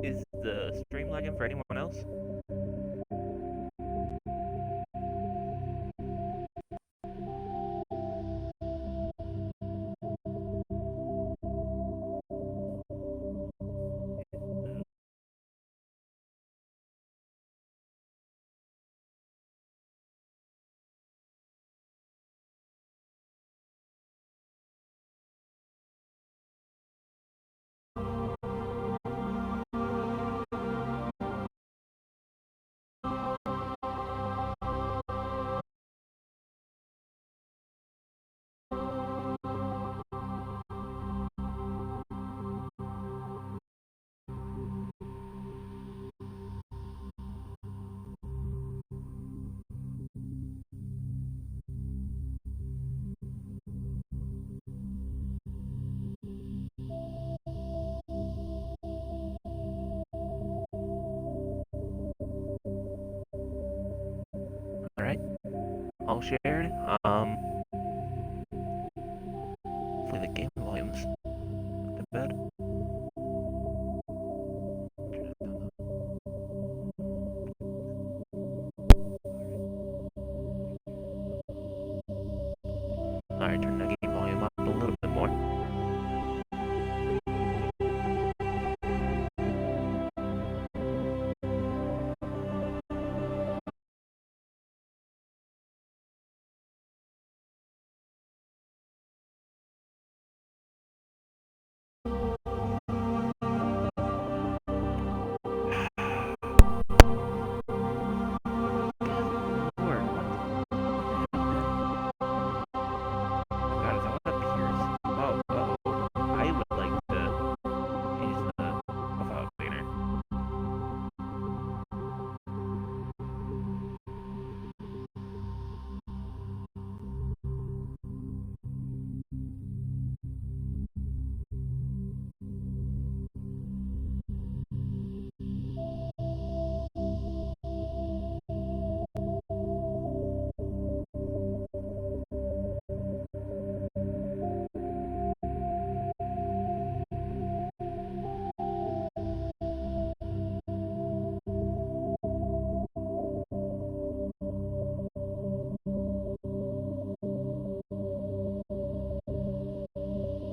Is the stream lagging for anyone else? Alright, all shared. Hopefully the game volume's to bed. Alright, turn the game volume up a little bit more.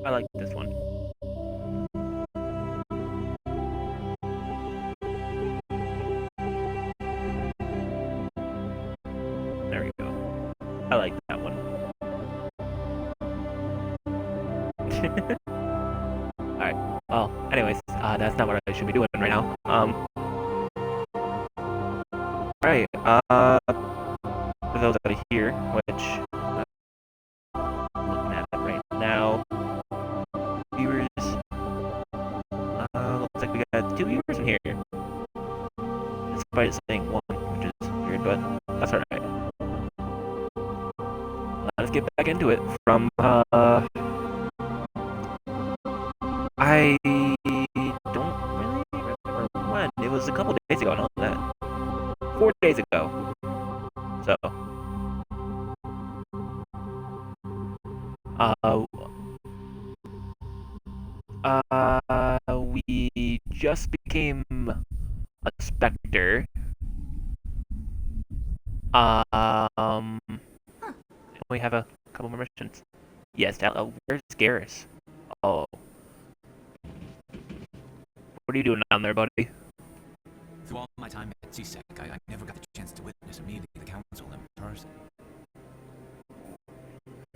I like this one. There we go. I like that one. Alright. Well, anyways, that's not what I should be doing right now. Alright, for those out of here, which I'm looking at it right now, viewers, looks like we got 2 viewers in here. Despite it saying 1, which is weird, but that's alright. Let's get back into it from, I don't really remember when. It was a couple days ago, I know that. 4 days ago. So, we just became a Spectre. We have a couple more missions. Yes, where's Garrus? Oh. What are you doing down there, buddy? Through all my time at CSEC, I never got the chance to witness a meeting of the council in person.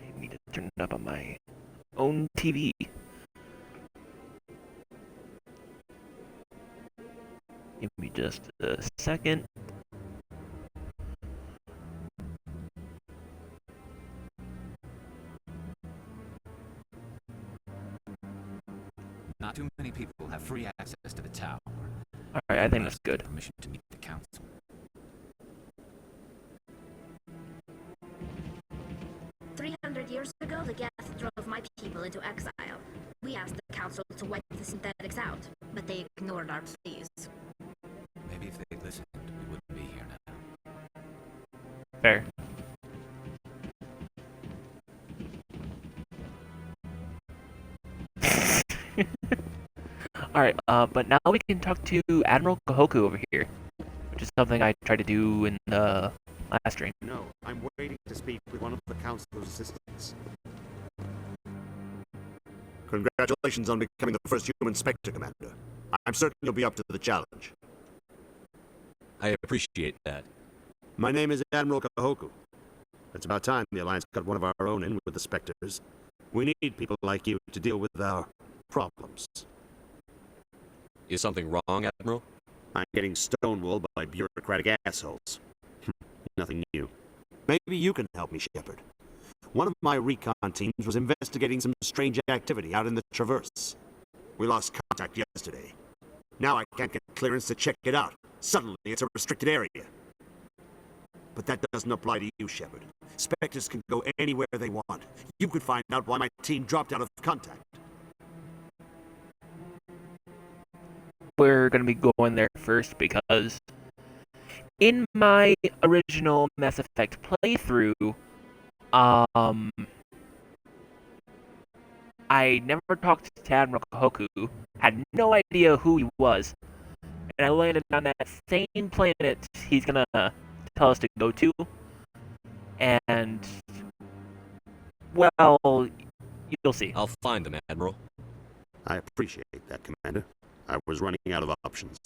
I need to turn it up on my own TV. Give me just a second. Not too many people have free access to the tower. Alright, I think that's good. Permission to meet the council. 300 years ago, the Geth drove my people into exile. We asked the council to wipe the synthetics out, but they ignored our pleas. Maybe if they'd listened, we wouldn't be here now. Fair. Alright, but now we can talk to Admiral Kahoku over here, which is something I tried to do in the last stream. No, I'm waiting to speak with one of the Council's assistants. Congratulations on becoming the first human Spectre, Commander. I'm certain you'll be up to the challenge. I appreciate that. My name is Admiral Kahoku. It's about time the Alliance got one of our own in with the Spectres. We need people like you to deal with our problems. Is something wrong, Admiral? I'm getting stonewalled by bureaucratic assholes. Nothing new. Maybe you can help me, Shepard. One of my recon teams was investigating some strange activity out in the Traverse. We lost contact yesterday. Now I can't get clearance to check it out. Suddenly it's a restricted area. But that doesn't apply to you, Shepard. Spectres can go anywhere they want. You could find out why my team dropped out of contact. We're gonna be going there first because in my original Mass Effect playthrough, I never talked to Admiral Kahoku, had no idea who he was, and I landed on that same planet he's gonna tell us to go to, and, well, you'll see. I'll find them, Admiral. I appreciate that, Commander. I was running out of options.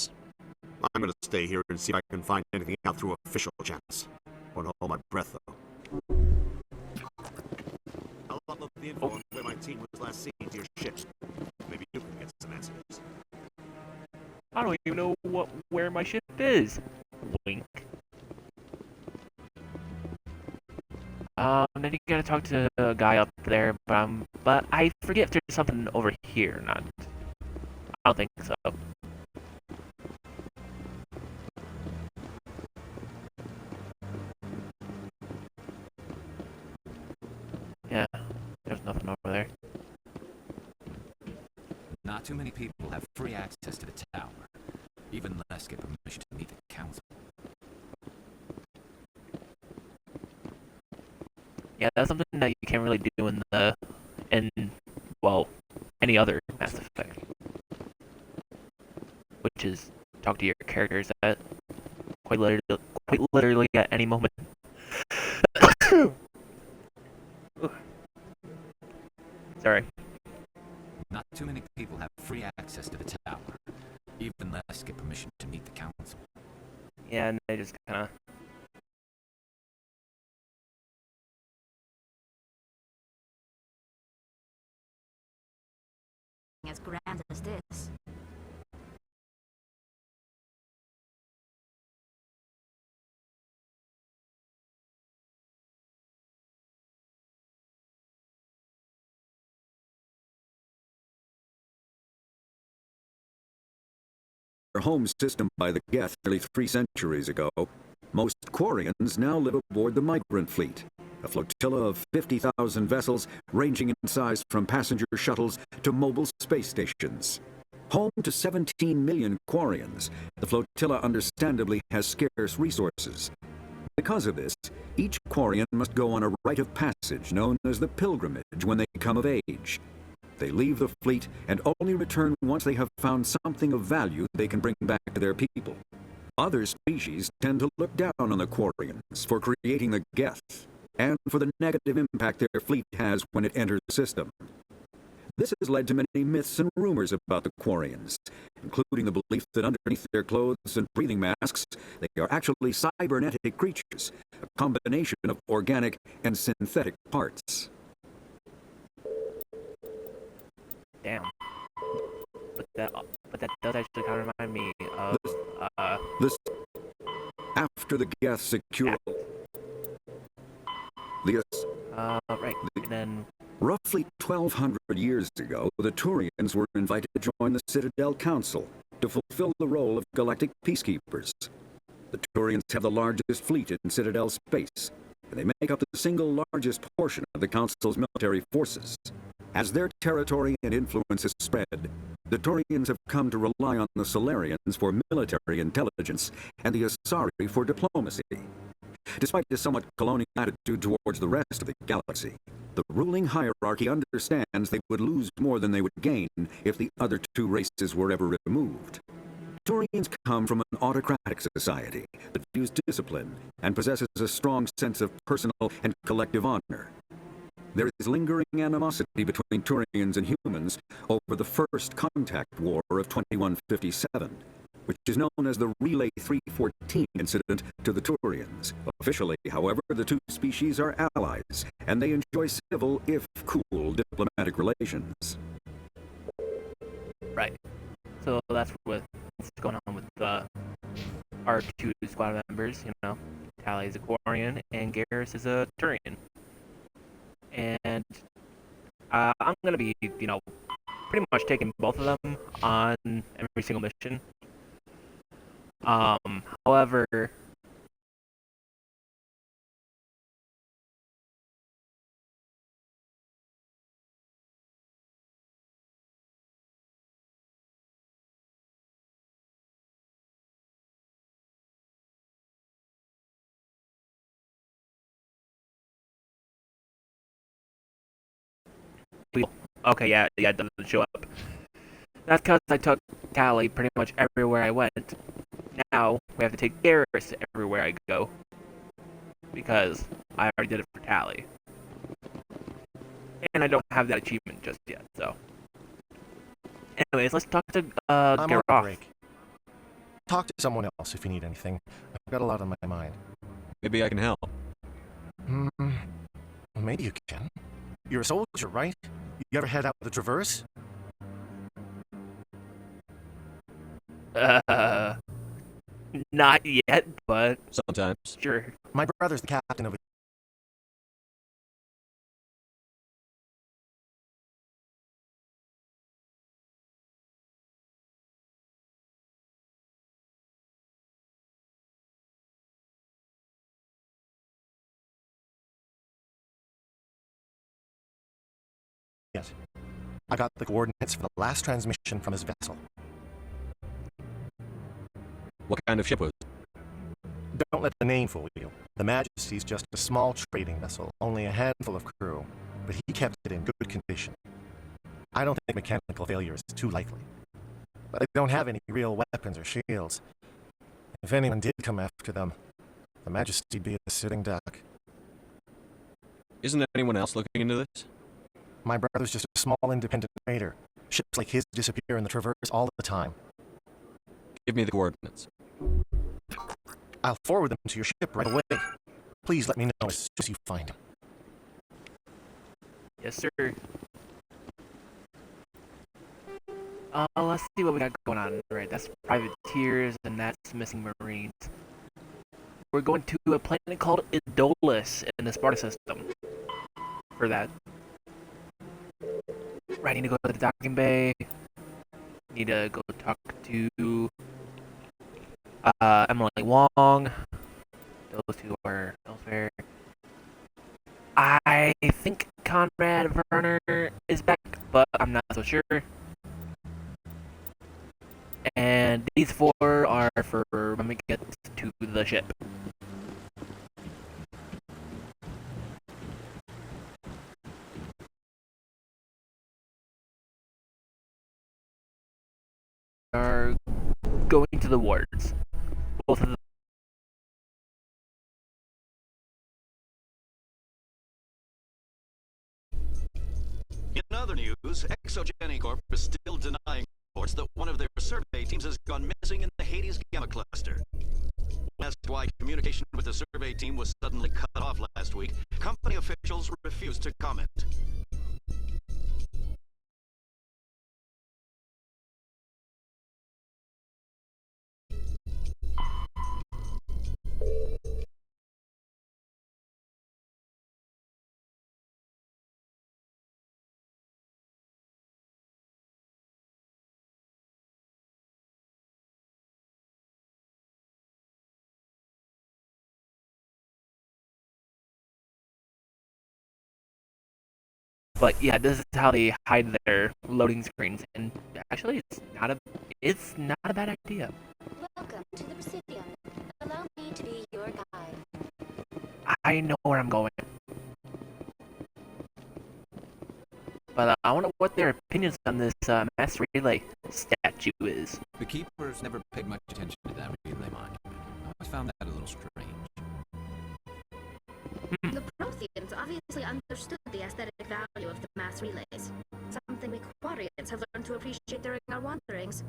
I'm gonna stay here and see if I can find anything out through official channels. Won't hold my breath, though. I'll upload the info on where my team was last seen to your ships. Maybe you can get some answers. I don't even know where my ship is. Wink. Then you gotta talk to a guy up there, but I forget if there's something over here or not. I don't think so. Yeah, there's nothing over there. Not too many people have free access to the tower. Even less get permission to meet the council. Yeah, that's something that you can't really do well, any other Mass Effect. Which is talk to your characters at quite literally at any moment. Sorry. Not too many people have free access to the tower. Even less get permission to meet the council. Yeah, and they just kinda... As grand as this. Home system by the Geth nearly 3 centuries ago, most Quarians now live aboard the migrant fleet, a flotilla of 50,000 vessels ranging in size from passenger shuttles to mobile space stations. Home to 17 million Quarians, the flotilla understandably has scarce resources. Because of this, each Quarian must go on a rite of passage known as the pilgrimage when they come of age. They leave the fleet and only return once they have found something of value they can bring back to their people. Other species tend to look down on the Quarians for creating the Geth, and for the negative impact their fleet has when it enters the system. This has led to many myths and rumors about the Quarians, including the belief that underneath their clothes and breathing masks, they are actually cybernetic creatures, a combination of organic and synthetic parts. Damn. But that does actually kind of remind me of, This after the Geth secure... This... right, and then... Roughly 1,200 years ago, the Turians were invited to join the Citadel Council to fulfill the role of galactic peacekeepers. The Turians have the largest fleet in Citadel space, and they make up the single largest portion of the Council's military forces. As their territory and influence has spread, the Turians have come to rely on the Solarians for military intelligence and the Asari for diplomacy. despite a somewhat colonial attitude towards the rest of the galaxy. The ruling hierarchy understands they would lose more than they would gain if the other two races were ever removed. Turians come from an autocratic society that views discipline and possesses a strong sense of personal and collective honor. There is lingering animosity between Turians and humans over the First Contact War of 2157, which is known as the Relay 314 incident to the Turians. Officially, however, the two species are allies, and they enjoy civil, if cool, diplomatic relations. Right. So that's what's going on with our two squad members. You know, Tally is a Quarian and Garrus is a Turian. And I'm gonna be, pretty much taking both of them on every single mission. However, okay, yeah, it doesn't show up. That's because I took Tally pretty much everywhere I went. Now, we have to take Garrus everywhere I go. Because I already did it for Tally. And I don't have that achievement just yet, so. Anyways, let's talk to I'm on Garroff. break. Talk to someone else if you need anything. I've got a lot on my mind. Maybe I can help. Maybe you can. You're a soldier, right? You ever head out the Traverse? Not yet, but Sometimes. sure. My brother's the captain of a... Yes. I got the coordinates for the last transmission from his vessel. What kind of ship was it? Don't let the name fool you. The Majesty's just a small trading vessel, only a handful of crew, but he kept it in good condition. I don't think mechanical failure is too likely. But they don't have any real weapons or shields. If anyone did come after them, the Majesty'd be a sitting duck. Isn't anyone else looking into this? My brother's just a small independent trader. Ships like his disappear in the Traverse all the time. Give me the coordinates. I'll forward them to your ship right away. Please let me know as soon as you find him. Yes, sir. Let's see what we got going on. Right, that's privateers, and that's missing marines. We're going to a planet called Idolus in the Sparta system. For that. Right, need to go to the docking bay. Need to go talk to Emily Wong. Those two are elsewhere. I think Conrad Werner is back, but I'm not so sure. And these four are for when we get to the ship. Are going to the wards. Both of them. In other news, Exogeny Corp is still denying reports that one of their survey teams has gone missing in the Hades Gamma Cluster. When asked why communication with the survey team was suddenly cut off last week, company officials refused to comment. But yeah, this is how they hide their loading screens, and actually, it's not a bad idea. Welcome to the Presidium. Allow me to be your guide. I know where I'm going. But I wonder what their opinions on this mass relay statue is. The keepers never paid much attention to that relay monument. I always found that a little strange. The Protheans obviously understood the aesthetic value of the mass relays. Something we Quarians have learned to appreciate during our wanderings.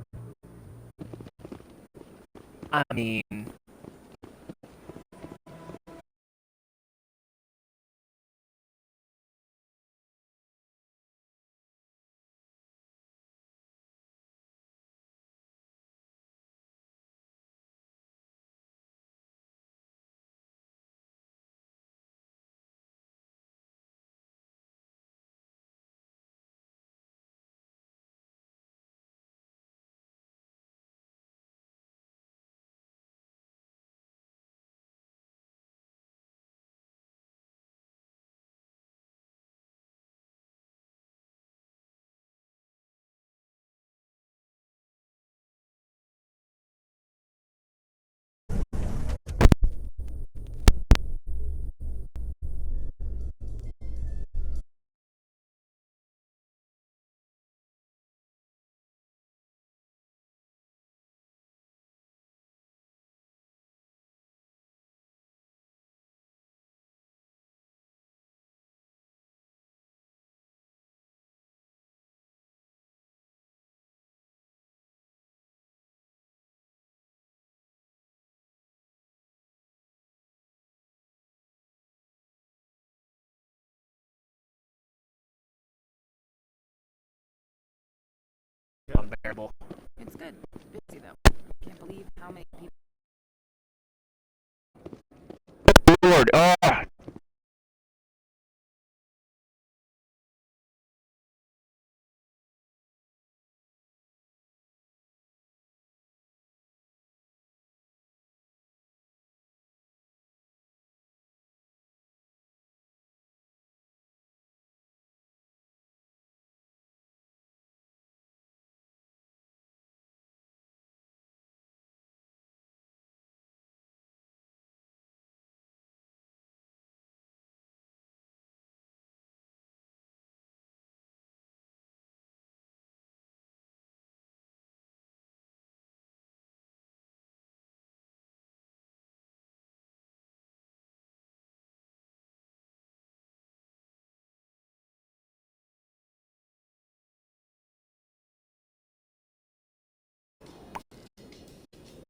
I mean... unbearable. It's good. Busy though. Can't believe how many people. Lord,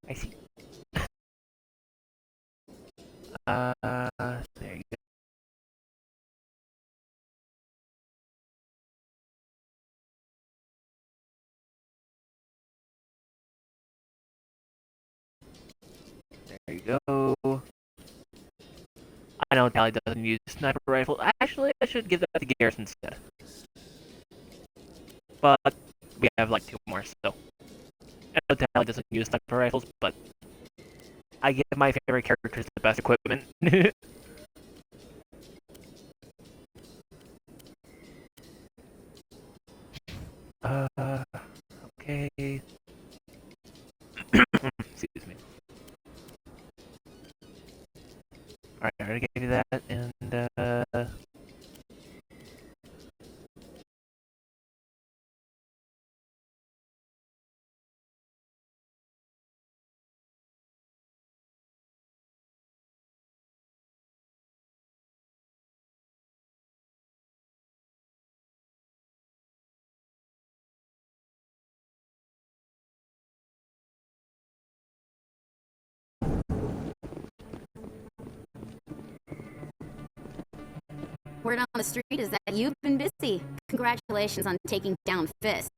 I see. There you go. There you go. I know Tally doesn't use sniper rifle. Actually, I should give that to Garrison instead. But we have like 2 more, so. I know Tally doesn't use sniper rifles, but I give my favorite characters the best equipment. Okay. Excuse me. Alright, I already gave you that, and Word on the street is that you've been busy. Congratulations on taking down Fist.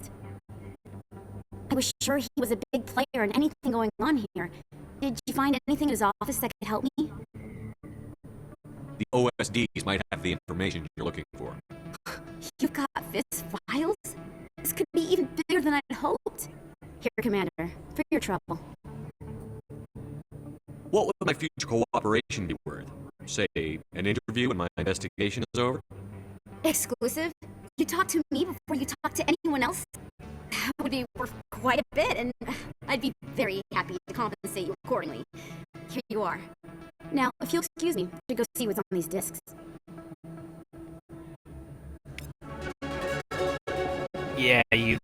I was sure he was a big player in anything going on here. Did you find anything in his office that could help me? The OSDs might have the information you're looking for. You've got Fist's files? This could be even bigger than I'd hoped. Here, Commander, for your trouble. What would my future cooperation be worth? Say, an interview when my investigation is over? Exclusive? You talk to me before you talk to anyone else? That would be worth quite a bit, and I'd be very happy to compensate you accordingly. Here you are. Now, if you'll excuse me, I should go see what's on these discs. Yeah, you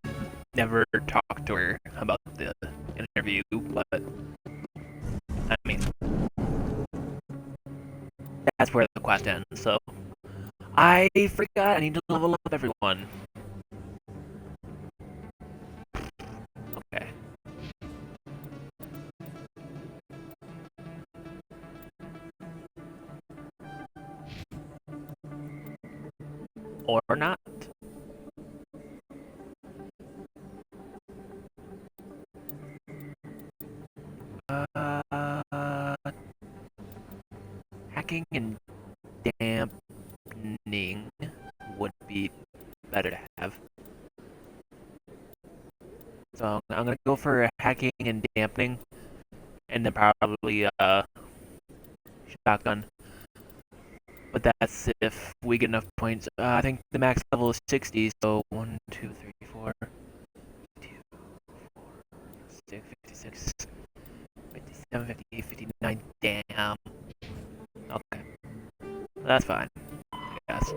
never talked to her about the interview, but I mean, that's where the quest ends. So I forgot I need to level up everyone. Okay. Or not. Hacking and dampening would be better to have. So I'm gonna go for hacking and dampening, and then probably shotgun. But that's if we get enough points. I think the max level is 60, so 1, 2, 3, 4, 2, 4, 6, 56, 57, 58, 59. Damn. Okay. That's fine. I guess.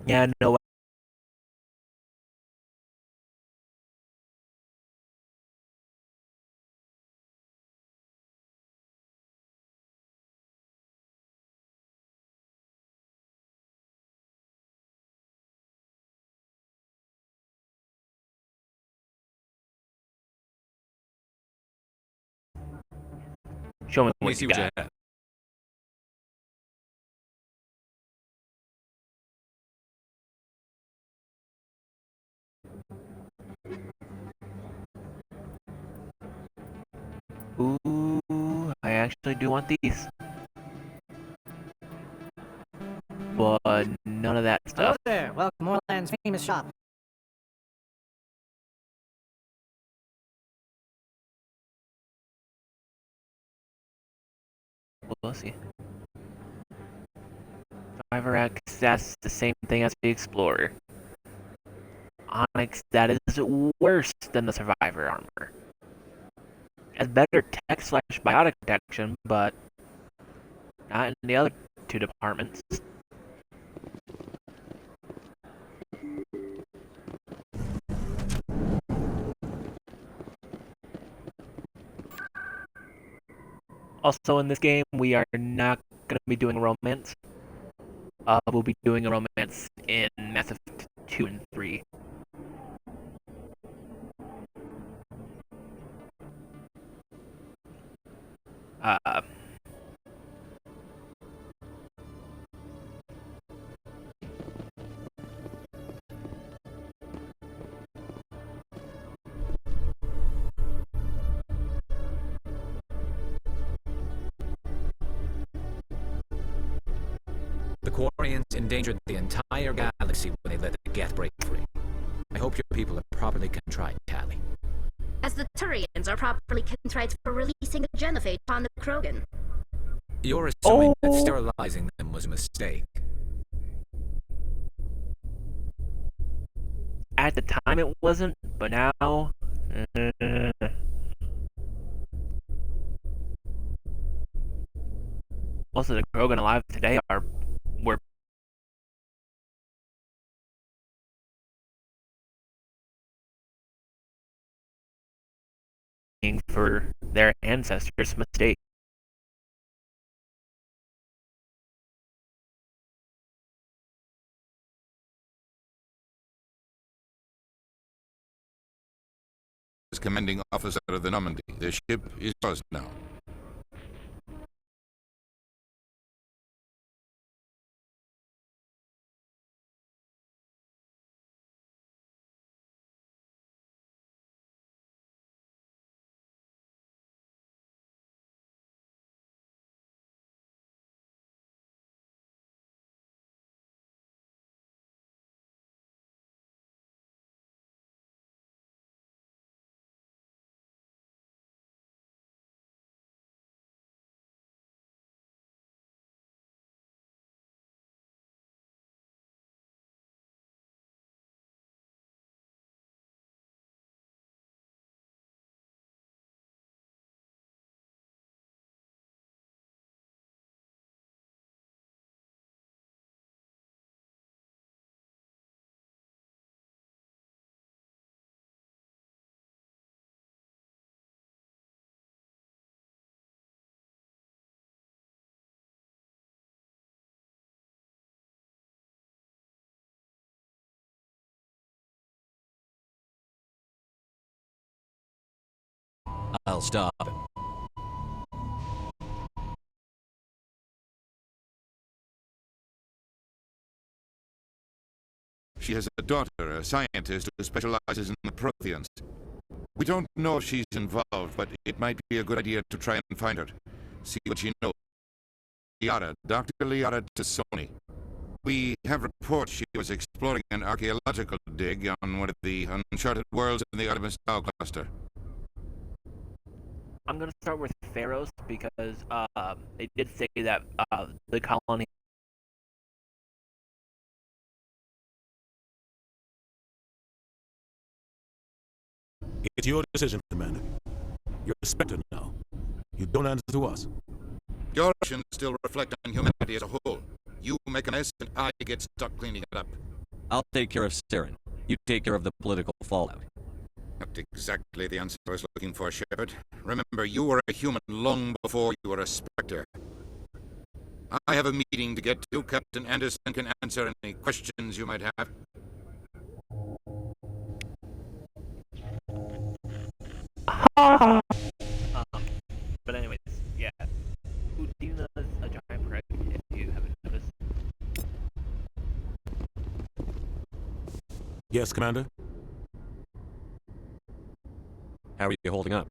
Yeah, no. Show me Let me what see you what you got. have. Ooh, I actually do want these. But none of that Hello stuff. there, welcome to Moorland's famous shop. We'll see. Survivor X, that's the same thing as the Explorer. Onyx, that is worse than the Survivor armor. Has better tech slash biotic protection, but not in the other two departments. Also, in this game, we are not going to be doing romance. We'll be doing a romance in Mass Effect 2 and 3. Uh, The Quarians endangered the entire galaxy when they let the Geth break free. I hope your people are properly contrite, Tally. As the Turians are properly contrite for releasing a genophage upon the Krogan. You're assuming that sterilizing them was a mistake. at the time, it wasn't, but now. Most of the Krogan alive today were for their ancestors' mistake. As commanding officer of the Normandy, the ship is yours now. I'll stop him. She has a daughter, a scientist who specializes in the Protheans. We don't know if she's involved, but it might be a good idea to try and find her. See what she knows. Liara, Dr. Liara Tassoni. We have reports she was exploring an archaeological dig on one of the Uncharted worlds in the Artemis Tau cluster. I'm gonna start with Pharaohs because they did say that the colony. It's your decision, Commander. You're a Spectre now. You don't answer to us. Your actions still reflect on humanity as a whole. You make a mess, and I get stuck cleaning it up. I'll take care of Saren. You take care of the political fallout. Not exactly the answer I was looking for, Shepard. Remember, you were a human long before you were a Spectre. I have a meeting to get to. Captain Anderson can answer any questions you might have. But anyways, yeah. Udina is a giant prick, if you haven't noticed. Yes, Commander? How are you holding up?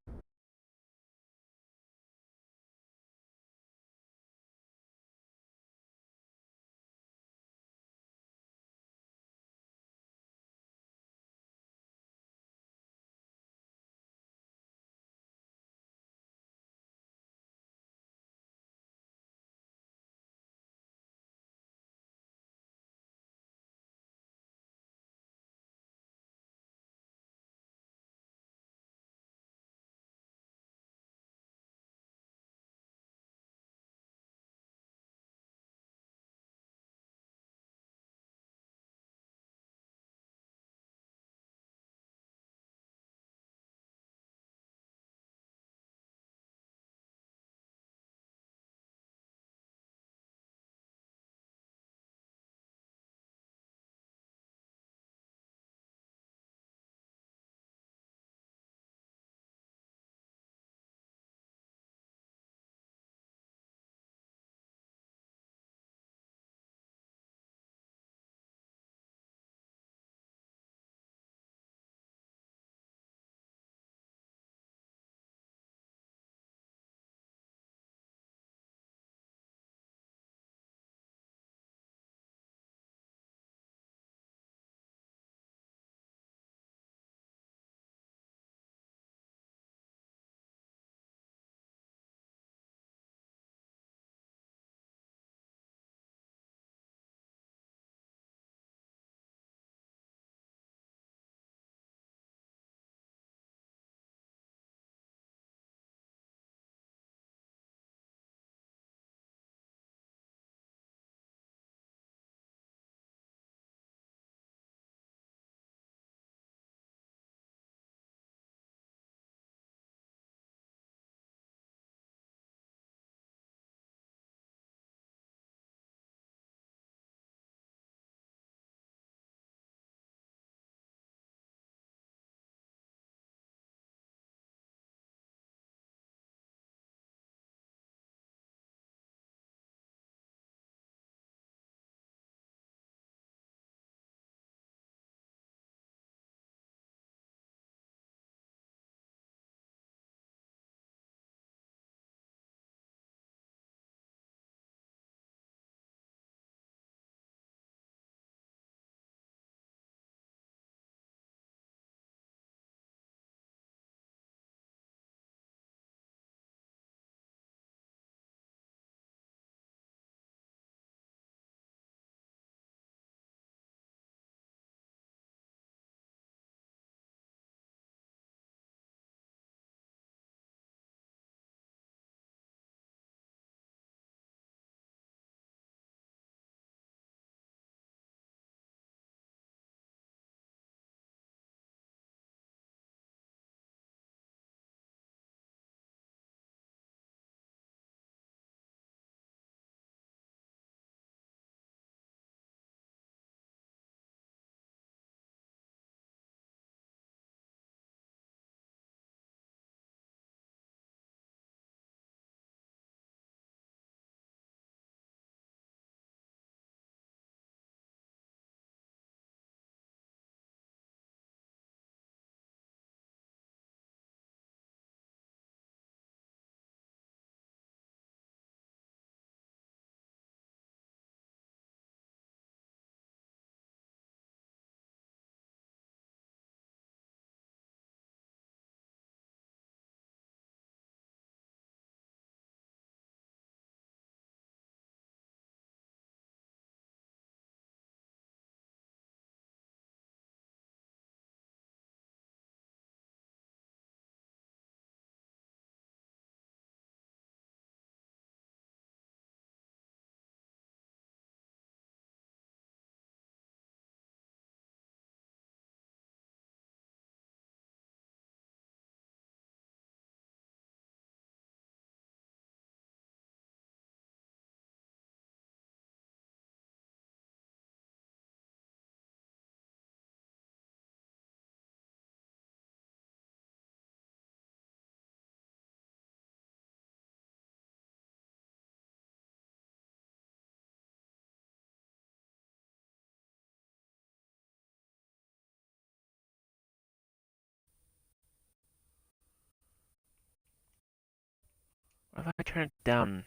What if I turn it down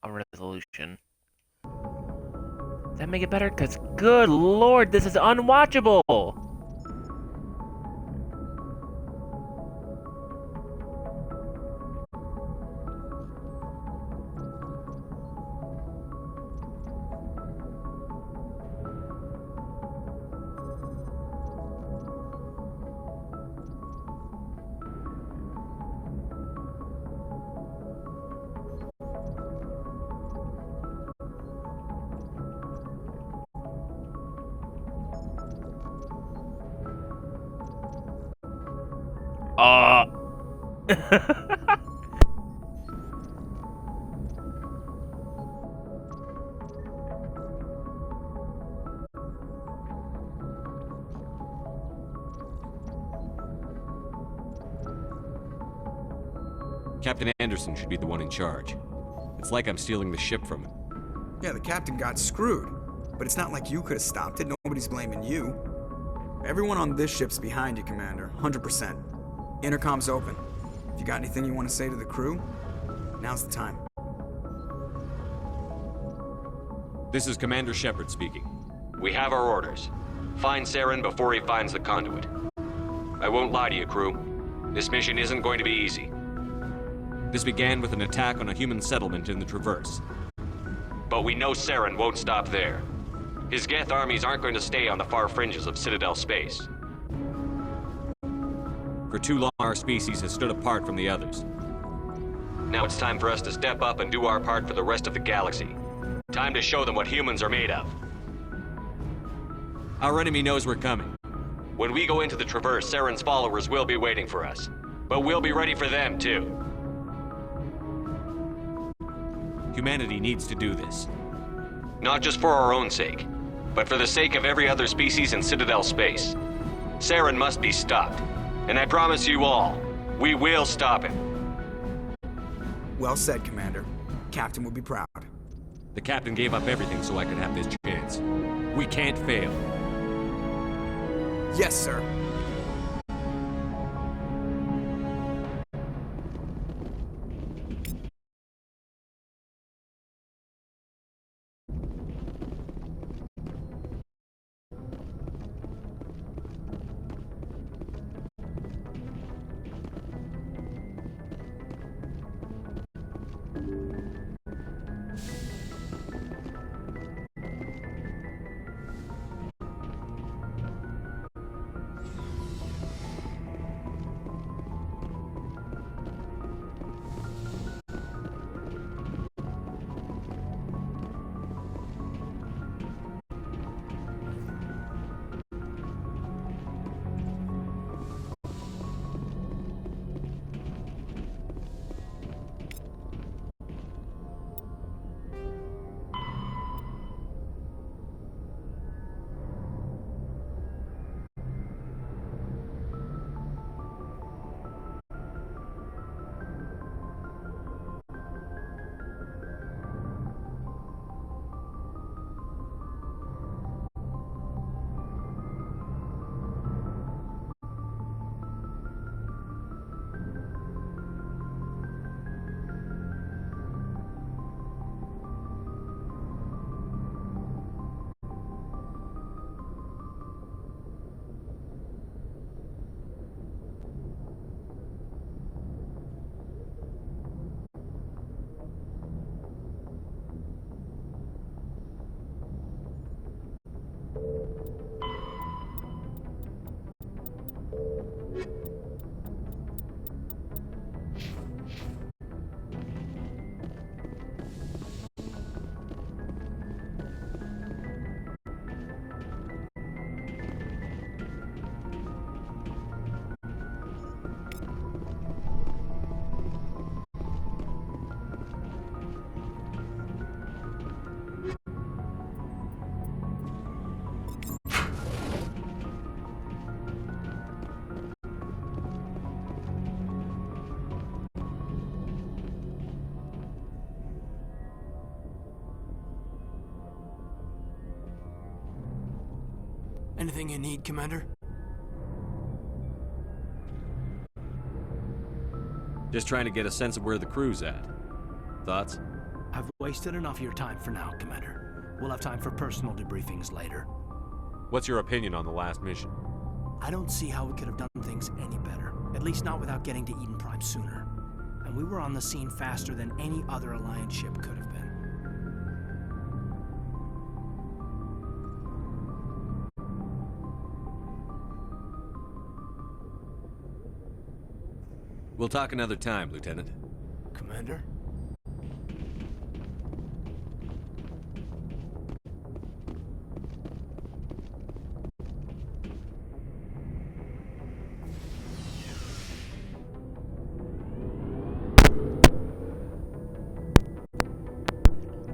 a resolution? Does that make it better? Because, good lord, this is unwatchable! Captain Anderson should be the one in charge. It's like I'm stealing the ship from him. Yeah, the captain got screwed. But it's not like you could have stopped it. Nobody's blaming you. Everyone on this ship's behind you, Commander. 100%. Intercom's open. If you got anything you want to say to the crew, now's the time. This is Commander Shepard speaking. We have our orders. Find Saren before he finds the conduit. I won't lie to you, crew. This mission isn't going to be easy. This began with an attack on a human settlement in the Traverse. But we know Saren won't stop there. His Geth armies aren't going to stay on the far fringes of Citadel space. For too long, our species has stood apart from the others. Now it's time for us to step up and do our part for the rest of the galaxy. Time to show them what humans are made of. Our enemy knows we're coming. When we go into the Traverse, Saren's followers will be waiting for us. But we'll be ready for them, too. Humanity needs to do this. Not just for our own sake, but for the sake of every other species in Citadel space. Saren must be stopped. And I promise you all, we will stop him. Well said, Commander. Captain will be proud. The captain gave up everything so I could have this chance. We can't fail. Yes, sir. Anything you need, Commander? Just trying to get a sense of where the crew's at. Thoughts? I've wasted enough of your time for now, Commander. We'll have time for personal debriefings later. What's your opinion on the last mission? I don't see how we could have done things any better. At least not without getting to Eden Prime sooner. And we were on the scene faster than any other Alliance ship could have been. We'll talk another time, Lieutenant. Commander?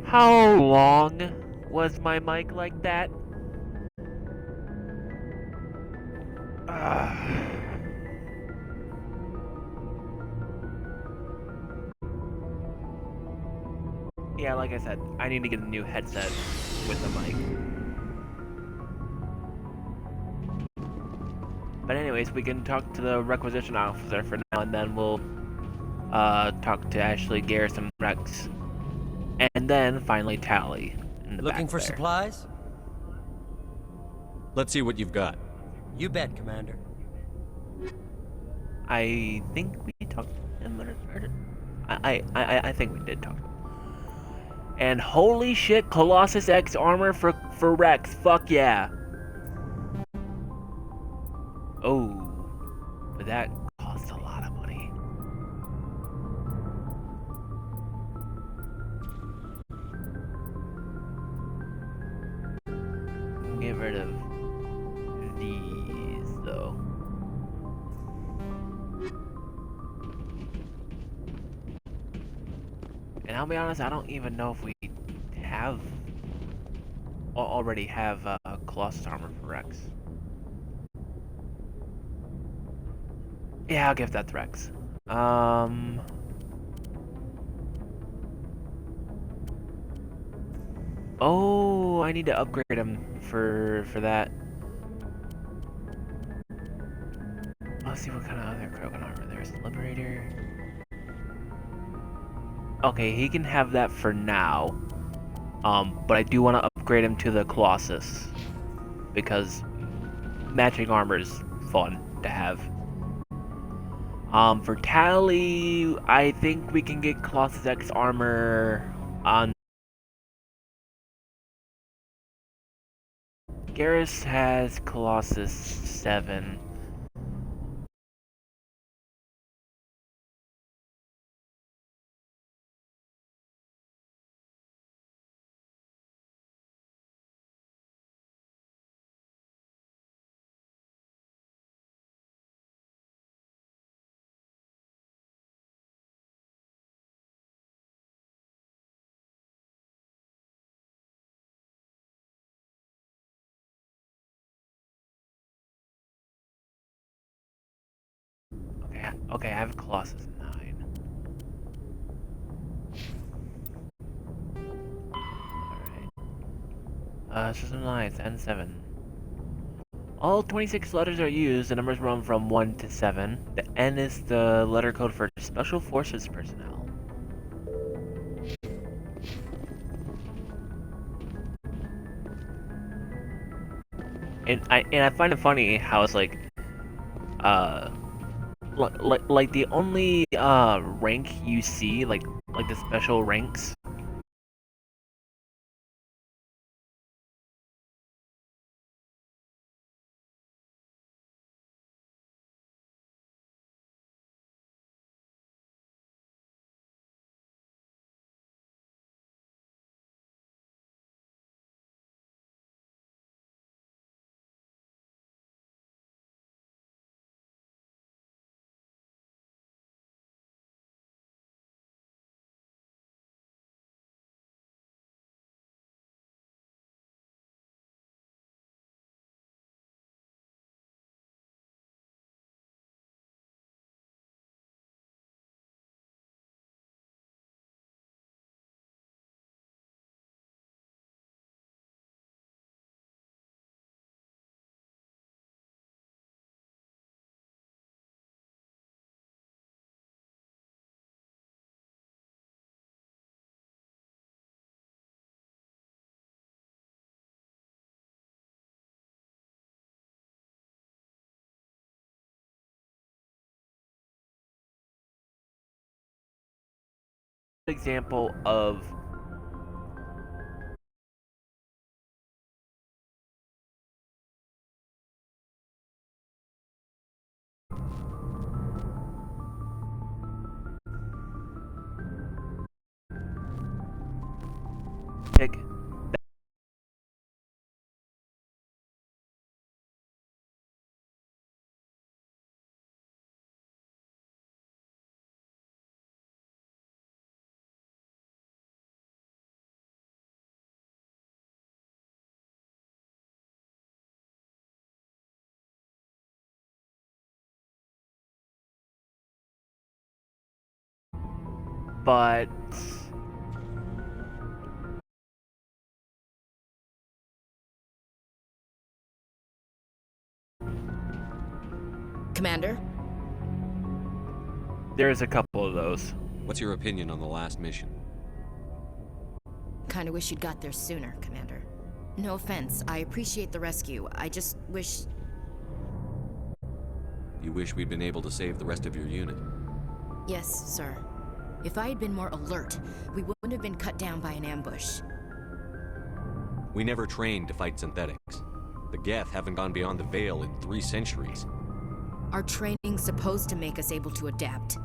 How long was my mic like that? Yeah, like I said, I need to get a new headset with the mic. But anyways, we can talk to the requisition officer for now, and then we'll talk to Ashley, Garrison, Rex, and then finally Tally. Looking for supplies? Let's see what you've got. You bet, Commander. I think we talked to him. I think we did talk to him. And holy shit, Colossus X armor for Rex. Fuck yeah. Oh, but that costs a lot of money. Get rid of these though. And I'll be honest, I don't even know if we have already have Colossus armor for Rex. Yeah, I'll give that to Rex. Oh, I need to upgrade him for that. Let's see what kind of other Krogan armor there's. Liberator. Okay, he can have that for now. But I do want to upgrade him to the Colossus because matching armor is fun to have. For Tally, I think we can get Colossus X armor on. Garrus has Colossus 7. Okay, I have Colossus 9. Alright. System lines, N7. All 26 letters are used. The numbers run from 1 to 7. The N is the letter code for Special Forces personnel. And I find it funny how it's like the only rank you see, like the special ranks, example of pick. But Commander? there's a couple of those. What's your opinion on the last mission? Kinda wish you'd got there sooner, Commander. No offense, I appreciate the rescue. I just wish... You wish we'd been able to save the rest of your unit? Yes, sir. If I had been more alert, we wouldn't have been cut down by an ambush. We never trained to fight synthetics. The Geth haven't gone beyond the Veil in 3 centuries. Our training's supposed to make us able to adapt.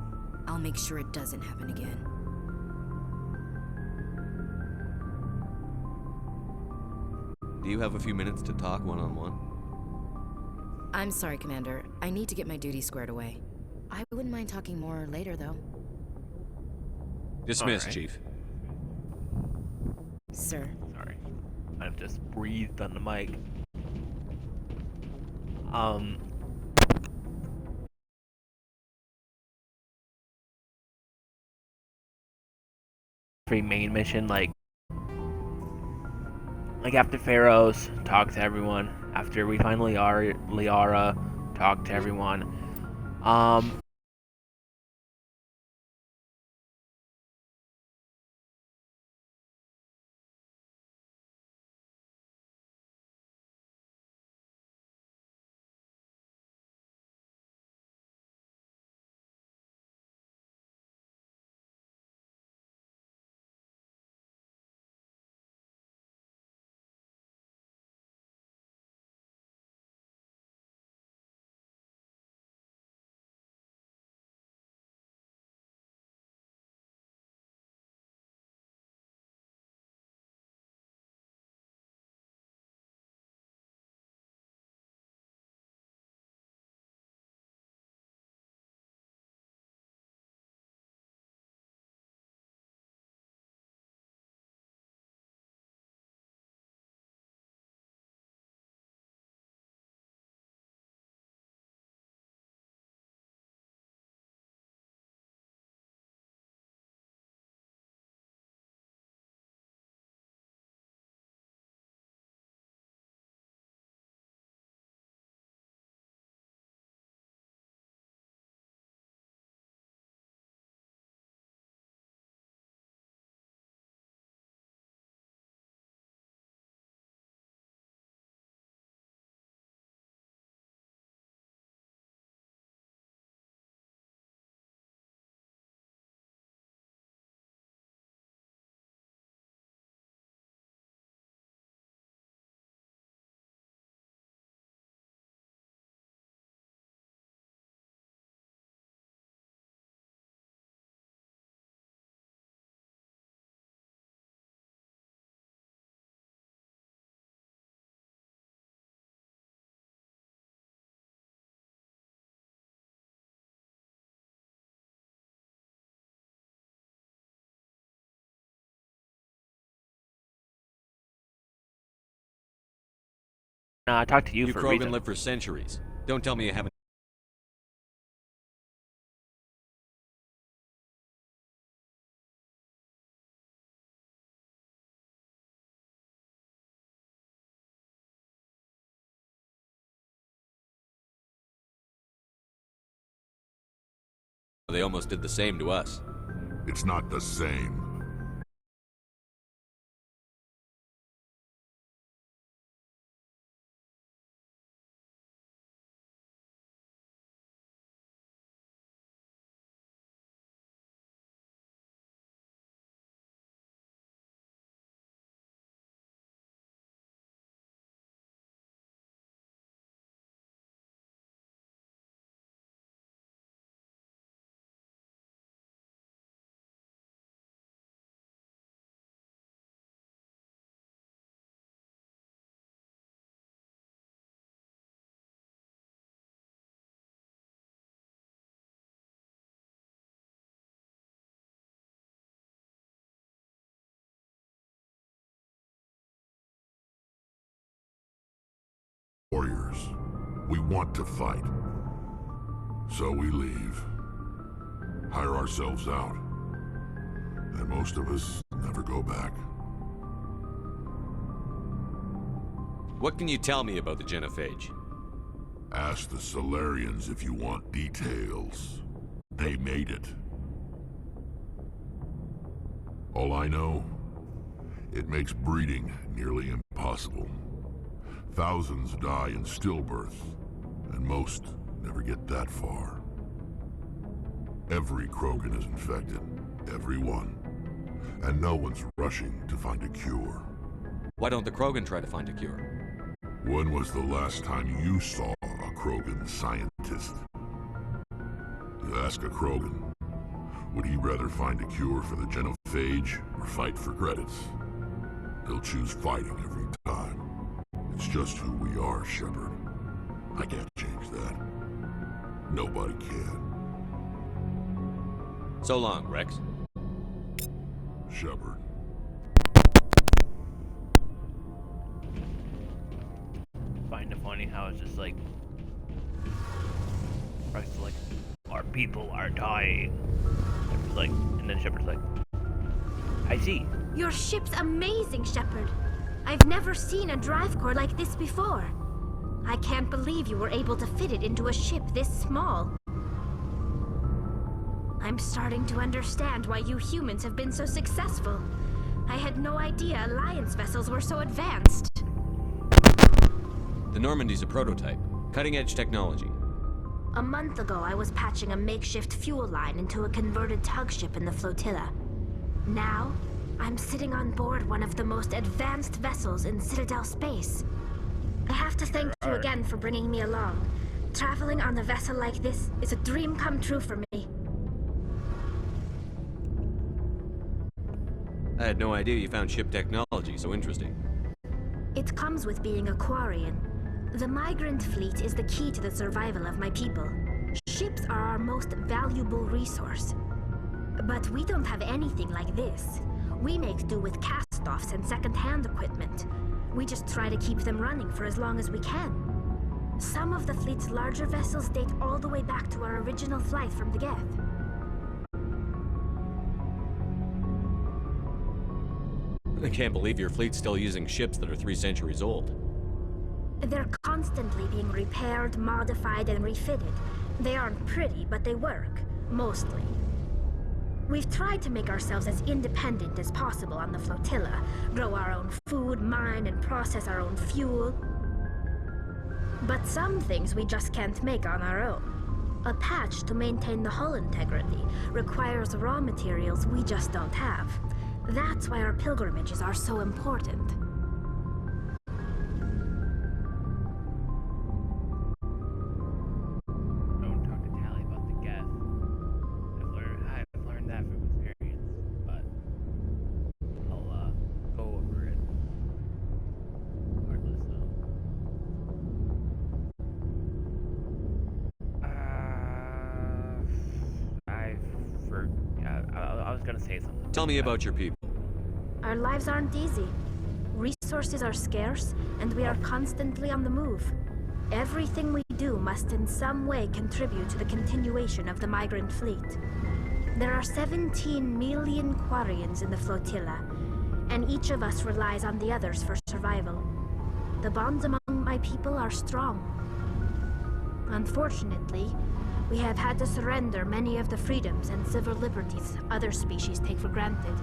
I'll make sure it doesn't happen again. Do you have a few minutes to talk one-on-one? I'm sorry, Commander. I need to get my duty squared away. I wouldn't mind talking more later, though. Dismissed, All right. Chief. Sir. Sorry. I've just breathed on the mic. Main mission, like after Pharaohs, talk to everyone. After we find Liara, talk to everyone. I talked to you for a Krogan reason. lived for centuries. Don't tell me you haven't. They almost did the same to us. It's not the same. warriors. We want to fight. So we leave. Hire ourselves out. And most of us never go back. What can you tell me about the genophage? Ask the Solarians if you want details. They made it. All I know, it makes breeding nearly impossible. Thousands die in stillbirth, and most never get that far. Every Krogan is infected, every one. And no one's rushing to find a cure. Why don't the Krogan try to find a cure? When was the last time you saw a Krogan scientist? You ask a Krogan, would he rather find a cure for the genophage or fight for credits? He'll choose fighting every time. It's just who we are, Shepard. I can't change that. Nobody can. So long, Rex. Shepard. Find it funny how it's just like, Rex is like, our people are dying. Shepard's like, and then Shepard's like, I see. Your ship's amazing, Shepard. I've never seen a drive core like this before. I can't believe you were able to fit it into a ship this small. I'm starting to understand why you humans have been so successful. I had no idea Alliance vessels were so advanced. The Normandy's a prototype. Cutting-edge technology. A month ago, I was patching a makeshift fuel line into a converted tug ship in the flotilla. Now, I'm sitting on board one of the most advanced vessels in Citadel space. I have to thank you again for bringing me along. Traveling on a vessel like this is a dream come true for me. I had no idea you found ship technology so interesting. It comes with being a Quarian. The migrant fleet is the key to the survival of my people. Ships are our most valuable resource. But we don't have anything like this. We make do with cast-offs and second-hand equipment. We just try to keep them running for as long as we can. Some of the fleet's larger vessels date all the way back to our original flight from the Geth. I can't believe your fleet's still using ships that are 3 centuries old. They're constantly being repaired, modified, and refitted. They aren't pretty, but they work. Mostly. We've tried to make ourselves as independent as possible on the flotilla, grow our own food, mine, and process our own fuel. But some things we just can't make on our own. A patch to maintain the hull integrity requires raw materials we just don't have. That's why our pilgrimages are so important. Don't talk to Tally about the Geth. I've learned that from experience, but I'll go over it. Regardless, I was gonna say something. Tell me about your people. Our lives aren't easy. Resources are scarce, and we are constantly on the move. Everything we do must in some way contribute to the continuation of the migrant fleet. There are 17 million Quarians in the flotilla, and each of us relies on the others for survival. The bonds among my people are strong. Unfortunately, we have had to surrender many of the freedoms and civil liberties other species take for granted.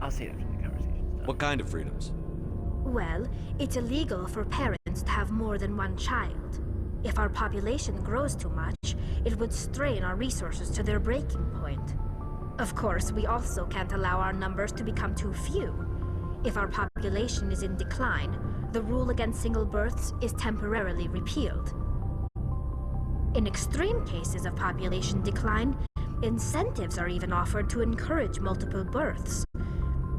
I'll see it after the conversation's done. What kind of freedoms? Well, it's illegal for parents to have more than one child. If our population grows too much, it would strain our resources to their breaking point. Of course, we also can't allow our numbers to become too few. If our population is in decline, the rule against single births is temporarily repealed. In extreme cases of population decline, incentives are even offered to encourage multiple births,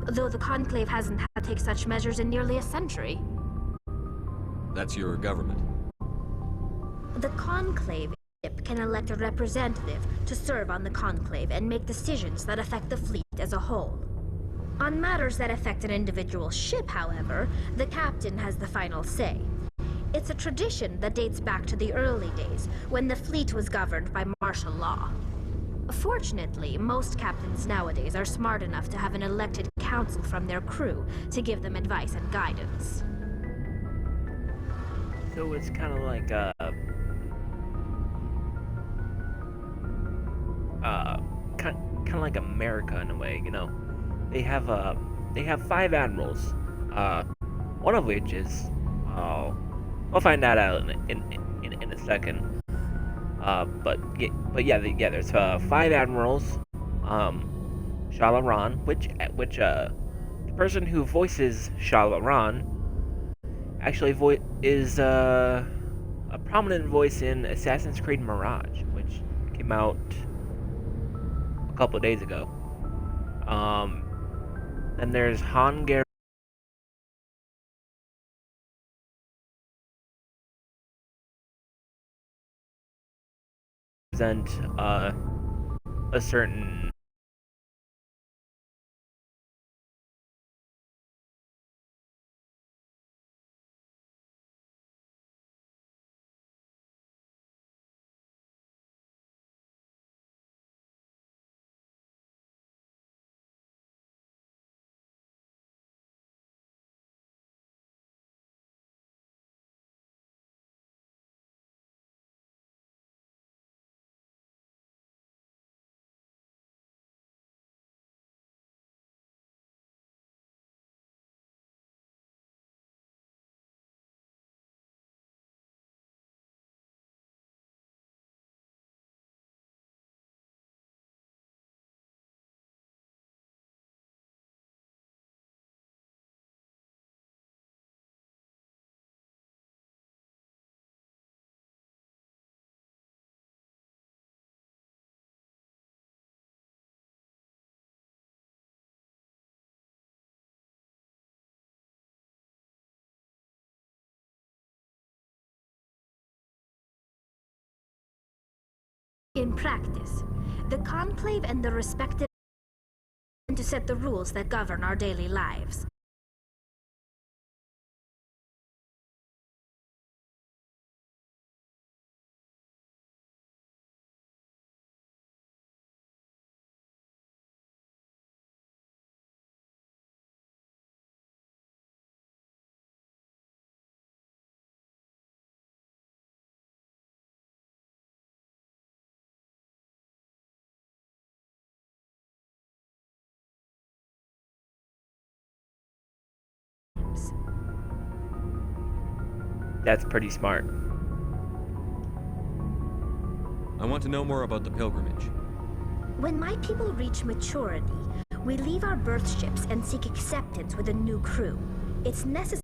though the Conclave hasn't had to take such measures in nearly a century. That's your government. The Conclave can elect a representative to serve on the Conclave and make decisions that affect the fleet as a whole. On matters that affect an individual ship, however, the captain has the final say. It's a tradition that dates back to the early days, when the fleet was governed by martial law. Fortunately, most captains nowadays are smart enough to have an elected council from their crew to give them advice and guidance. So it's kind of like kind of like America in a way, you know. They have 5 admirals, one of which is we'll find that out in a second. But yeah, there's 5 admirals. Shalaran, which the person who voices Shalaran actually is a prominent voice in Assassin's Creed Mirage, which came out a couple of days ago. Then there's Hangar. Present a certain In practice, the Conclave and the respective to set the rules that govern our daily lives. That's pretty smart. I want to know more about the pilgrimage. When my people reach maturity, we leave our birth ships and seek acceptance with a new crew. It's necessary.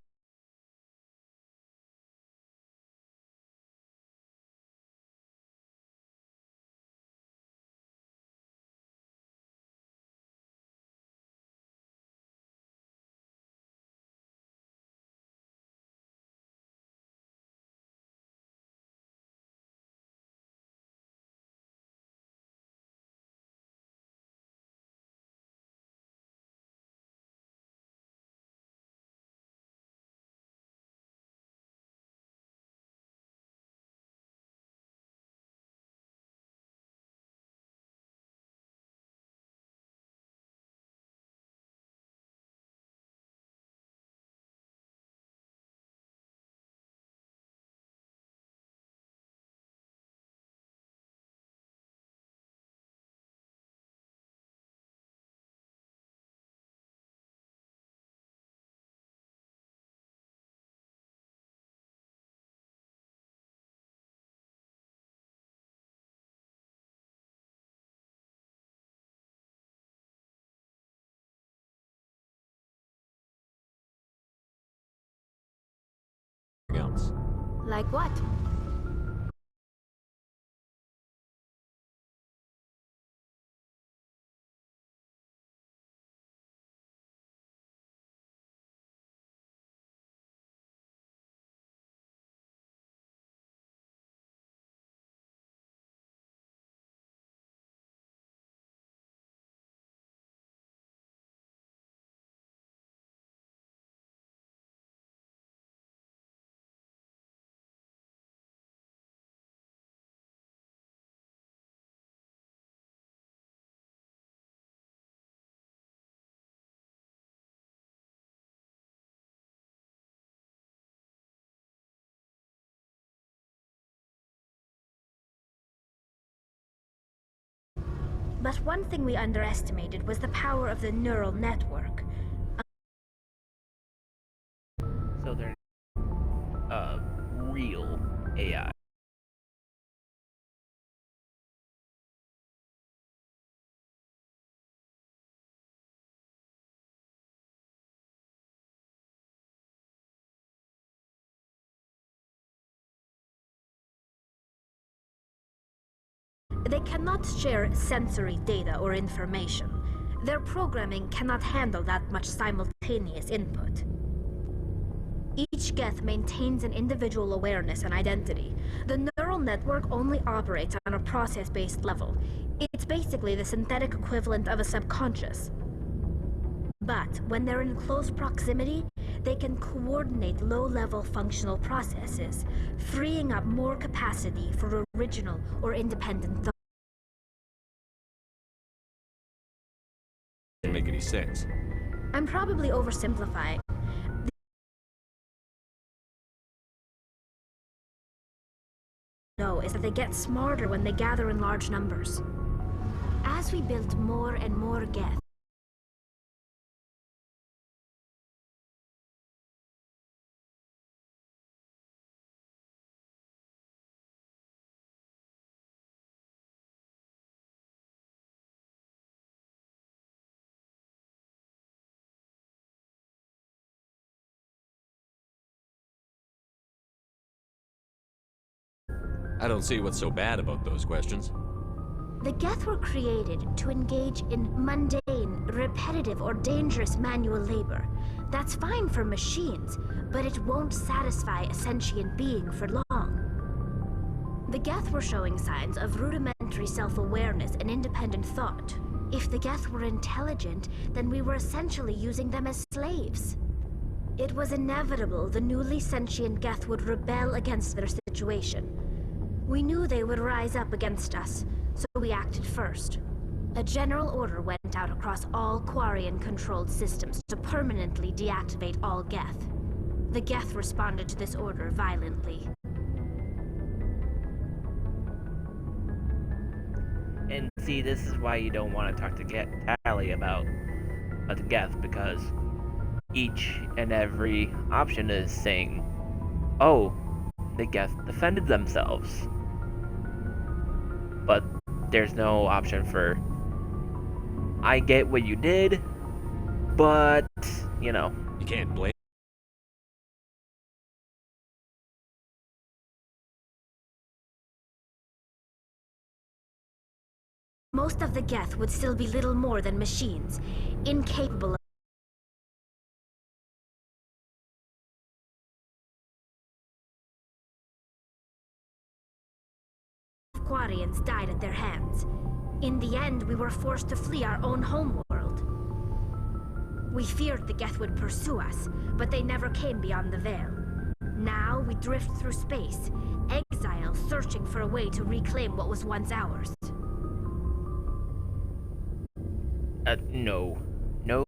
Else. Like what? But one thing we underestimated was the power of the neural network. So they're real AI. They cannot share sensory data or information. Their programming cannot handle that much simultaneous input. Each Geth maintains an individual awareness and identity. The neural network only operates on a process-based level. It's basically the synthetic equivalent of a subconscious. But when they're in close proximity, they can coordinate low-level functional processes, freeing up more capacity for original or independent thought. Doesn't make any sense. I'm probably oversimplifying. Is that they get smarter when they gather in large numbers. As we built more and more Geth, I don't see what's so bad about those questions. the Geth were created to engage in mundane, repetitive, or dangerous manual labor. That's fine for machines, but it won't satisfy a sentient being for long. The Geth were showing signs of rudimentary self-awareness and independent thought. If the Geth were intelligent, then we were essentially using them as slaves. It was inevitable the newly sentient Geth would rebel against their situation. We knew they would rise up against us, so we acted first. A general order went out across all Quarian-controlled systems to permanently deactivate all Geth. The Geth responded to this order violently. And see, this is why you don't want to talk to Tally about the Geth, because each and every option is saying, oh, the Geth defended themselves. But there's no option for, I get what you did, but, you know. You can't blame. Most of the Geth would still be little more than machines, incapable of Quarians died at their hands. In the end, we were forced to flee our own homeworld. We feared the Geth would pursue us, but they never came beyond the Veil. Now we drift through space, exile searching for a way to reclaim what was once ours. No. No,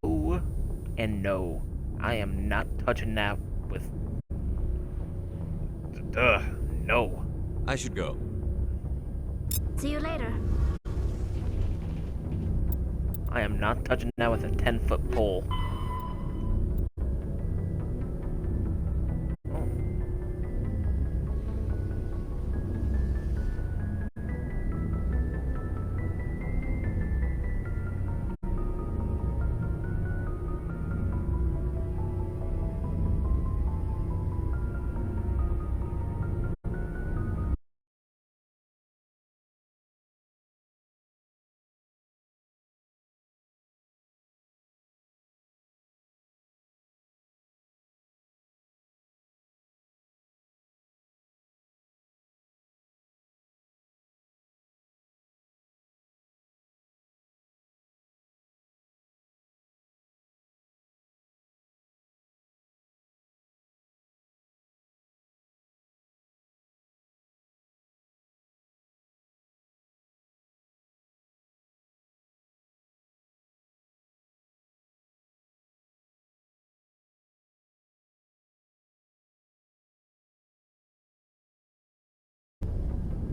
and no. I am not touching that with... no. I should go. See you later. I am not touching that with a 10-foot pole.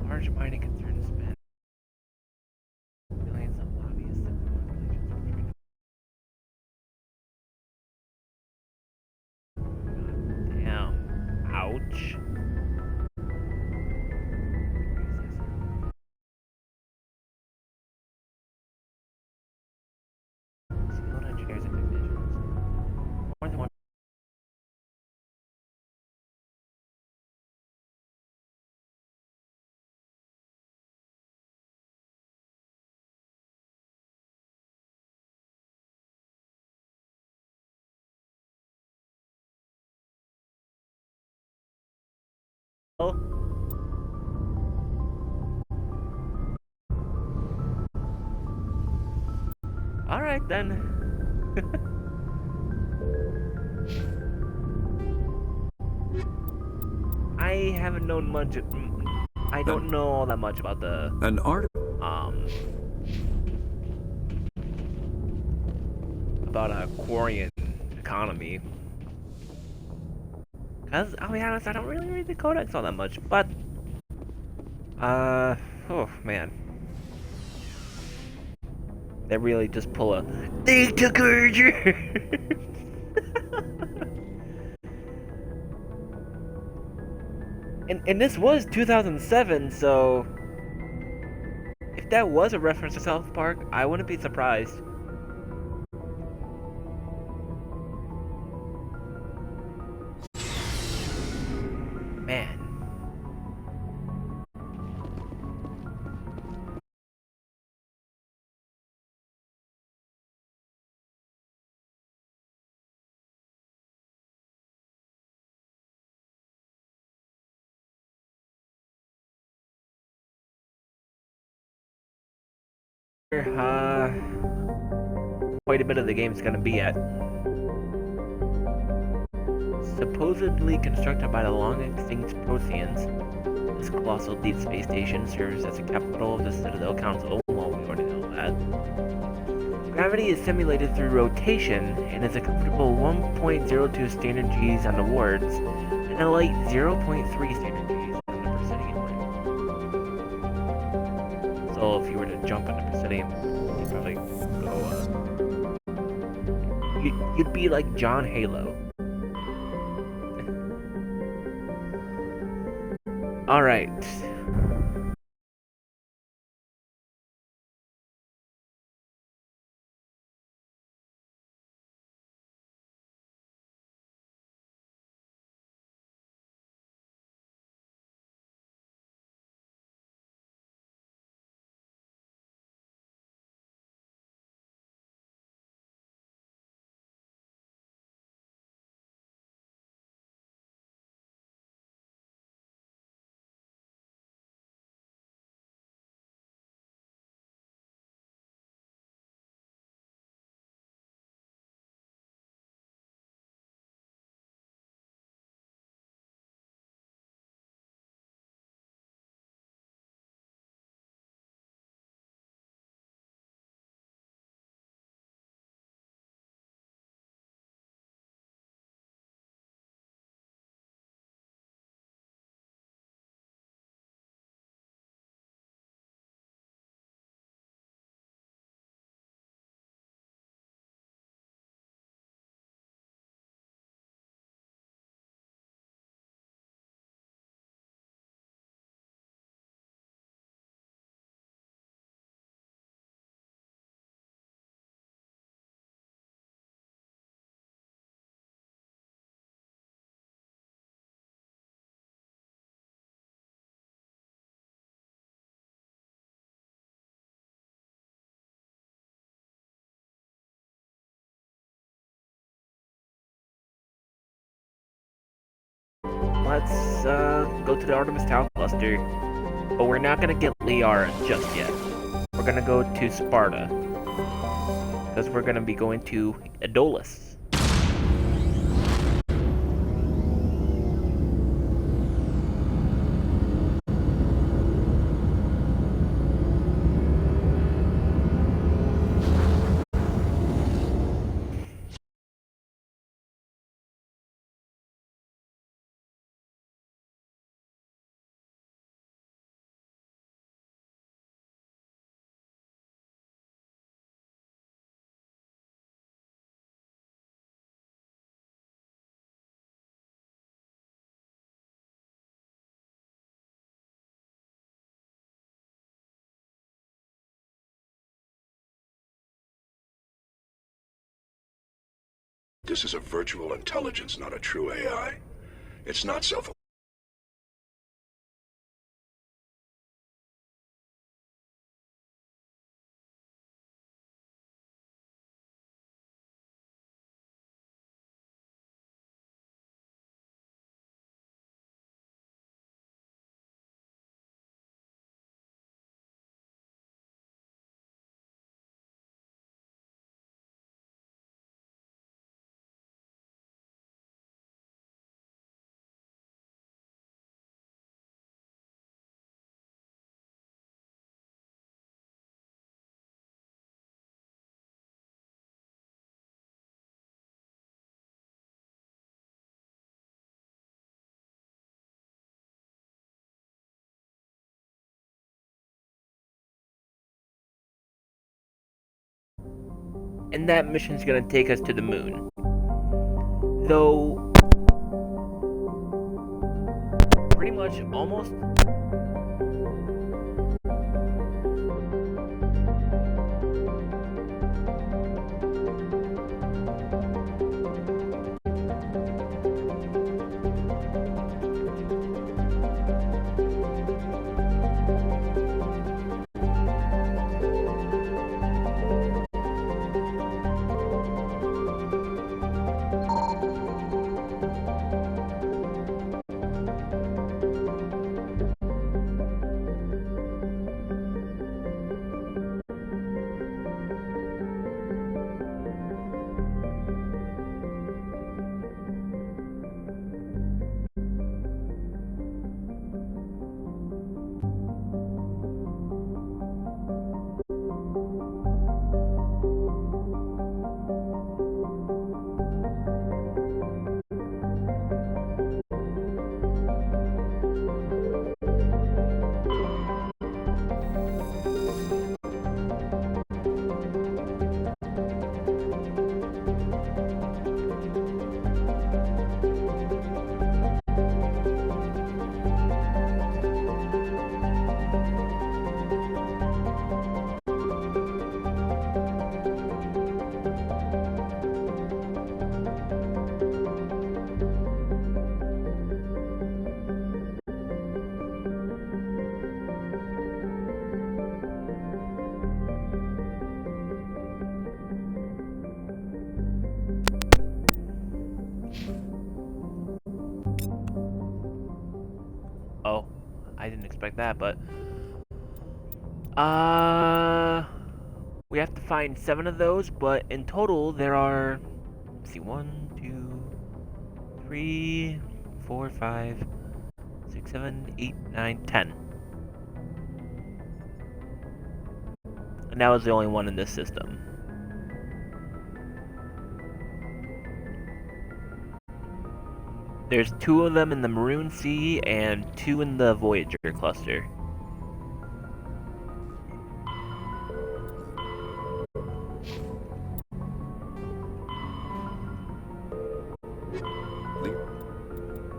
Large mining concerns span millions of much. Skilled engineers and technicians. More than one. Alright then. I haven't known much. I don't know all that much about the about a Quarian economy. Cause I'll be honest, I don't really read the Codex all that much. But oh man, they really just pull a. They took her. And this was 2007, so if that was a reference to South Park, I wouldn't be surprised. Man. Quite a bit of the game's gonna be at. Supposedly constructed by the long-extinct Protheans, this colossal deep space station serves as the capital of the Citadel Council. Well, we already know that. Gravity is simulated through rotation and is a comfortable 1.02 standard G's on the wards, and a light 0.3 standard G's on the Presidium ring. So if you were to jump on the Presidium, you'd probably go, you'd be like John Halo. Alright. Let's go to the Artemis Tau cluster, but we're not gonna get Liara just yet. We're gonna go to Sparta, because we're gonna be going to Adolis. This is a virtual intelligence, not a true AI. It's not self. And that mission's gonna take us to the moon. Though, pretty much almost. Oh, I didn't expect that, but we have to find 7 of those, but in total there are, let's see, 1, 2, 3, 4, 5, 6, 7, 8, 9, 10. And that was the only one in this system. There's 2 of them in the Maroon Sea and 2 in the Voyager cluster.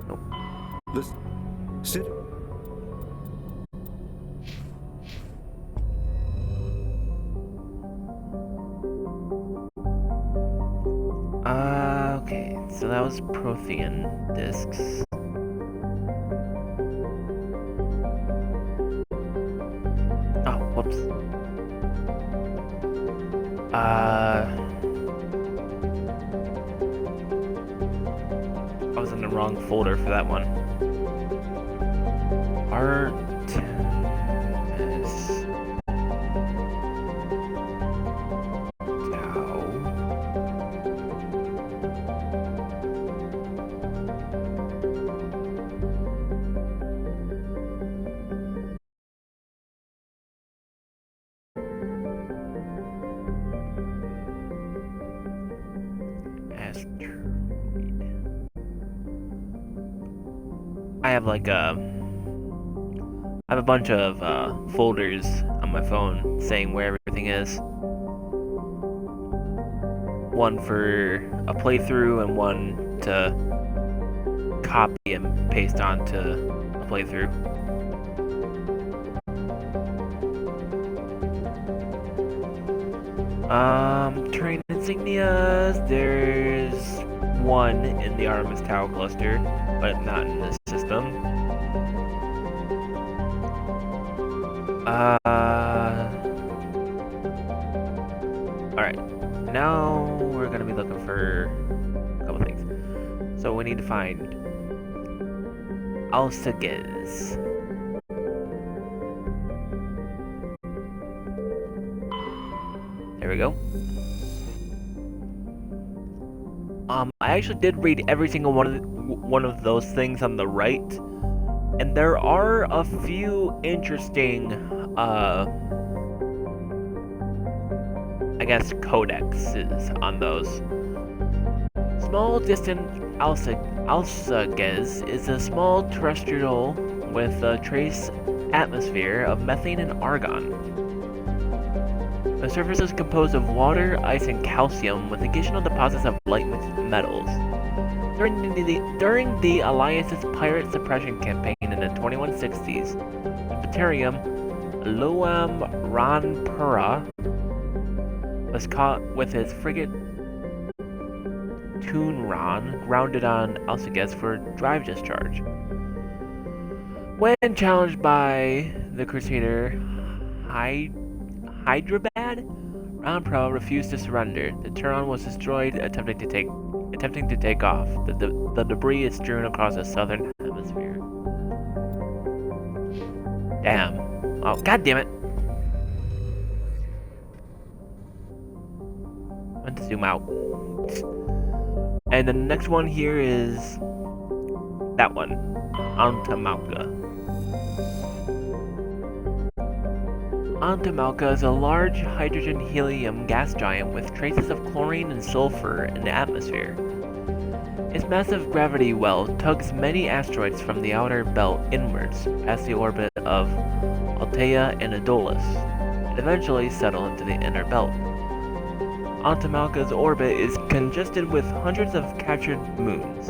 Nope. Listen. Sit. Okay, so that was Prothean discs. Oh, whoops. I was in the wrong folder for that one. Artemis. I have like I have a bunch of folders on my phone saying where everything is. One for a playthrough and one to copy and paste onto a playthrough. Turning insignias, there's one in the Artemis Tau cluster, but not in this system. Alright, now we're gonna be looking for a couple things. So we need to find Alsages. There we go. I actually did read every single one of those things on the right, and there are a few interesting, I guess, codexes on those. Small distant Alsages is a small terrestrial with a trace atmosphere of methane and argon. The surface is composed of water, ice, and calcium with occasional deposits of light metals. During the Alliance's pirate suppression campaign in the 2160s, the Batarium Loam Ranpura was caught with his frigate Toonran grounded on Alsages for drive discharge. When challenged by the Crusader Hyderabad, Ranpura refused to surrender. The Turan was destroyed attempting to take off. The debris is strewn across the southern hemisphere. Damn. Oh, god damn it. I want to zoom out. And the next one here is that one. Antamalka. Antamalka is a large hydrogen-helium gas giant with traces of chlorine and sulfur in the atmosphere. Its massive gravity well tugs many asteroids from the outer belt inwards past the orbit of Altea and Adolis, and eventually settle into the inner belt. Antamalka's orbit is congested with hundreds of captured moons.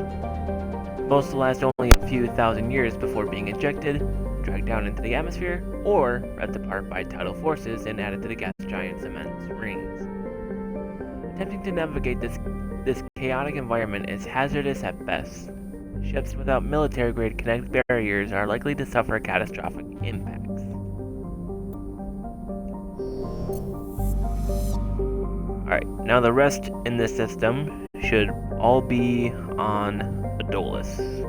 Most last only a few thousand years before being ejected, dragged down into the atmosphere, or ripped apart by tidal forces and added to the gas giant's immense rings. Attempting to navigate this chaotic environment is hazardous at best. Ships without military-grade kinetic barriers are likely to suffer catastrophic impacts. Alright, now the rest in this system should all be on Adolis.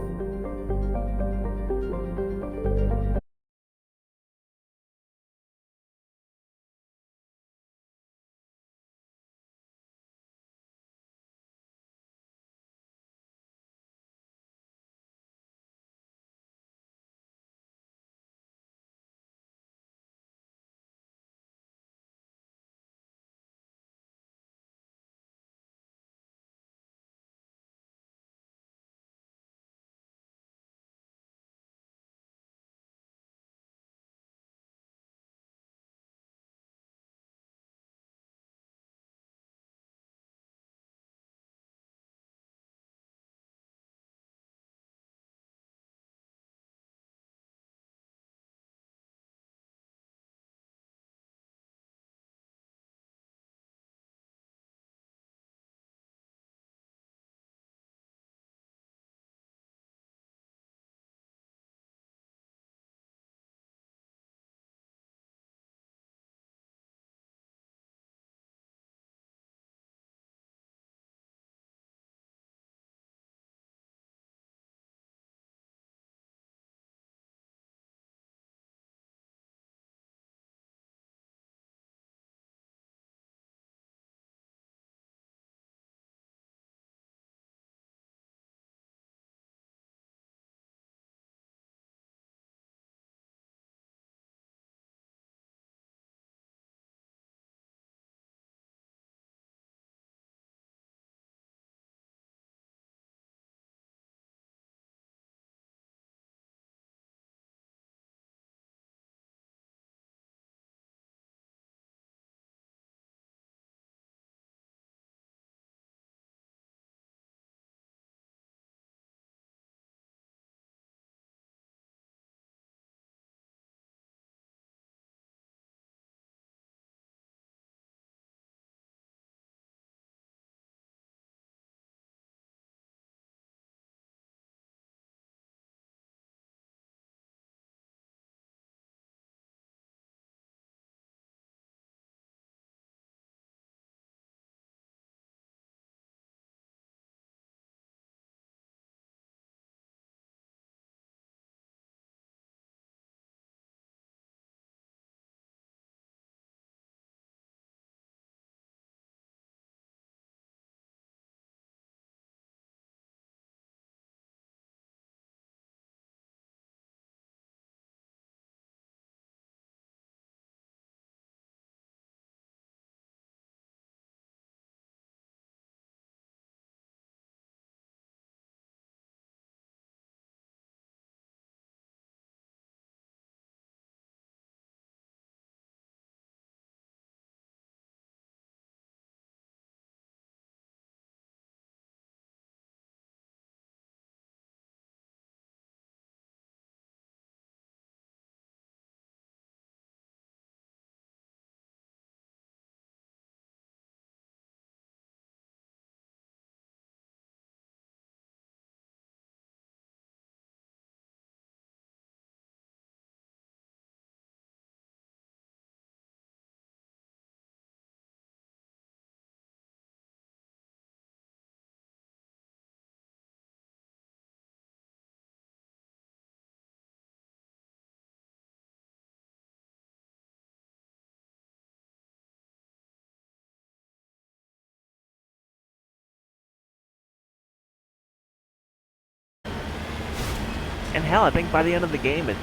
And hell, I think by the end of the game, it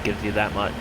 gives you that much.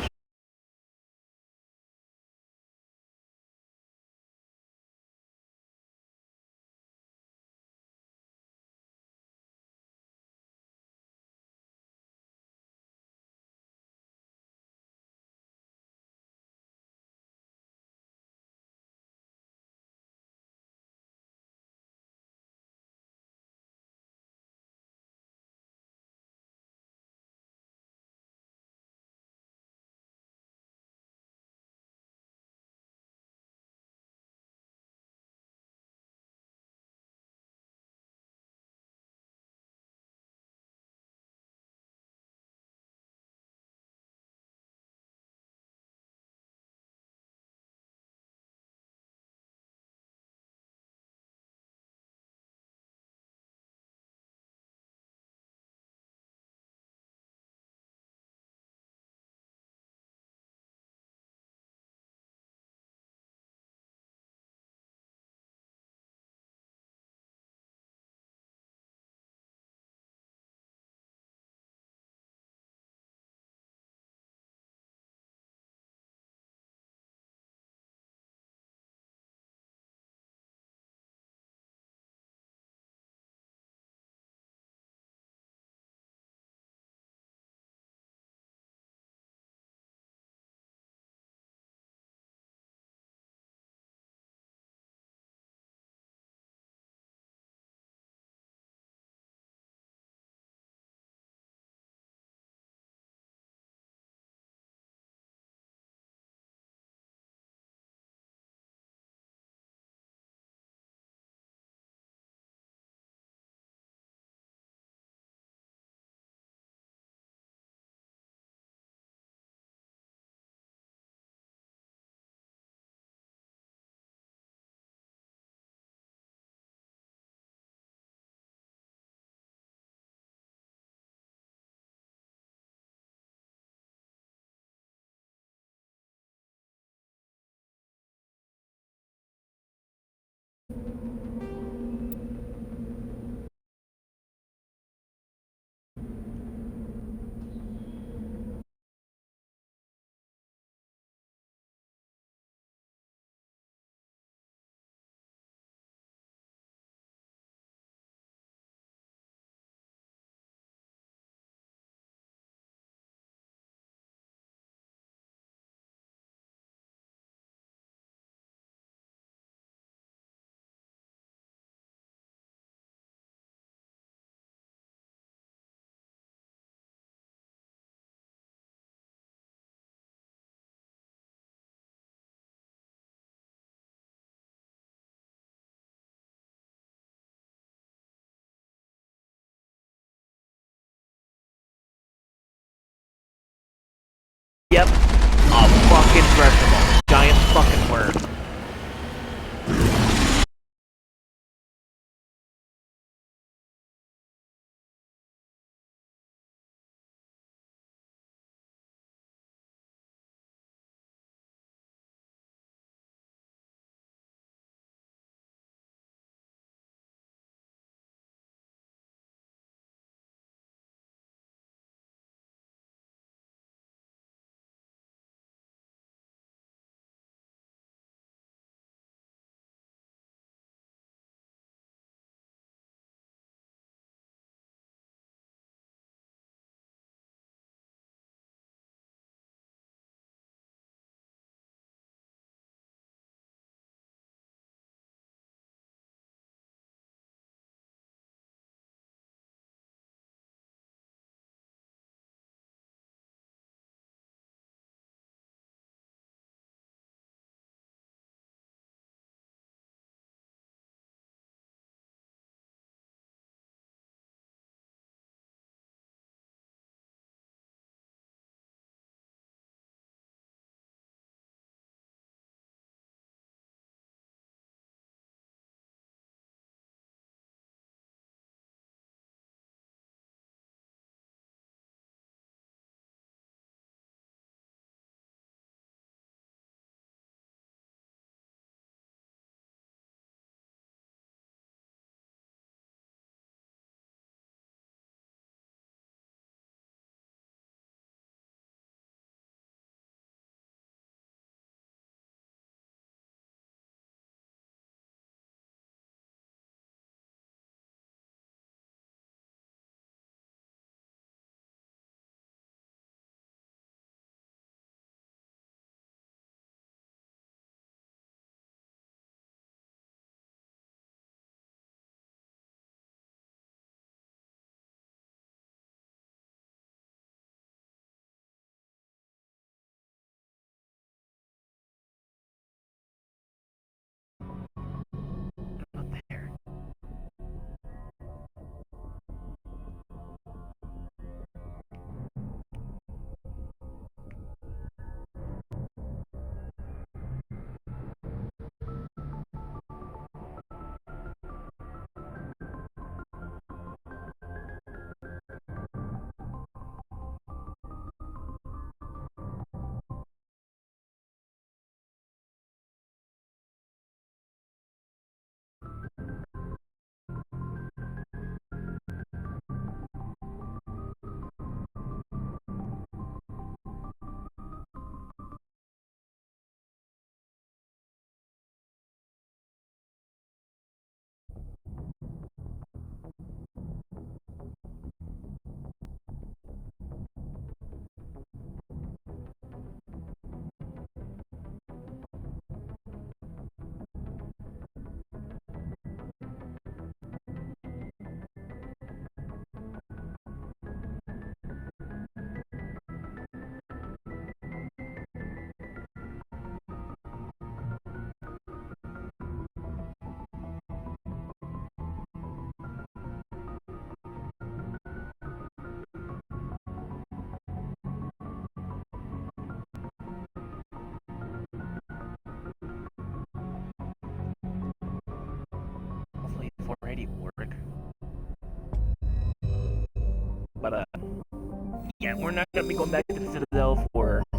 Yeah, we're not gonna be going back to the Citadel for a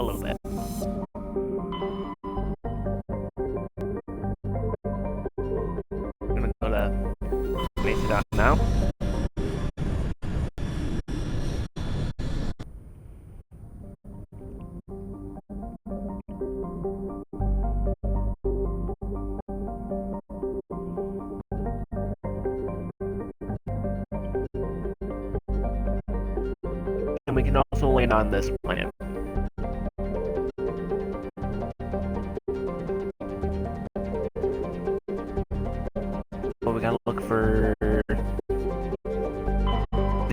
little bit. I'm gonna go to Macedon now. And we can also land on this planet. But we gotta look for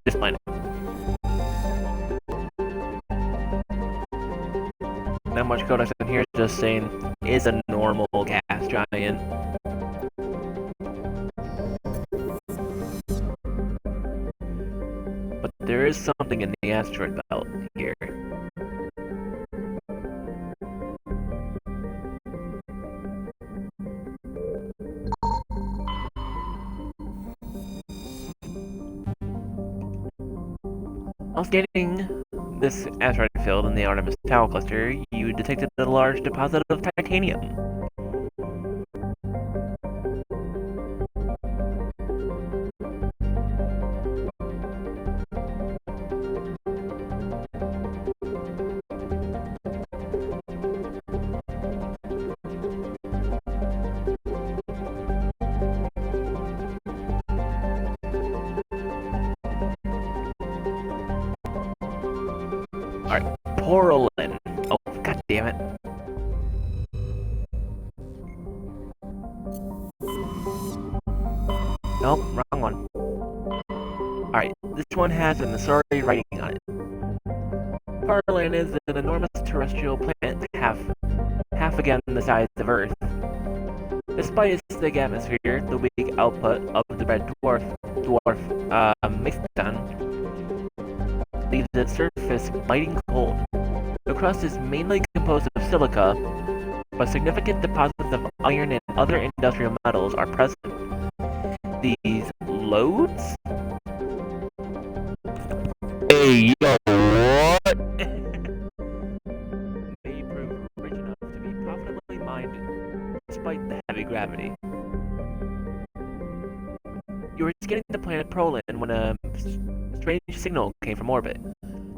this planet. Not much code in here, just saying is a normal gas giant. But there is something in the asteroid belt here. While scanning this asteroid field in the Artemis Tau cluster, you detected a large deposit of titanium. Alright, Porolin. Oh, god damn it. Nope, wrong one. Alright, this one has an Asari writing on it. Porolin is an enormous terrestrial planet, half again the size of Earth. Despite its thick atmosphere, the weak output of the red dwarf Macedon leaves its surface biting cold. The crust is mainly composed of silica, but significant deposits of iron and other industrial metals are present. These loads? Hey, yo, what? May prove rich enough to be profitably mined despite the heavy gravity. You were scanning the planet Prolin when a strange signal came from orbit.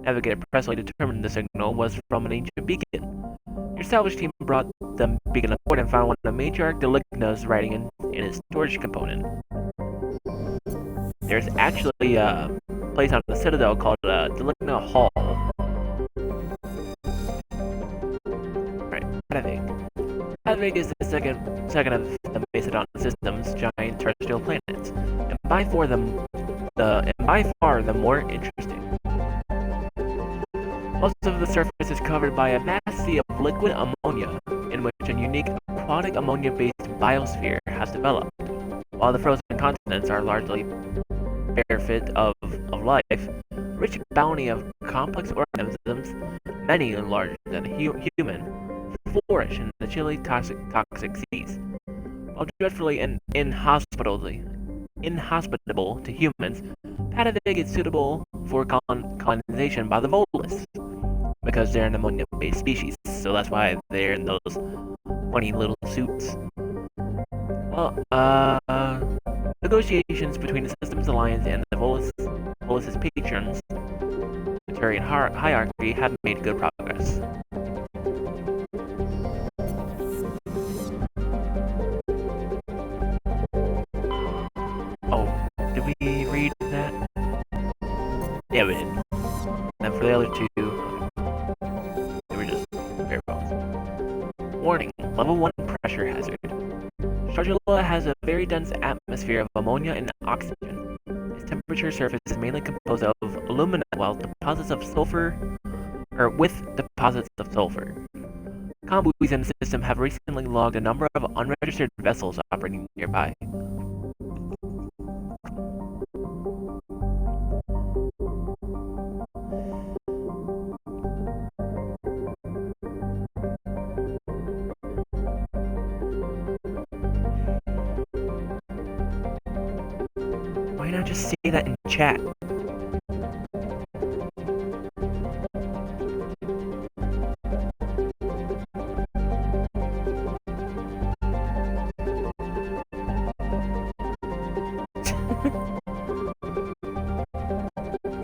Navigator Presley determined the signal was from an ancient beacon. Your salvage team brought the beacon aboard and found one of Matriarch Deligna's writing in its storage component. There's actually a place on the Citadel called Deligna Hall. Right, Hadavig. Hadavig is the second of the Macedon system's giant terrestrial planets, and by far the more interesting. Most of the surface is covered by a vast sea of liquid ammonia, in which a unique aquatic ammonia-based biosphere has developed. While the frozen continents are largely bare of life, rich bounty of complex organisms, many larger than human, flourish in the chilly toxic seas. While dreadfully inhospitable to humans, Hadavig is suitable for colonization by the Volus, because they're an ammonia-based species, so that's why they're in those funny little suits. Well, negotiations between the Systems Alliance and the Volus's patrons, the Turian hierarchy, have made good progress. Oh, did we read that? Yeah, we did. And for the other two, they were just bare bones. Warning, level 1 pressure hazard. Chargilla has a very dense atmosphere of ammonia and oxygen. Its temperature surface is mainly composed of alumina, while deposits of sulfur, Convoys in the system have recently logged a number of unregistered vessels operating nearby. Why not just say that in chat?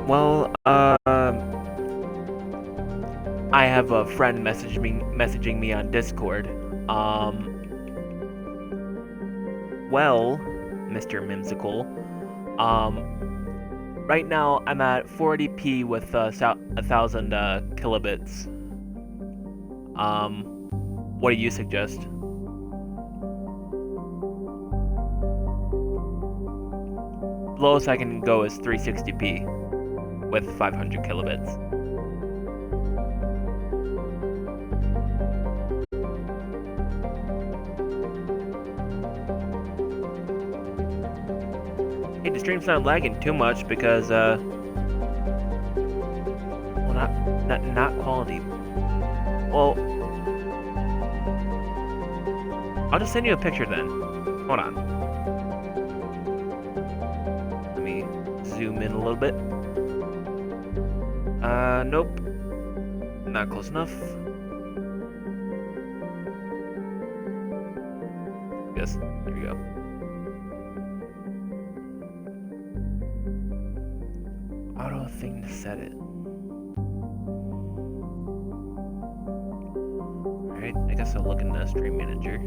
Well, I have a friend messaging me on Discord. Well, Mr. Mimsicle, right now I'm at 480p with 1,000 kilobits. What do you suggest? Lowest I can go is 360p with 500 kilobits. Hey, the stream's not lagging too much because, well, not quality. Well, I'll just send you a picture then. Hold on. Let me zoom in a little bit. Nope. Not close enough. Yes, here we go. Auto thing to set it. Alright, I guess I'll look in the stream manager.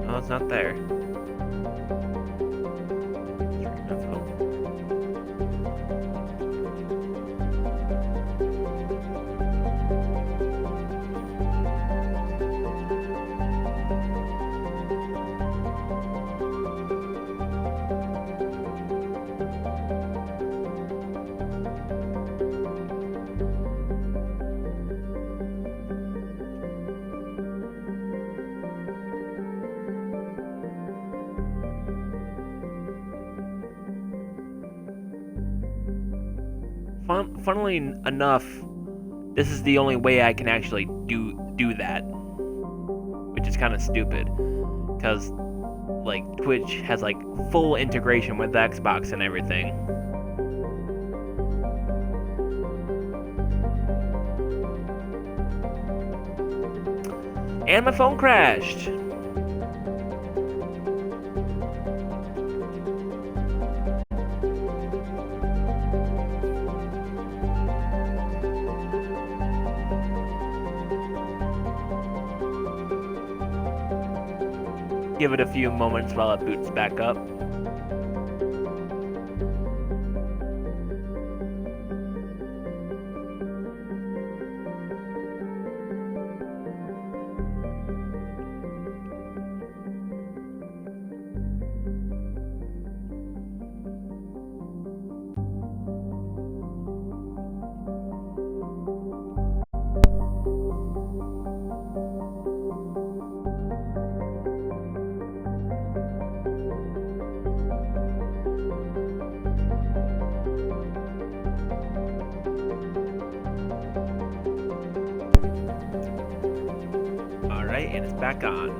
Oh, it's not there. Funnily enough, this is the only way I can actually do that, which is kind of stupid, because like Twitch has like full integration with Xbox and everything. And my phone crashed. Give it a few moments while it boots back up. And it's back on.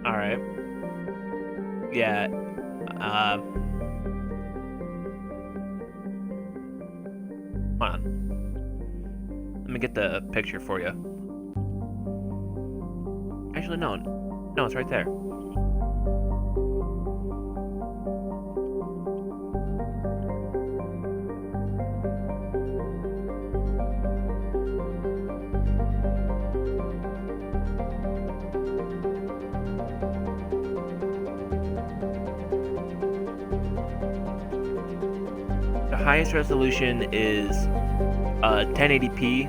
All right. Yeah. Hold on. Let me get the picture for you. Actually, no. No, it's right there. The highest resolution is 1080p.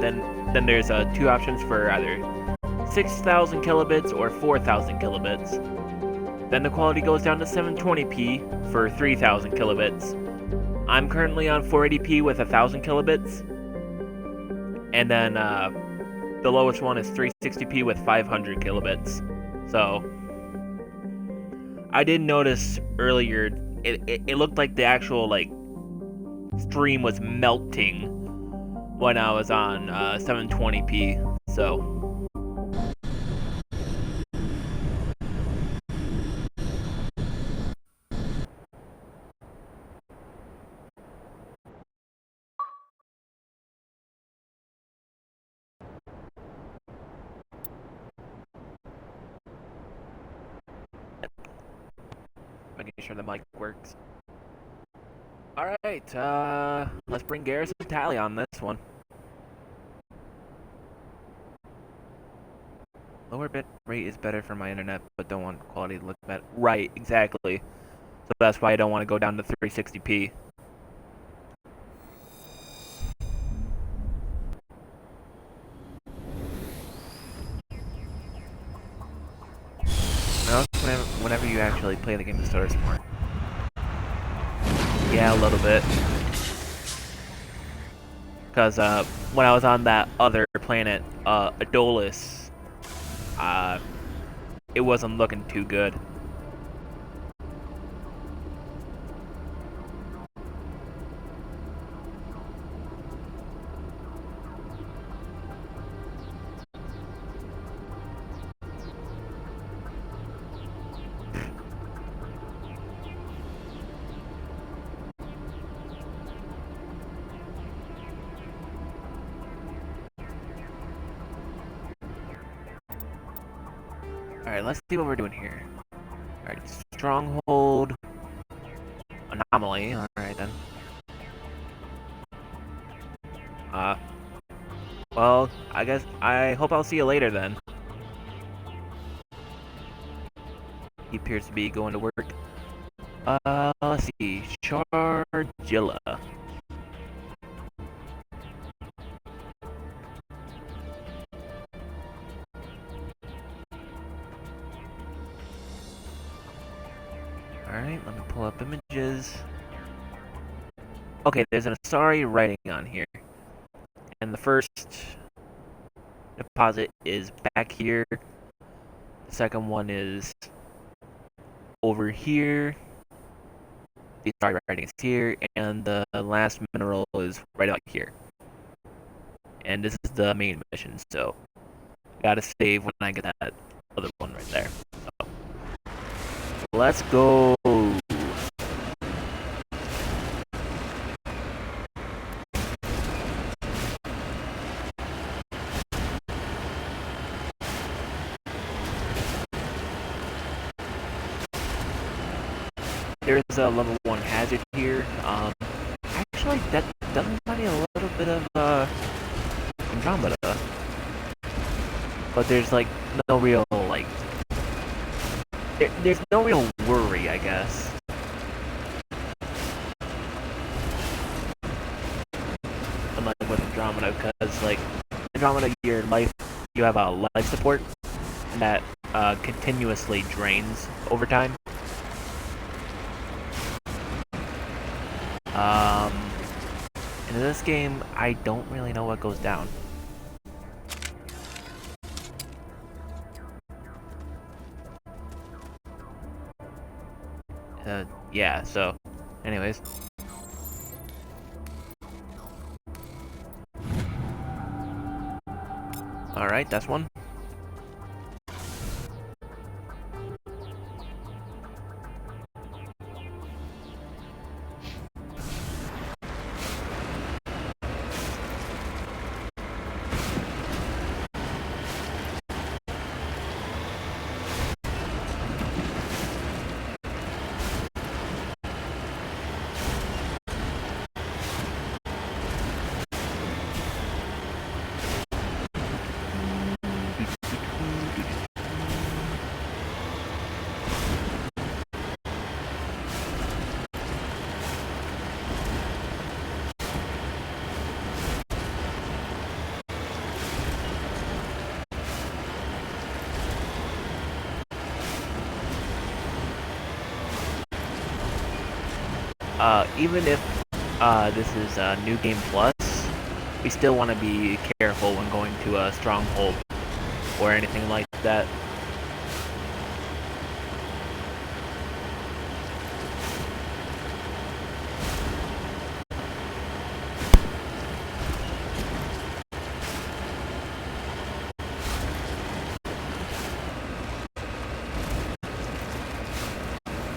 Then there's two options for either 6,000 kilobits or 4,000 kilobits. Then the quality goes down to 720p for 3,000 kilobits. I'm currently on 480p with 1,000 kilobits. And then the lowest one is 360p with 500 kilobits. So I did notice earlier it looked like the actual like stream was melting when I was on 720p. So. Making sure the mic works. Alright, let's bring Garrison Tally on this one. Lower bit rate is better for my internet, but don't want quality to look bad. Right, exactly. So that's why I don't want to go down to 360p. Now, whenever you actually play the game, it starts more. Yeah, a little bit. Because when I was on that other planet, Adolis, it wasn't looking too good. Alright, let's see what we're doing here. Alright, Stronghold. Anomaly, alright then. Well, I hope I'll see you later then. He appears to be going to work. Let's see. Chargilla. Alright, let me pull up images. Okay, there's an Asari writing on here. And the first deposit is back here. The second one is over here. The Asari writing is here. And the last mineral is right out here. And this is the main mission, so gotta save when I get that other one right there. So, let's go. There's a level 1 hazard here. Actually, that does remind me a little bit of Andromeda, but there's like no real like there's no real worry, I guess. Unlike with Andromeda, because like Andromeda, you have a life support that continuously drains over time. And in this game, I don't really know what goes down. Yeah, so, anyways. Alright, that's one. Even if this is New Game Plus, we still want to be careful when going to a stronghold or anything like that.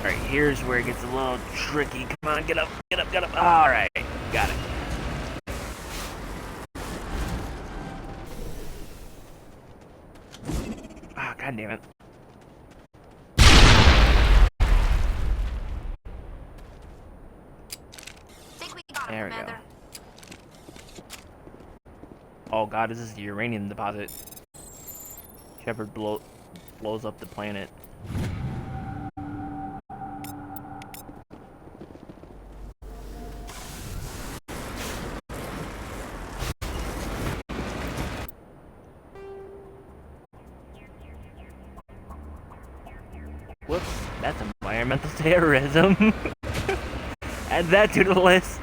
Alright, here's where it gets a little tricky. Come on, get up, get up, get up. Alright, got it. Ah, god damn it. There we go. Oh god, this is the uranium deposit. Shepard blows up the planet. Whoops, that's environmental terrorism. Add that to the list.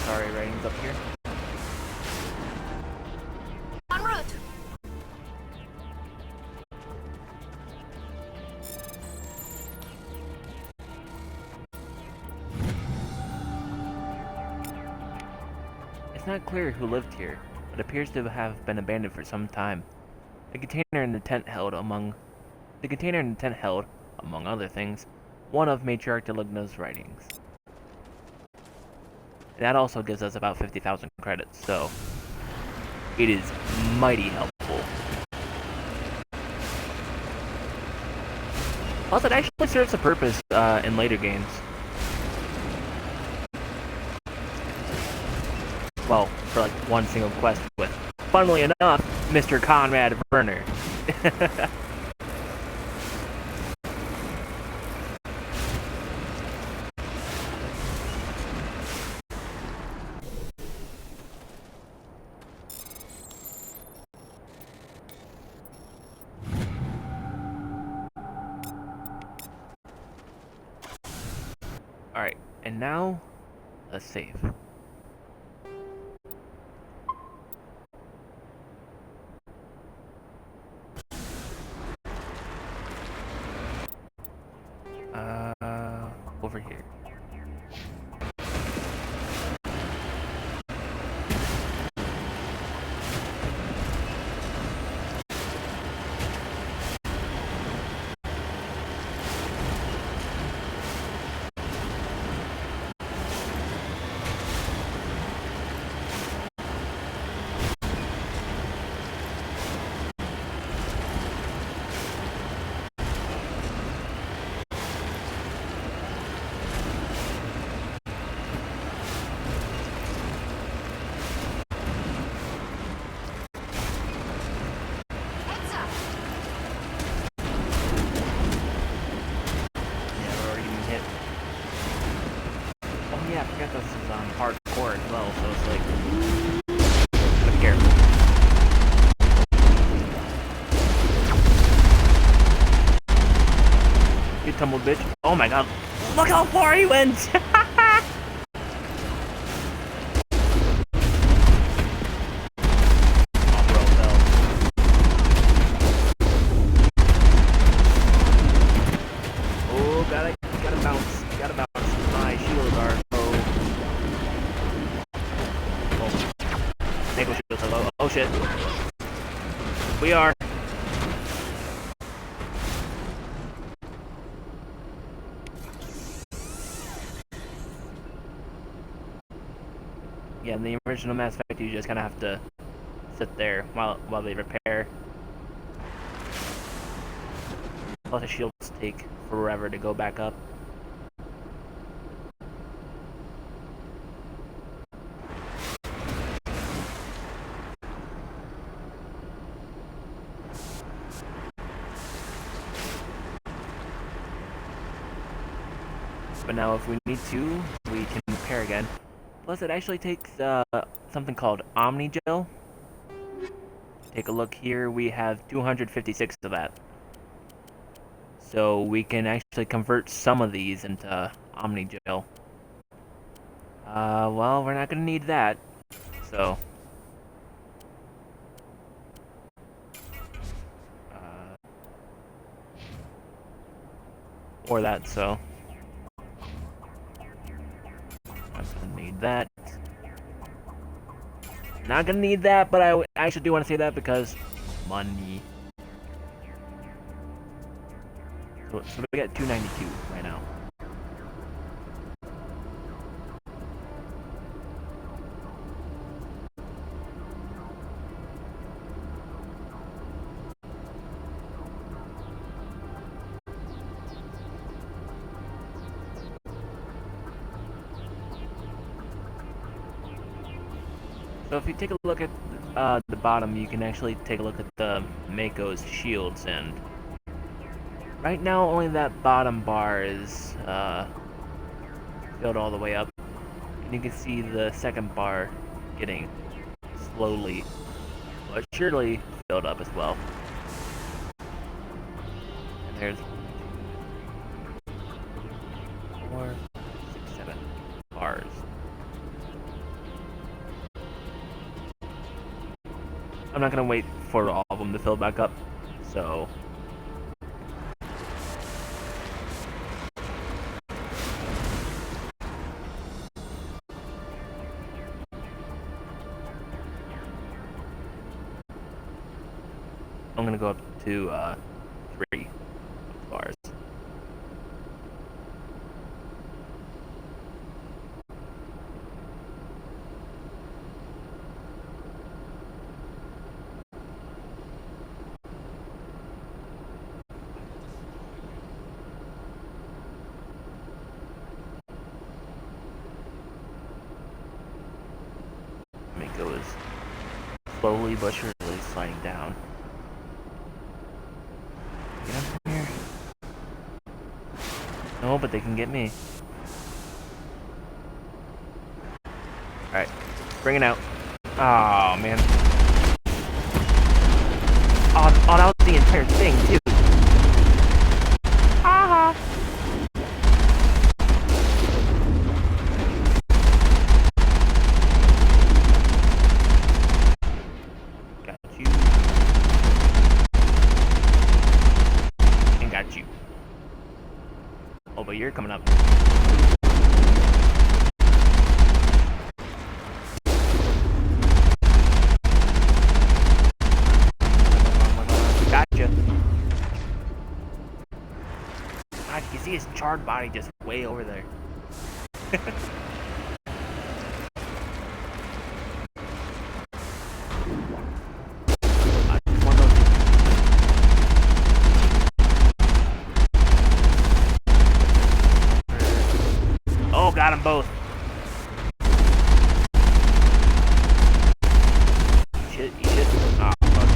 Sorry, writings up here. En route. It's not clear who lived here, but appears to have been abandoned for some time. The container in the tent held, among other things, one of Matriarch Deligna's writings. That also gives us about 50,000 credits, so it is mighty helpful. Plus, it actually serves a purpose in later games. Well, for like one single quest with, funnily enough, Mr. Conrad Werner. Alright, and now, let's save. Over here. Yeah, I forgot this is on hardcore as well, so it's like, be careful. You tumbled bitch. Oh my god, look how far he went! Oh shit. We are. Yeah, in the original Mass Effect, you just kind of have to sit there while they repair. Plus the shields take forever to go back up. But now if we need to, we can repair again. Plus it actually takes something called Omnigel. Take a look here, we have 256 of that. So we can actually convert some of these into Omnigel. Well, we're not gonna need that, so. Or that, so. Not gonna need that. Not gonna need that, but I actually do want to say that because money. So we got 292 right now. So if you take a look at the bottom, you can actually take a look at the Mako's shields, and right now only that bottom bar is filled all the way up. And you can see the second bar getting slowly but surely filled up as well. And there's 4, 6, 7 bars. I'm not gonna wait for all of them to fill back up, so. I'm gonna go up to 3 bars. Mako is slowly but surely sliding down. Get up here. No, but they can get me. Alright, bring it out. Oh man. Oh, that was the entire thing too. Haha. Oh, but you're coming up. Gotcha. God, you can see his charred body just way over there. Oh, got them both. Shit, you shit. Ah, fuck.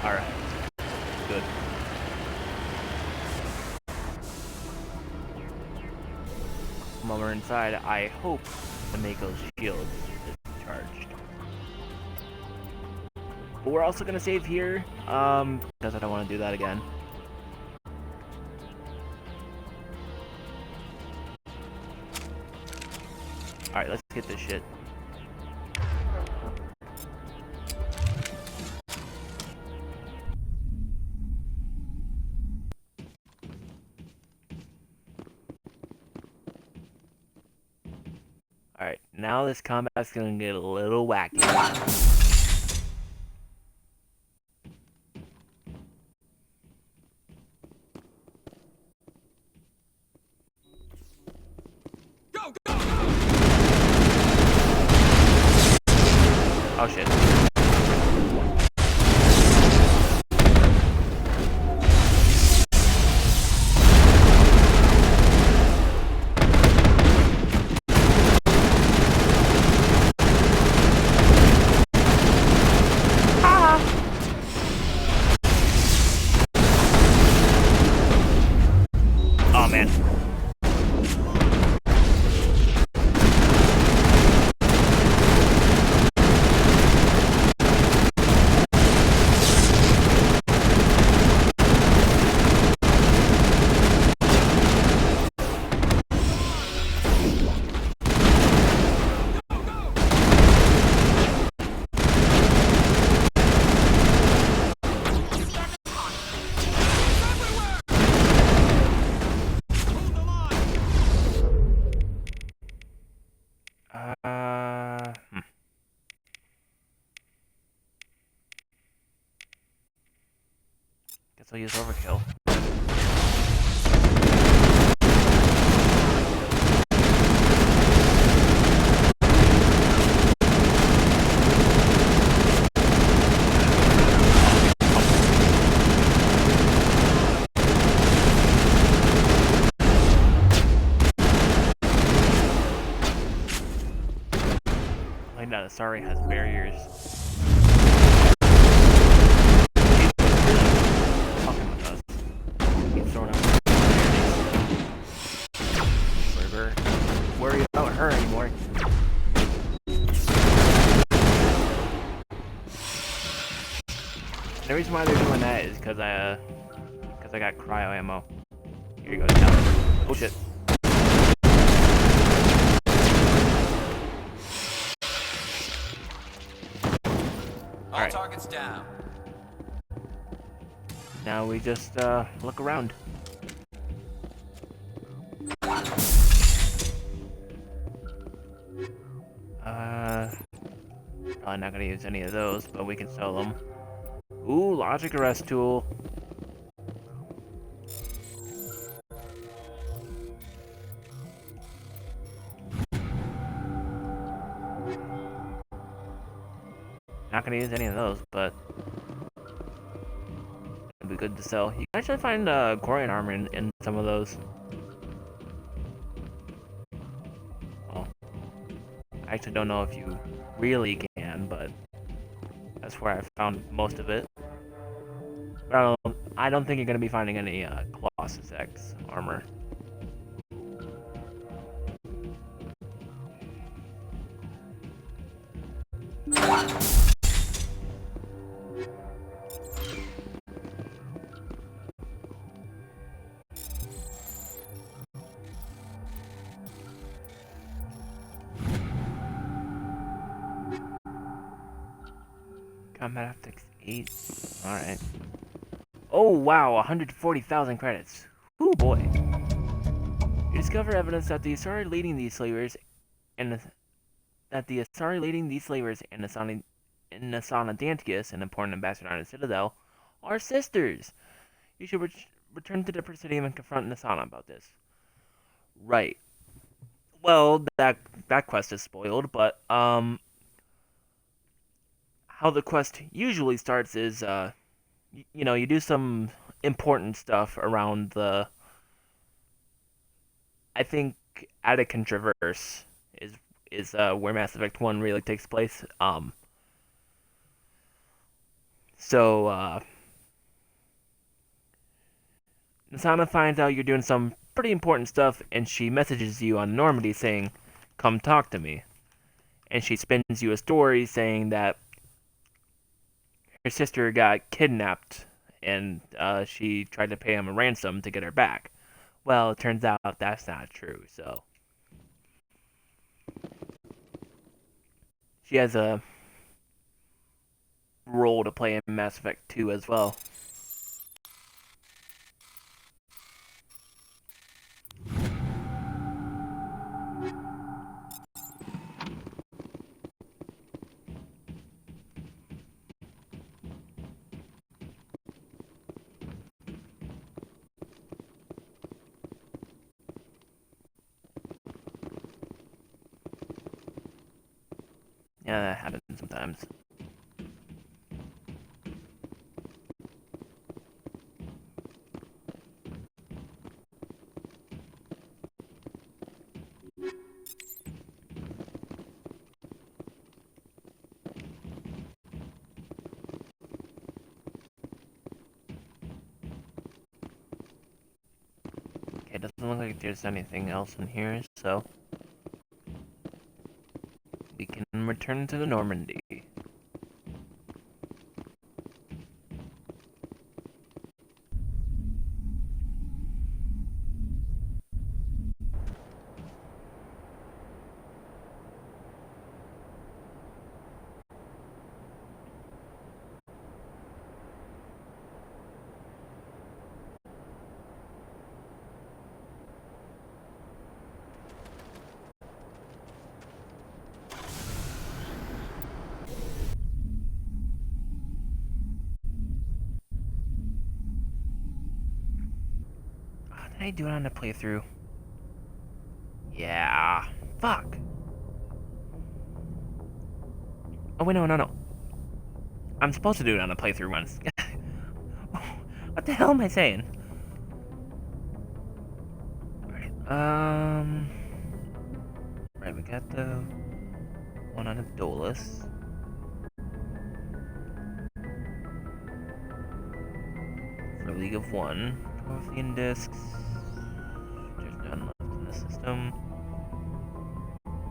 Alright. Good. While we're inside, I hope the Mako's shield is charged. But we're also gonna save here, because I don't want to do that again. Alright, let's get this shit. Alright, now this combat's gonna get a little wacky. Oh shit. still use overkill. I know Asari has barriers. Fucking with us. He's throwing up. We're worried about her anymore. The reason why they're doing that is because I got cryo ammo. Here you go, down. Oh shit. All targets down. Now we just look around. Probably not gonna use any of those, but we can sell them. Ooh, logic arrest tool. Not gonna use any of those, but it'd be good to sell. You can actually find Quarian armor in some of those. Well, I actually don't know if you really can, but that's where I found most of it. But I don't think you're gonna be finding any Colossus X armor. Combat Optics 8. Alright. Oh wow, 140,000 credits. Ooh boy. You discover evidence that the Asari leading these slavers and Nasana Dantius, an important ambassador on the Citadel, are sisters. You should return to the Presidium and confront Nasana about this. Right. Well, that quest is spoiled, but how the quest usually starts is you know, you do some important stuff around the, I think Attican Traverse is where Mass Effect 1 really takes place. So Nasana finds out you're doing some pretty important stuff, and she messages you on Normandy saying, "Come talk to me." And she spins you a story saying that her sister got kidnapped, and she tried to pay him a ransom to get her back. Well, it turns out that's not true, so she has a role to play in Mass Effect 2 as well. Yeah, that happens sometimes. Okay, doesn't look like there's anything else in here, so we can return to the Normandy. Can I do it on the playthrough? Yeah. Fuck. Oh, wait, no. I'm supposed to do it on the playthrough once. What the hell am I saying? Alright, right, we got the one on the Dolus. For League of One. Trophy and discs. There's none left in the system.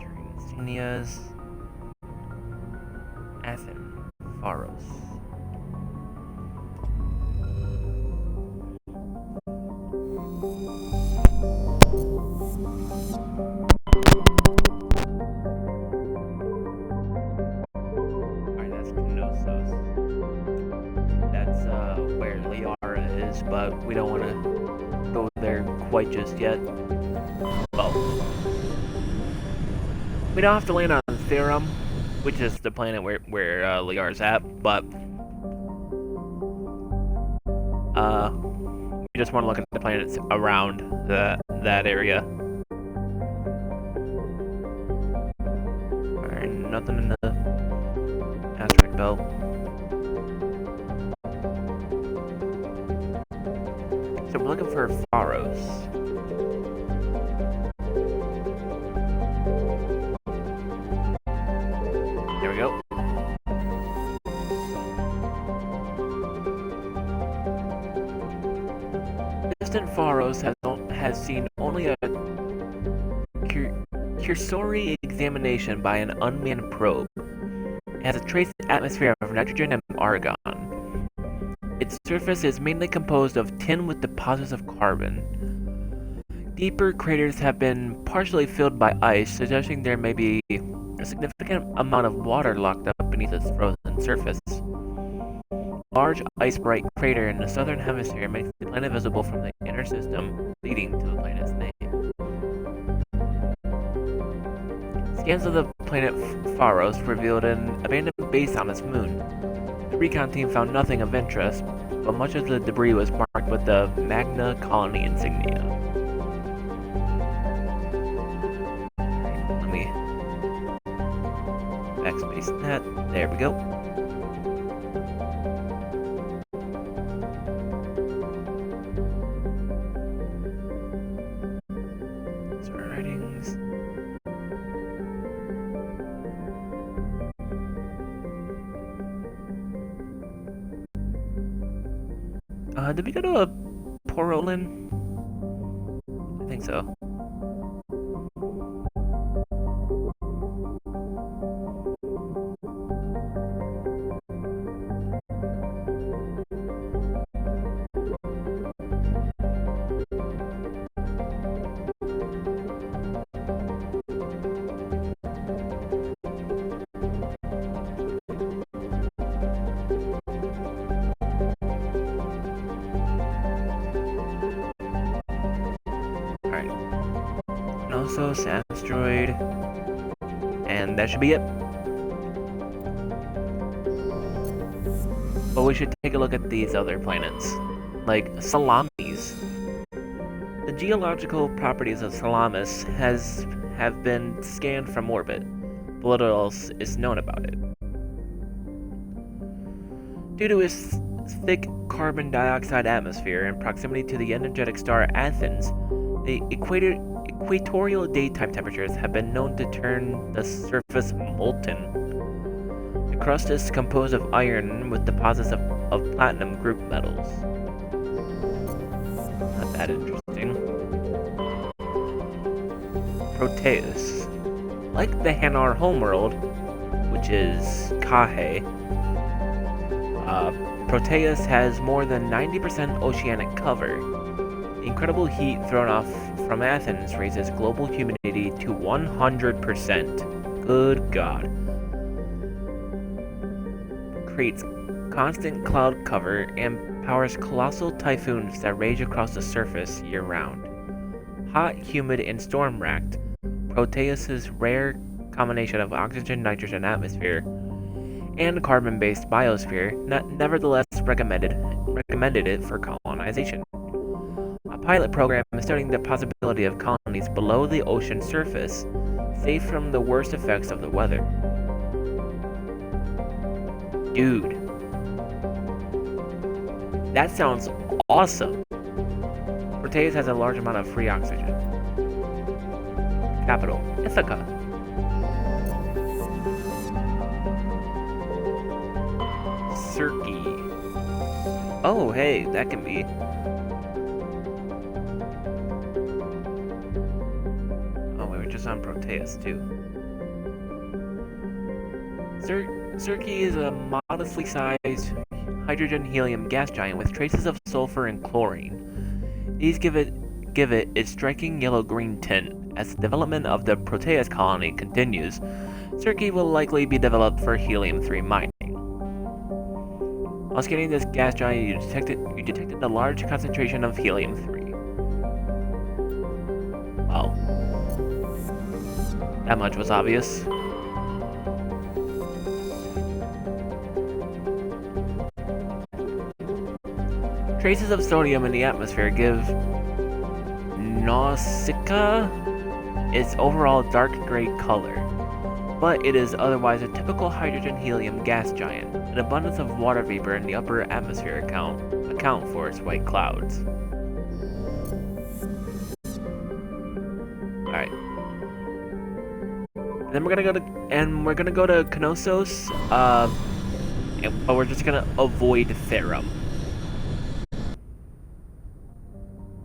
Turning insignias. Athens. Pharos. Alright, that's Knossos. That's where Liara is, but we don't want to go there quite just yet. Well, we don't have to land on Therum, which is the planet where Liara's at, but we just want to look at the planets around that area. Alright, nothing in the asteroid belt. So we're looking for Pharos. There we go. Distant Pharos has seen only a cursory examination by an unmanned probe. It has a trace atmosphere of nitrogen and argon. Its surface is mainly composed of tin with deposits of carbon. Deeper craters have been partially filled by ice, suggesting there may be a significant amount of water locked up beneath its frozen surface. A large ice-bright crater in the southern hemisphere makes the planet visible from the inner system, leading to the planet's name. Scans of the planet Pharos revealed an abandoned base on its moon. The recon team found nothing of interest, but much of the debris was marked with the Magna Colony insignia. Let me backspace that. There we go. Sort of writings. Did we go to a Porolin? I think so. Knossos, asteroid, and that should be it. But we should take a look at these other planets, like Salamis. The geological properties of Salamis have been scanned from orbit, but little else is known about it. Due to its thick carbon dioxide atmosphere and proximity to the energetic star Athens, the equatorial daytime temperatures have been known to turn the surface molten. The crust is composed of iron with deposits of platinum group metals. Not that interesting. Proteus. Like the Hanar homeworld, which is Kahe, Proteus has more than 90% oceanic cover. The incredible heat thrown off from Athens raises global humidity to 100%. Good God. Creates constant cloud cover and powers colossal typhoons that rage across the surface year-round. Hot, humid, and storm-racked, Proteus's rare combination of oxygen, nitrogen atmosphere and carbon-based biosphere nevertheless recommended it for colonization. A pilot program is studying the possibility of colonies below the ocean surface, safe from the worst effects of the weather. Dude. That sounds awesome. Proteus has a large amount of free oxygen. Capital, Ithaca. Circe. Oh, hey, that can be. Oh, we were just on Proteus, too. Circe is a modestly sized hydrogen-helium gas giant with traces of sulfur and chlorine. These give it its striking yellow-green tint. As the development of the Proteus colony continues, Circe will likely be developed for helium-3 mining. While scanning this gas giant, you detected a large concentration of helium-3. Wow. That much was obvious. Traces of sodium in the atmosphere give Nausicaa its overall dark gray color, but it is otherwise a typical hydrogen-helium gas giant. An abundance of water vapor in the upper atmosphere account for its white clouds. Alright. Then we're gonna go to Knossos, but we're just gonna avoid Therum,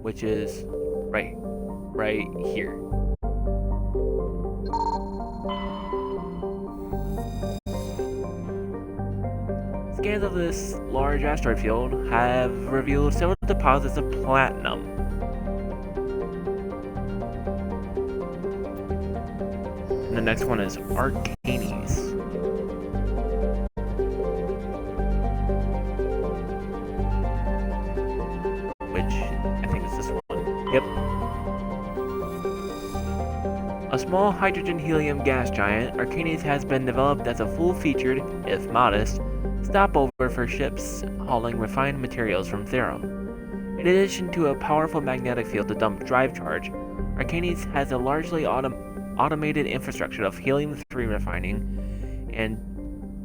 which is right here. Scans of this large asteroid field have revealed several deposits of platinum. And the next one is Arcanes. Which I think is this one. Yep. A small hydrogen-helium gas giant, Arcanes has been developed as a full-featured, if modest, stopover for ships hauling refined materials from Therum. In addition to a powerful magnetic field to dump drive charge, Arcanes has a largely automated infrastructure of helium-3 refining and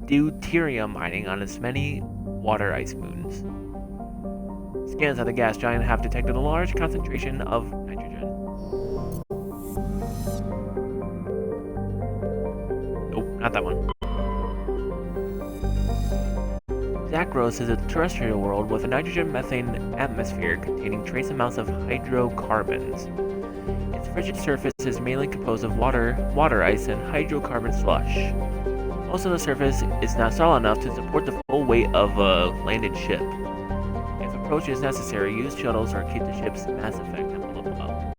deuterium mining on its many water ice moons. Scans of the gas giant have detected a large concentration of nitrogen. Nope, not that one. Zagros is a terrestrial world with a nitrogen-methane atmosphere containing trace amounts of hydrocarbons. Its frigid surface is mainly composed of water ice, and hydrocarbon slush. Most of the surface is not solid enough to support the full weight of a landed ship. If approach is necessary, use shuttles or keep the ship's mass effect envelope up.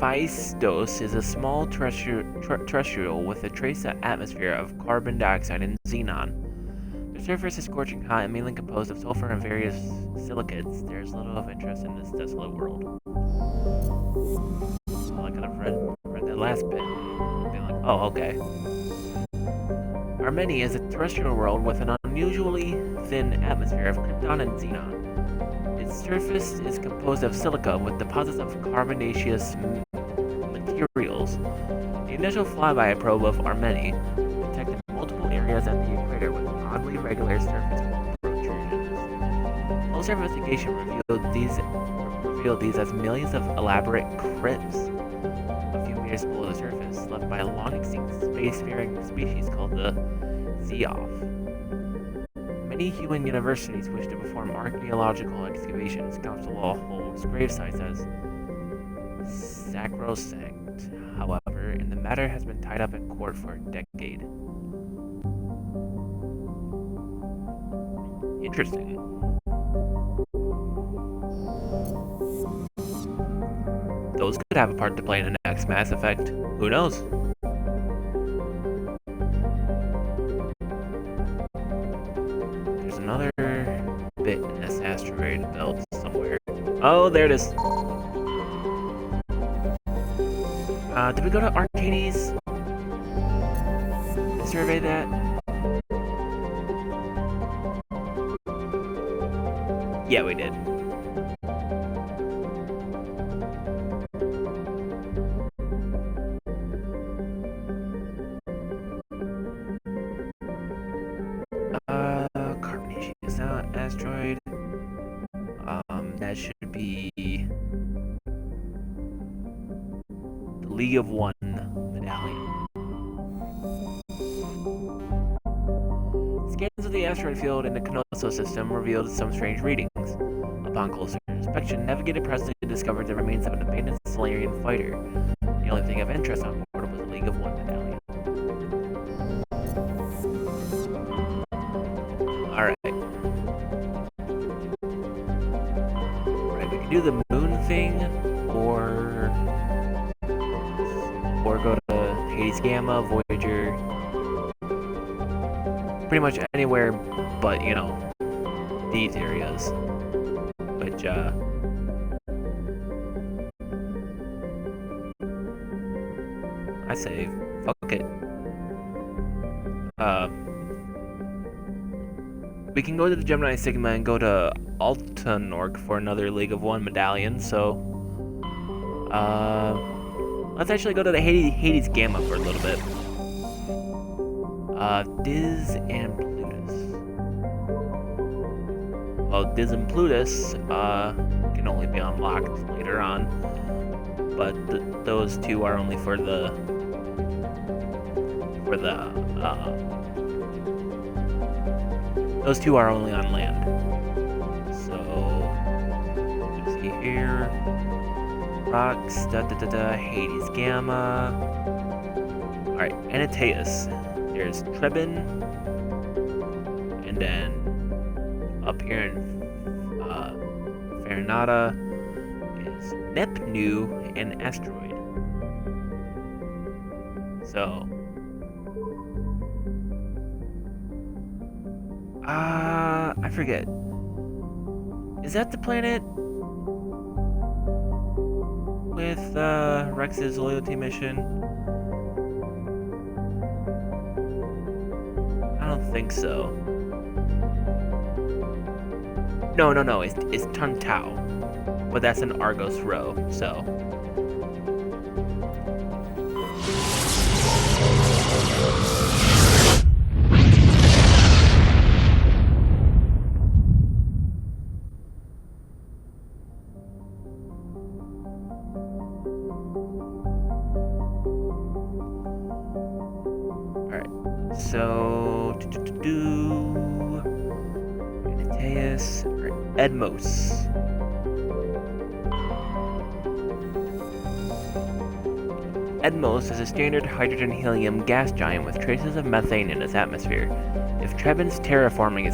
Phaistos is a small terrestrial with a trace atmosphere of carbon dioxide and xenon. The surface is scorching hot and mainly composed of sulfur and various silicates. There is little of interest in this desolate world. Well, I could have read that last bit and be like, oh, okay. Armeni is a terrestrial world with an unusually thin atmosphere of krypton and xenon. Its surface is composed of silica with deposits of carbonaceous materials. The initial flyby probe of Armeni detected multiple areas at the equator with oddly regular surface protrusions. Closer investigation revealed these as millions of elaborate crypts a few meters below the surface, left by a long-extinct spacefaring species called the Zeoff. Many human universities wish to perform archaeological excavations. Council law holds grave sites as sacrosanct. However, the matter has been tied up in court for a decade. Interesting. Those could have a part to play in the next Mass Effect. Who knows? There's another bit in this asteroid belt somewhere. Oh, there it is. Did we go to Arcanes? survey that? Yeah, we did. Carbonation is not asteroid. That should be the League of One medallion. Scans of the asteroid field in the Knossos system revealed some strange readings. Upon closer inspection, Navigator Presley discovered the remains of an abandoned Solarian fighter. The only thing of interest on board was the League of One medallion. Alright. Right, we can do the moon thing, or go to Hades Gamma, Voyager. Pretty much anywhere but, you know, these areas. Which, I say, fuck it. We can go to the Gemini Sigma and go to Altanork for another League of One medallion, so... let's actually go to the Hades Gamma for a little bit. Diz and Plutus. Well, Diz and Plutus can only be unlocked later on, but those two are only for the those two are only on land. So let's see here. Rocks, Hades Gamma. Alright, Antaeus. There's Trebin, and then up here in Farinata is Neptune and Asteroid. So, I forget. Is that the planet with Rex's loyalty mission? I don't think so. No, it's Tuntao. But that's an Argos row, so. Alright, so. Antaeus, or Edmos. Edmos is a standard hydrogen-helium gas giant with traces of methane in its atmosphere. If Trebin's terraforming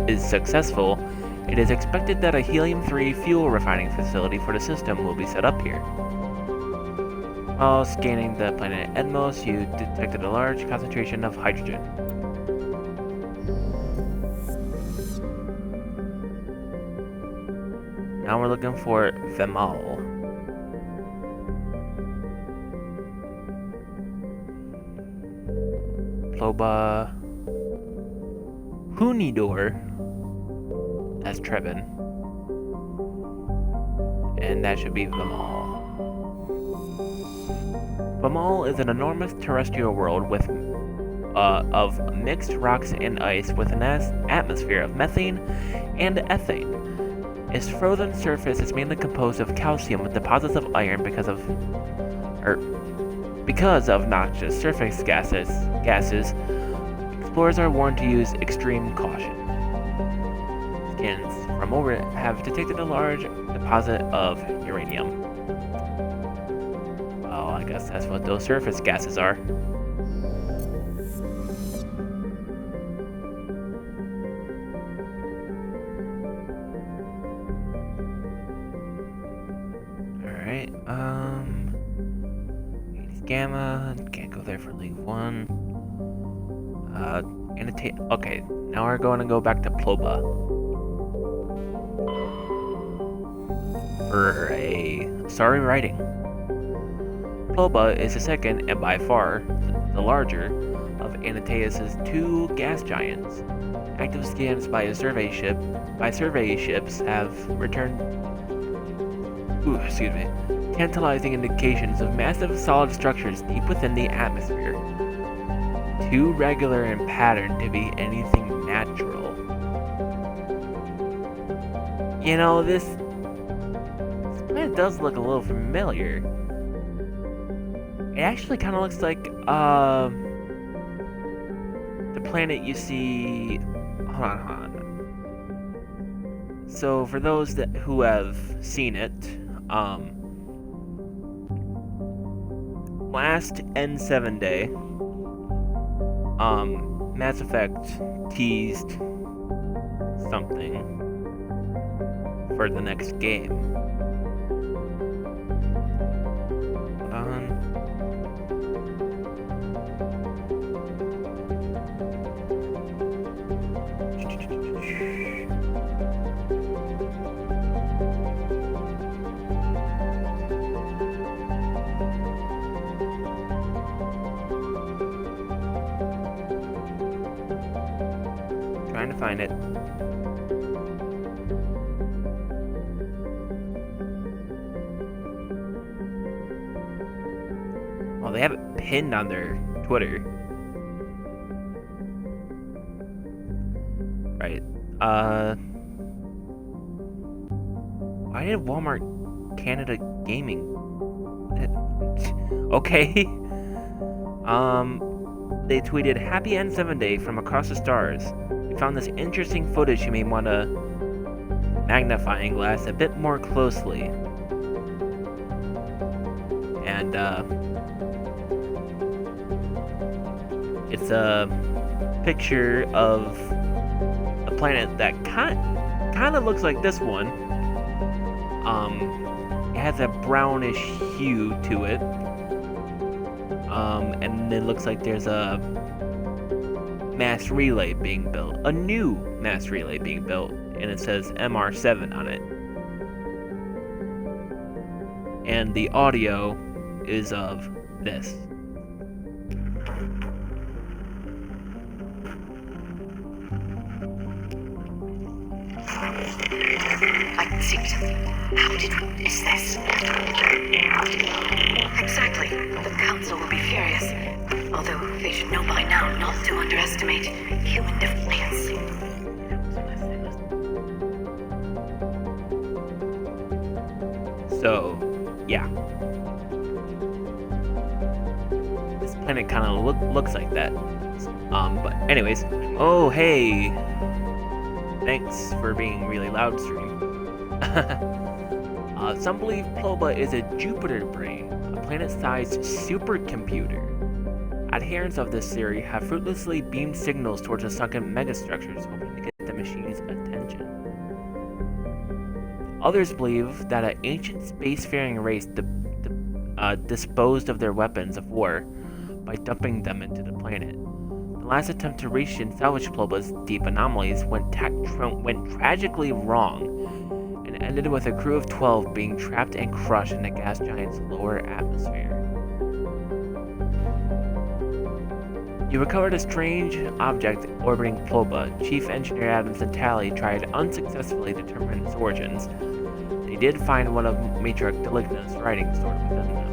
is successful, it is expected that a helium-3 fuel refining facility for the system will be set up here. While scanning the planet Edmos, you detected a large concentration of hydrogen. Now we're looking for Vemal. Ploba, Hunidor, that's Trebin, and that should be Vemal. Vemal is an enormous terrestrial world with of mixed rocks and ice with an atmosphere of methane and ethane. Its frozen surface is mainly composed of calcium with deposits of iron because of noxious surface gases, explorers are warned to use extreme caution. Scans from over it have detected a large deposit of uranium. Well, I guess that's what those surface gases are. Alright, Gamma, can't go there for League 1. Okay, now we're going to go back to Ploba. Sorry writing. Ploba is the second, and by far the larger, of Anateus' two gas giants. Active scans by survey ships have returned tantalizing indications of massive solid structures deep within the atmosphere. Too regular in pattern to be anything natural. You know, this planet does look a little familiar. It actually kind of looks like the planet you see. Hold on. So for those who have seen it, last N7 day, Mass Effect teased something for the next game. Hold on. Trying to find it. Well, they have it pinned on their Twitter. Right. Why did Walmart Canada Gaming? Okay. They tweeted, "Happy N7 Day from across the stars. We found this interesting footage you may want to magnifying glass a bit more closely." And, it's a picture of a planet that kind of looks like this one. It has a brownish hue to it. And it looks like there's a mass relay being built. A new mass relay being built. And it says MR7 on it. And the audio is of this. I can see something. How did we miss this? Exactly. The Council will be furious. Although they should know by now not to underestimate human defiance. So, yeah. This planet kind of looks like that. But anyways. Oh, hey. Thanks for being really loud, stream. Some believe Ploba is a Jupiter brain, a planet-sized supercomputer. Adherents of this theory have fruitlessly beamed signals towards the sunken megastructures, hoping to get the machine's attention. Others believe that an ancient spacefaring race disposed of their weapons of war by dumping them into the planet. The last attempt to reach and salvage Ploba's deep anomalies went tragically wrong, and ended with a crew of 12 being trapped and crushed in the gas giant's lower atmosphere. You recovered a strange object orbiting Ploba. Chief Engineer Adams and Tally tried unsuccessfully to determine its origins. They did find one of Matriarch Deligna's writings stored within them.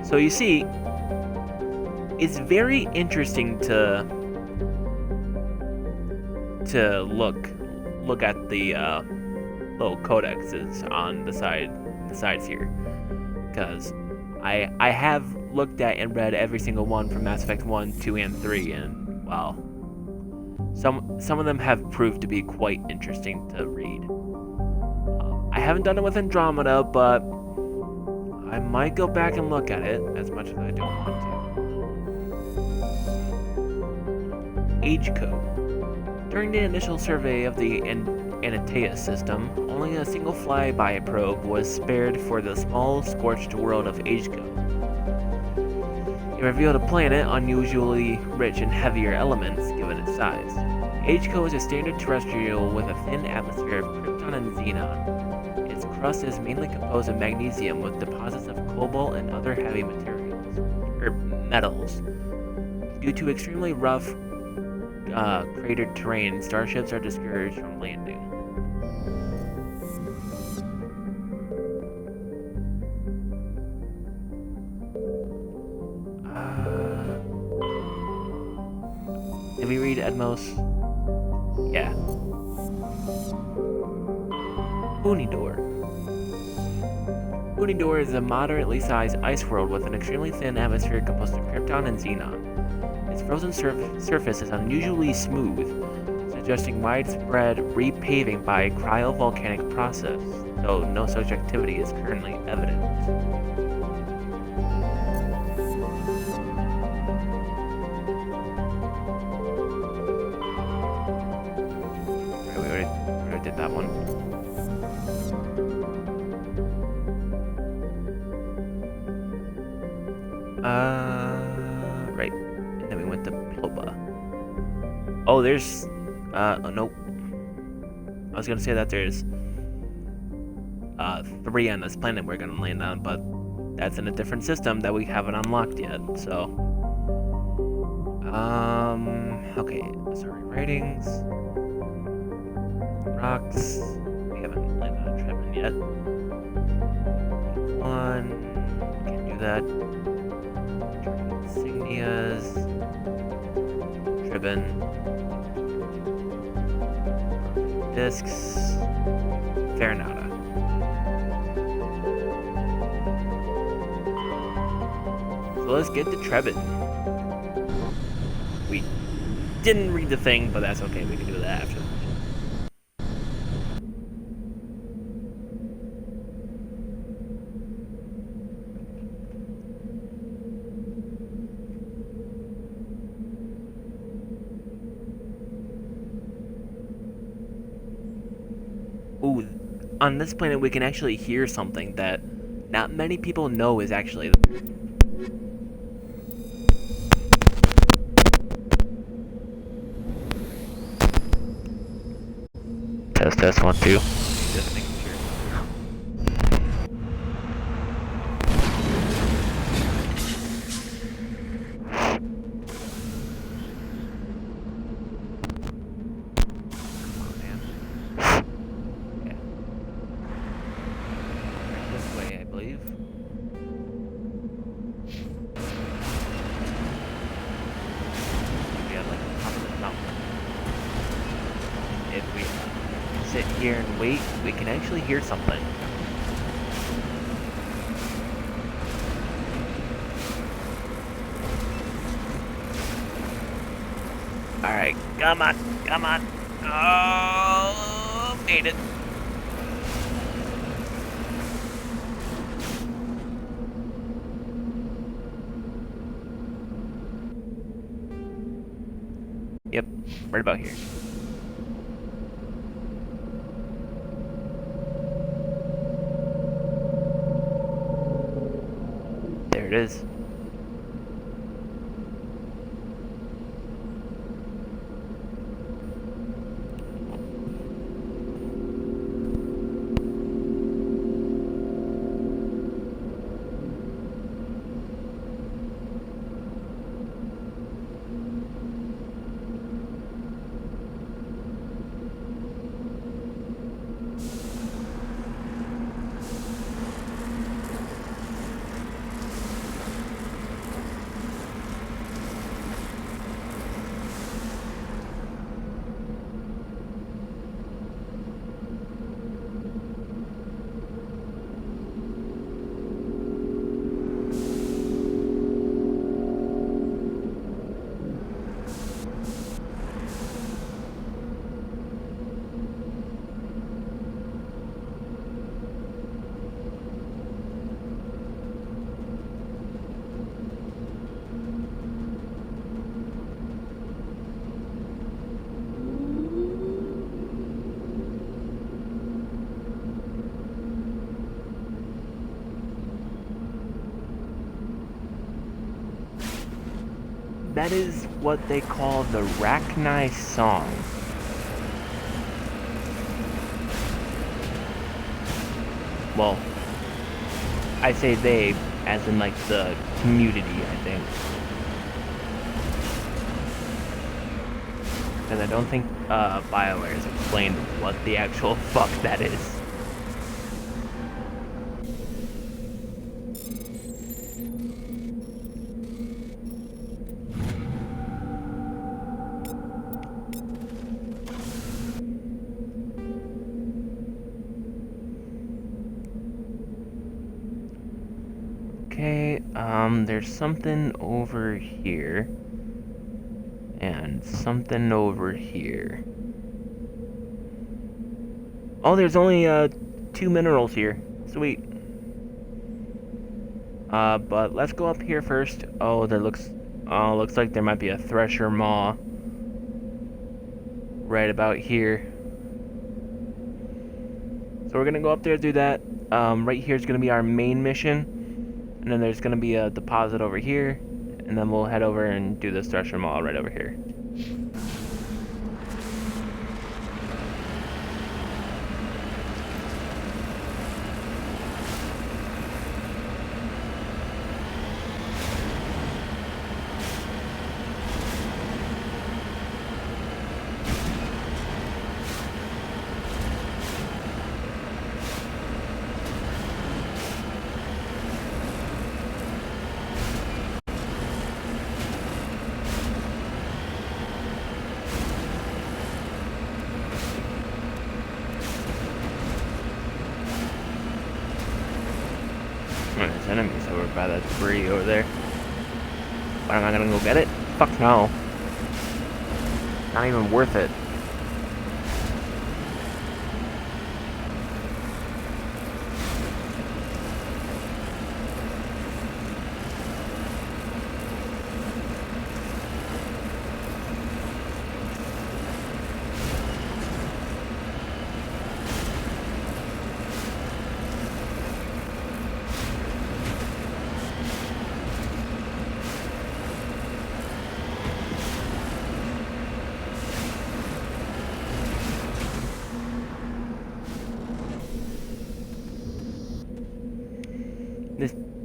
So you see, it's very interesting to look at the little codexes on the sides here, because I have looked at and read every single one from Mass Effect 1, 2, and 3, and well, some of them have proved to be quite interesting to read. I haven't done it with Andromeda, but I might go back and look at it, as much as I don't want to. Age code. During the initial survey of the Anateus system, only a single flyby probe was spared for the small, scorched world of Age code. It revealed a planet unusually rich in heavier elements, given its size. Age code is a standard terrestrial with a thin atmosphere of krypton and xenon. Its Its crust is mainly composed of magnesium with deposits of cobalt and other heavy materials, or metals. Due to extremely rough, cratered terrain, starships are discouraged from landing. Did we read Edmos? Yeah. Unidor. Unidor is a moderately sized ice world with an extremely thin atmosphere composed of krypton and xenon. Its frozen surface is unusually smooth, suggesting widespread repaving by a cryovolcanic process, though no such activity is currently evident. We already did that one. Right. And then we went to Pilba. Oh, there's... nope. I was gonna say that there's... 3 on this planet we're gonna land on, but that's in a different system that we haven't unlocked yet, so... Okay, sorry, ratings... Rocks... We haven't landed on Trevin yet. 1... Can't do that. Insignias... Tribun... Discs... Farinata. So let's get to Trevin. We didn't read the thing, but that's okay, we can do that after. Ooh, on this planet we can actually hear something that not many people know is actually... Test 1 2. Just making sure. This way, I believe. We have like the top of the mountain. If we sit here and wait, we can actually hear something. Alright, come on, come on. Oh, made it. Yep, right about here. There it is. That is what they call the Rachni song. Well, I say they, as in like the community, I think. Because I don't think BioWare has explained what the actual fuck that is. Okay, there's something over here. And something over here. Oh, there's only, 2 minerals here. Sweet. But let's go up here first. Oh, looks like there might be a thresher maw. Right about here. So we're gonna go up there, do that. Right here is gonna be our main mission. And then there's gonna be a deposit over here. And then we'll head over and do this thresher maw right over here. There's enemies over by that debris over there. But am I gonna go get it? Fuck no. Not even worth it.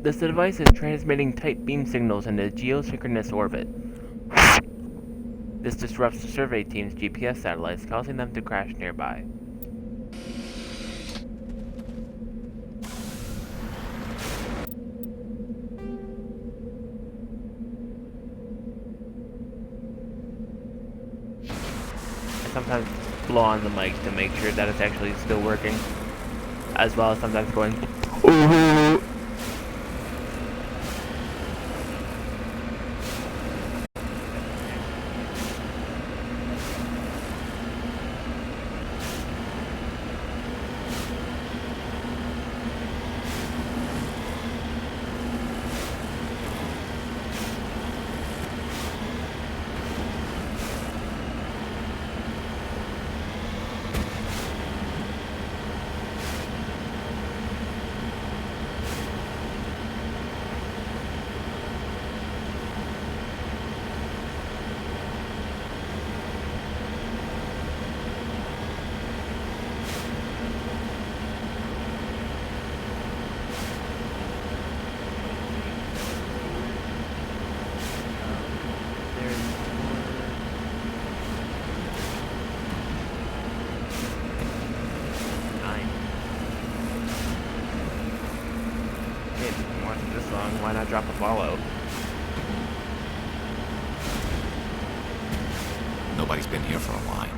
This device is transmitting tight beam signals in a geosynchronous orbit. This disrupts the survey team's GPS satellites, causing them to crash nearby. I sometimes blow on the mic to make sure that it's actually still working, as well as sometimes going, ooh. Why not drop a follow? Nobody's been here for a while.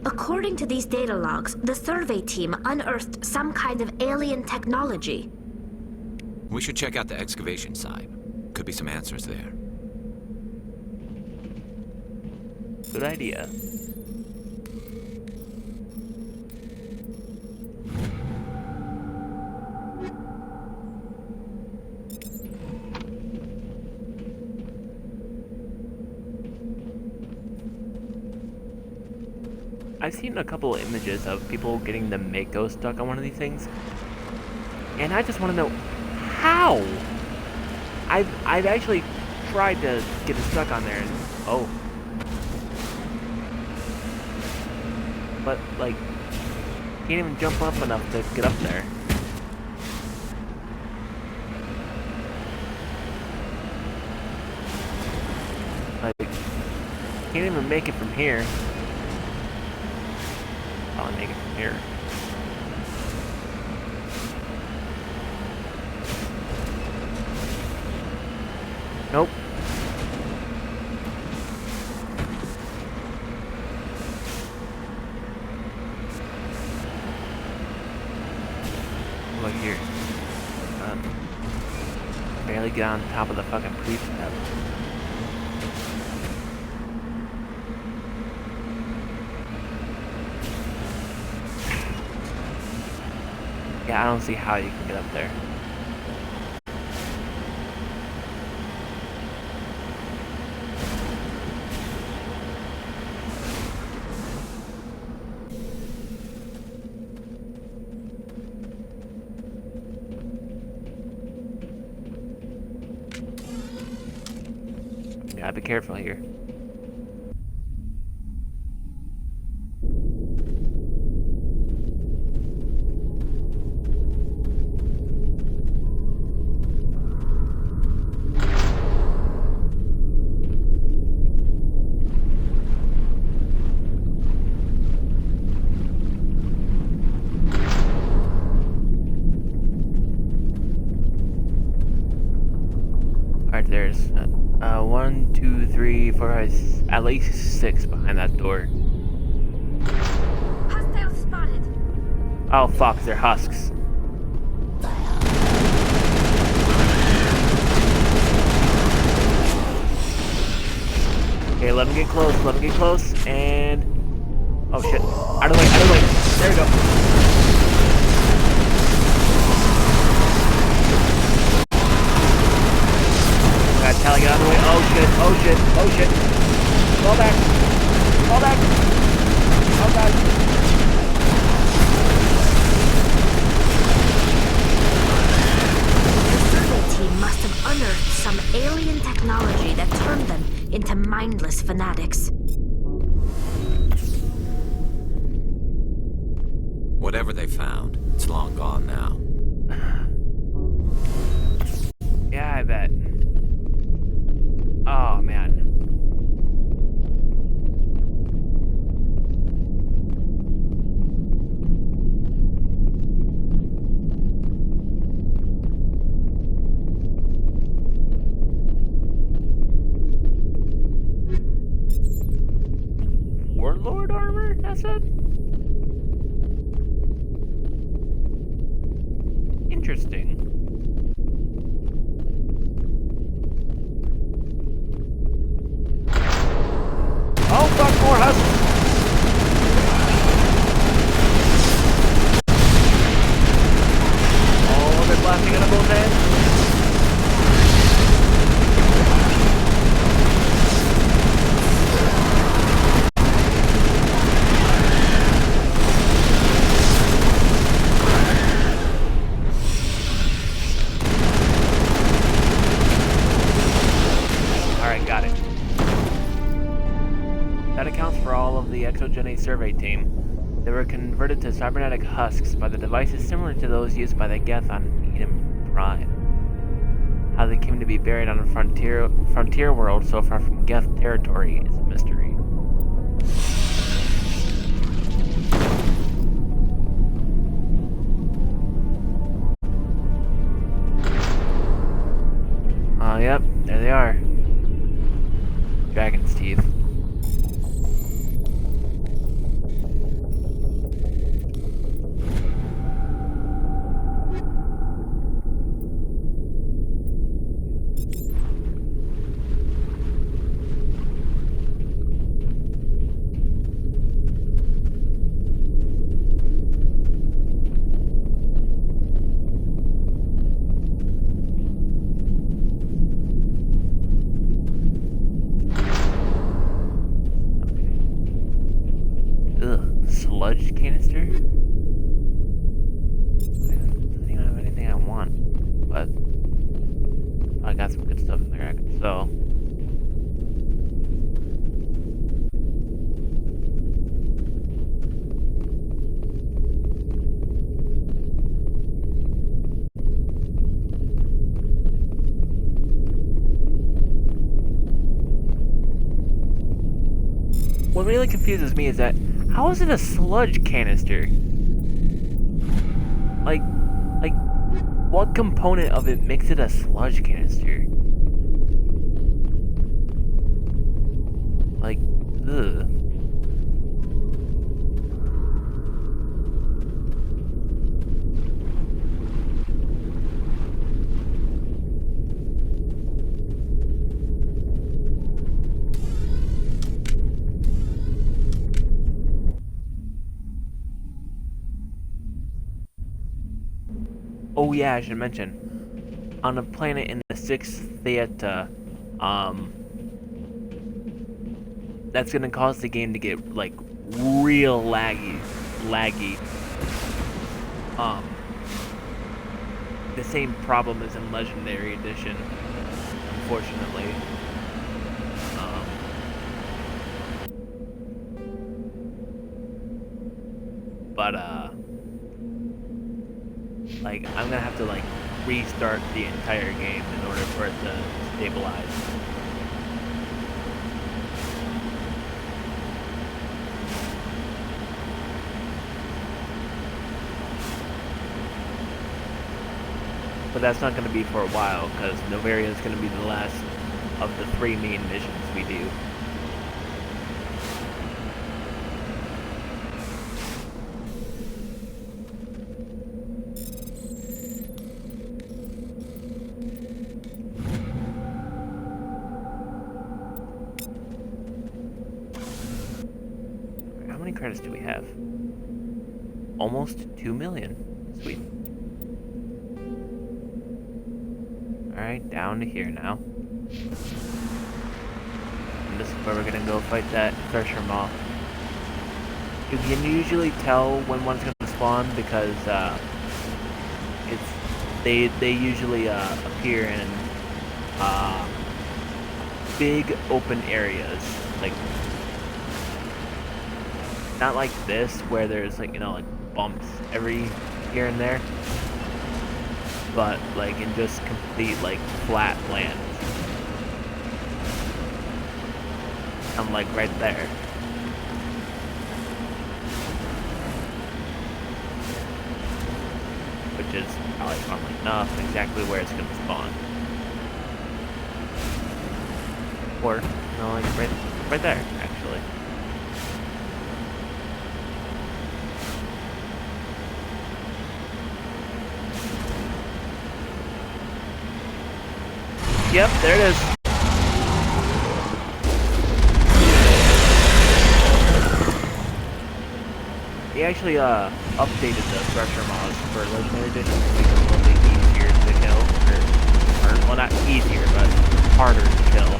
According to these data logs, the survey team unearthed some kind of alien technology. We should check out the excavation site. Could be some answers there. Good idea. I've seen a couple of images of people getting the Mako stuck on one of these things, and I just want to know how. I've actually tried to get it stuck on there, and oh, but like can't even jump up enough to get up there. Like can't even make it from here. I'll make it from here. Nope. Look here. Barely get on top of the fucking prefab. Yeah, I don't see how you can get up there. Gotta be careful here. Alright, there's 1, 2, 3, 4, 5, at least 6 behind that door. Hostile spotted. Oh fuck, they're husks. Okay, let me get close, and... oh shit. Out of the way, there we go. Gotta tell you, get out of the way. Oh shit. Fall back. Oh god. The survey team must have unearthed some alien technology that turned them into mindless fanatics. Whatever they found, it's long gone now. Yeah, I bet. Oh man. Warlord armor, that's it? Interesting. Oh fuck, more husks! Oh, they're blasting at both ends. Alright, got it. That accounts for all of the Exogeny survey team. They were converted to cybernetic husks by the devices similar to those used by the Geth on Eden Prime. How they came to be buried on a frontier world so far from Geth territory is a mystery. Yep, there they are. Dragon's teeth. canister? I don't have anything I want, but I got some good stuff in there I can sell. What really confuses me is that, how is it a sludge canister? Like, what component of it makes it a sludge canister? Like, ugh. Oh yeah, I should mention, on a planet in the 6th Theta, that's gonna cause the game to get, like, real laggy. The same problem as in Legendary Edition, unfortunately. Like, I'm gonna have to, like, restart the entire game in order for it to stabilize. But that's not gonna be for a while, because Novaria is gonna be the last of the 3 main missions we do. How many credits do we have? Almost 2 million. Sweet. Alright, down to here now. And this is where we're gonna go fight that Thresher Moth. You can usually tell when one's gonna spawn because they usually appear in big open areas, like not like this where there's like, you know, like bumps every here and there, but like in just complete like flat lands. I'm like right there. Which is probably funnily enough exactly where it's gonna spawn. Or no, like right there actually. Yep, there it is. They actually updated the Thresher mods for Legendary Edition to make them a little bit easier to kill. Or well, not easier, but harder to kill.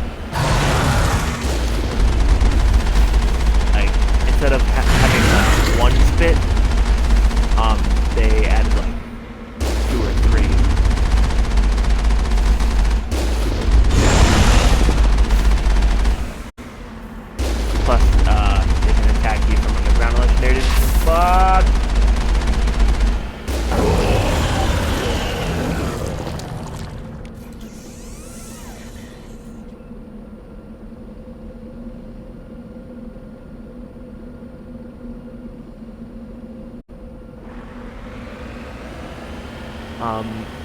Like, instead of having one spit, they added like 2 or 3. Plus, they can attack you from underground Legendary Edition. Fuck!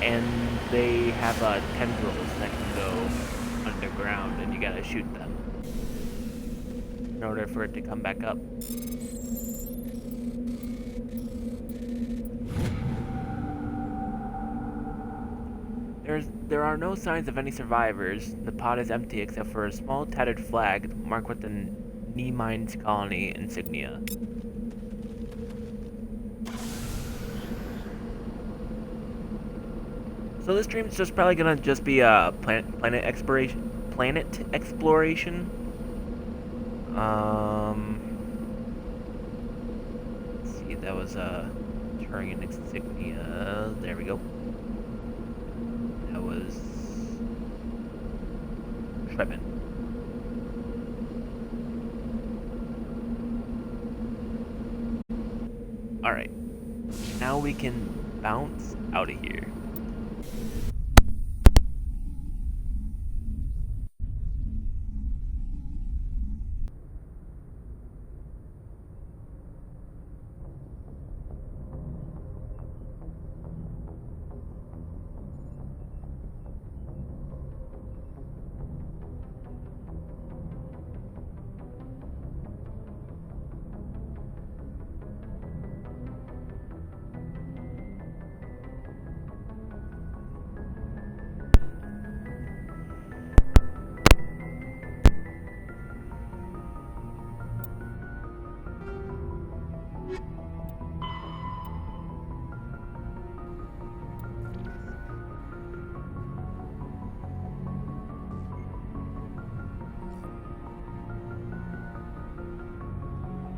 And they have tendrils that can go underground, and you gotta shoot them in order for it to come back up. There are no signs of any survivors. The pod is empty except for a small tattered flag marked with the Mines colony insignia. So this stream's just probably gonna just be planet exploration. Let's see that was Turian insignia. There we go. That was Trevin. Alright. Now we can bounce out of here.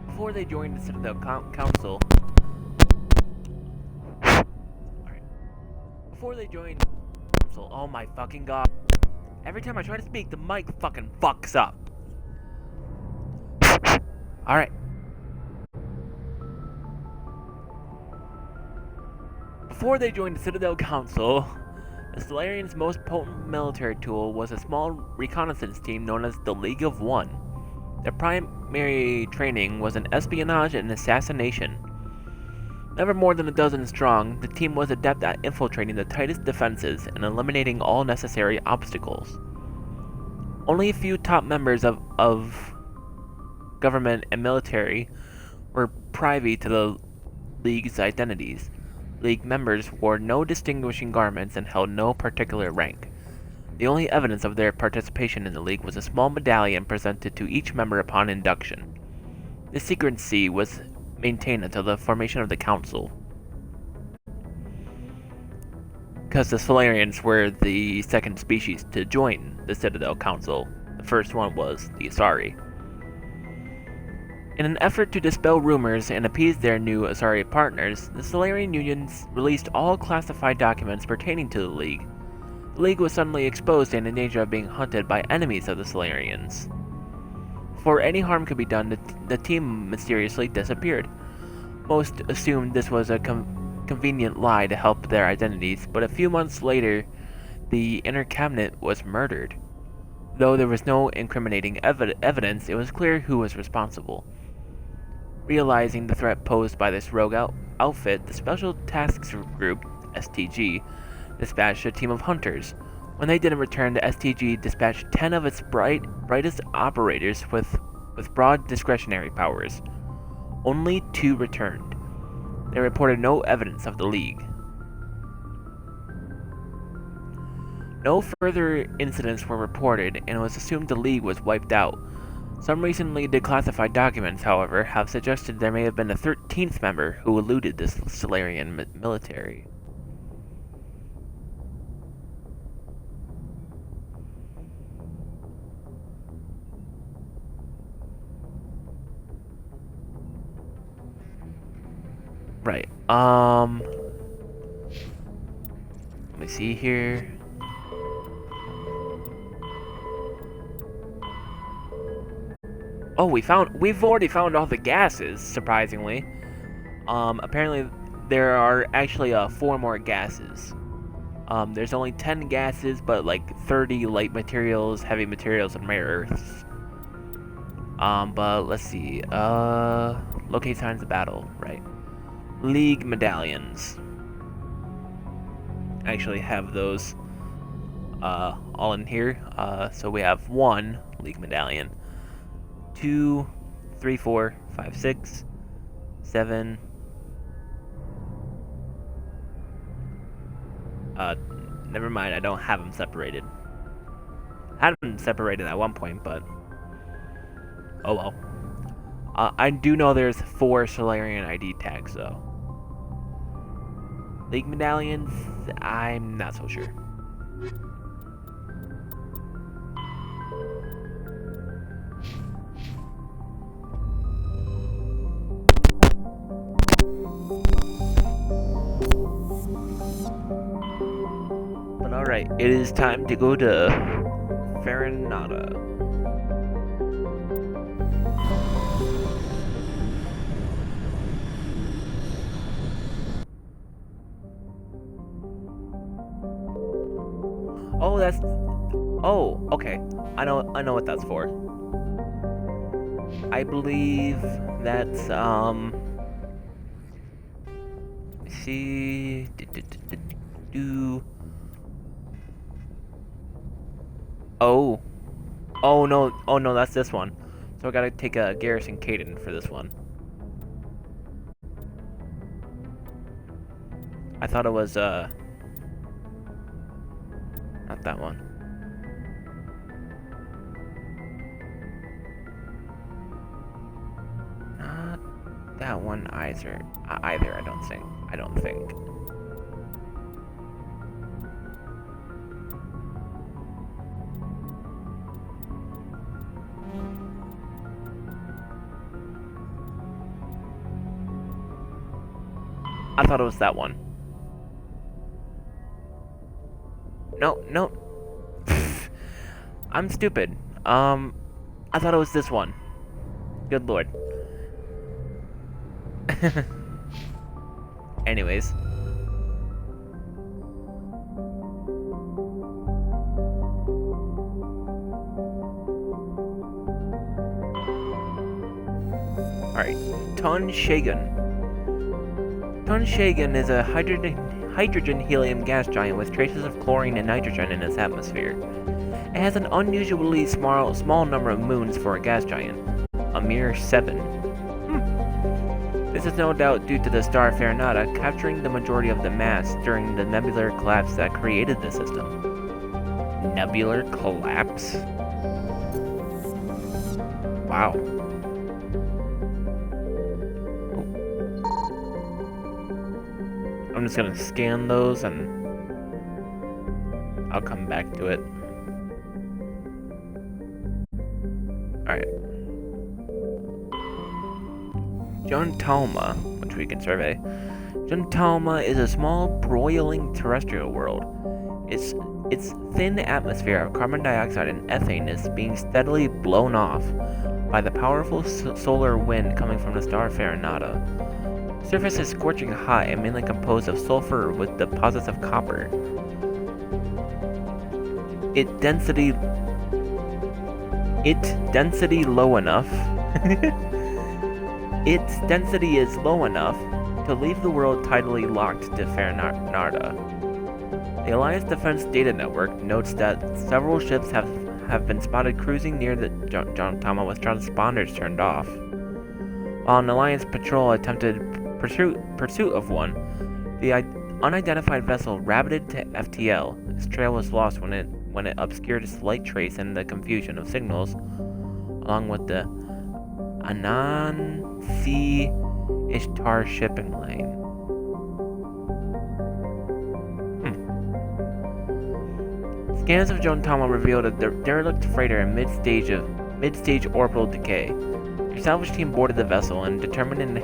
Before they joined the Citadel Council... Alright. Before they joined the Council... Oh my fucking god. Every time I try to speak, the mic fucking fucks up. Alright. Before they joined the Citadel Council, the Solarians' most potent military tool was a small reconnaissance team known as the League of One. Their primary training was in espionage and assassination. Never more than a dozen strong, the team was adept at infiltrating the tightest defenses and eliminating all necessary obstacles. Only a few top members of government and military were privy to the League's identities. League members wore no distinguishing garments and held no particular rank. The only evidence of their participation in the League was a small medallion presented to each member upon induction. This secrecy was maintained until the formation of the Council. Because the Solarians were the second species to join the Citadel Council. The first one was the Asari. In an effort to dispel rumors and appease their new Asari partners, the Solarian Unions released all classified documents pertaining to the League. The League was suddenly exposed and in danger of being hunted by enemies of the Solarians. Before any harm could be done, the team mysteriously disappeared. Most assumed this was a convenient lie to help their identities, but a few months later, the inner cabinet was murdered. Though there was no incriminating evidence, it was clear who was responsible. Realizing the threat posed by this rogue outfit, the Special Tasks Group, STG, dispatched a team of hunters. When they didn't return, the STG dispatched 10 of its brightest operators with broad discretionary powers. Only 2 returned. They reported no evidence of the League. No further incidents were reported, and it was assumed the League was wiped out. Some recently declassified documents, however, have suggested there may have been a 13th member who eluded the Solarian military. Right, let me see here. Oh, we've already found all the gases, surprisingly. Apparently there are actually 4 more gases. There's only 10 gases, but like 30 light materials, heavy materials, and rare earths. But let's see, locate signs of battle, right. League medallions. I actually have those, all in here. So we have 1 League medallion. 2, 3, 4, 5, 6, 7. Never mind, I don't have them separated. I had them separated at one point, but oh well. I do know there's 4 Solarian ID tags, though. League medallions, I'm not so sure. Alright, it is time to go to Farinata. Oh, that's... Oh, okay. I know what that's for. I believe that's, see... Oh. Oh no, that's this one. So I gotta take a Garrison Caden for this one. I thought it was, not that one. Not that one either, I don't think. I thought it was that one. No. I'm stupid. I thought it was this one. Good lord. Anyways. Alright. Tonshagen. Tonshagen is a hydrogen-helium gas giant with traces of chlorine and nitrogen in its atmosphere. It has an unusually small number of moons for a gas giant, a mere 7. This is no doubt due to the star Farinata capturing the majority of the mass during the nebular collapse that created the system. Nebular collapse? Wow. I'm just gonna scan those and I'll come back to it. Alright. Jontalma, which we can survey. Jontalma is a small, broiling terrestrial world. Its thin atmosphere of carbon dioxide and ethane is being steadily blown off by the powerful solar wind coming from the star Farinata. The surface is scorching hot and mainly composed of sulfur with deposits of copper. Its density low enough. Its density is low enough to leave the world tidally locked to Farinata. The Alliance Defense Data Network notes that several ships have been spotted cruising near the Jontalma with transponders turned off. While an Alliance patrol attempted pursuit of one, the unidentified vessel rabbited to FTL. Its trail was lost when it obscured a slight trace in the confusion of signals, along with the Anansi Ishtar shipping lane. Scans of Jontalma revealed a derelict freighter in mid-stage orbital decay. The salvage team boarded the vessel and determined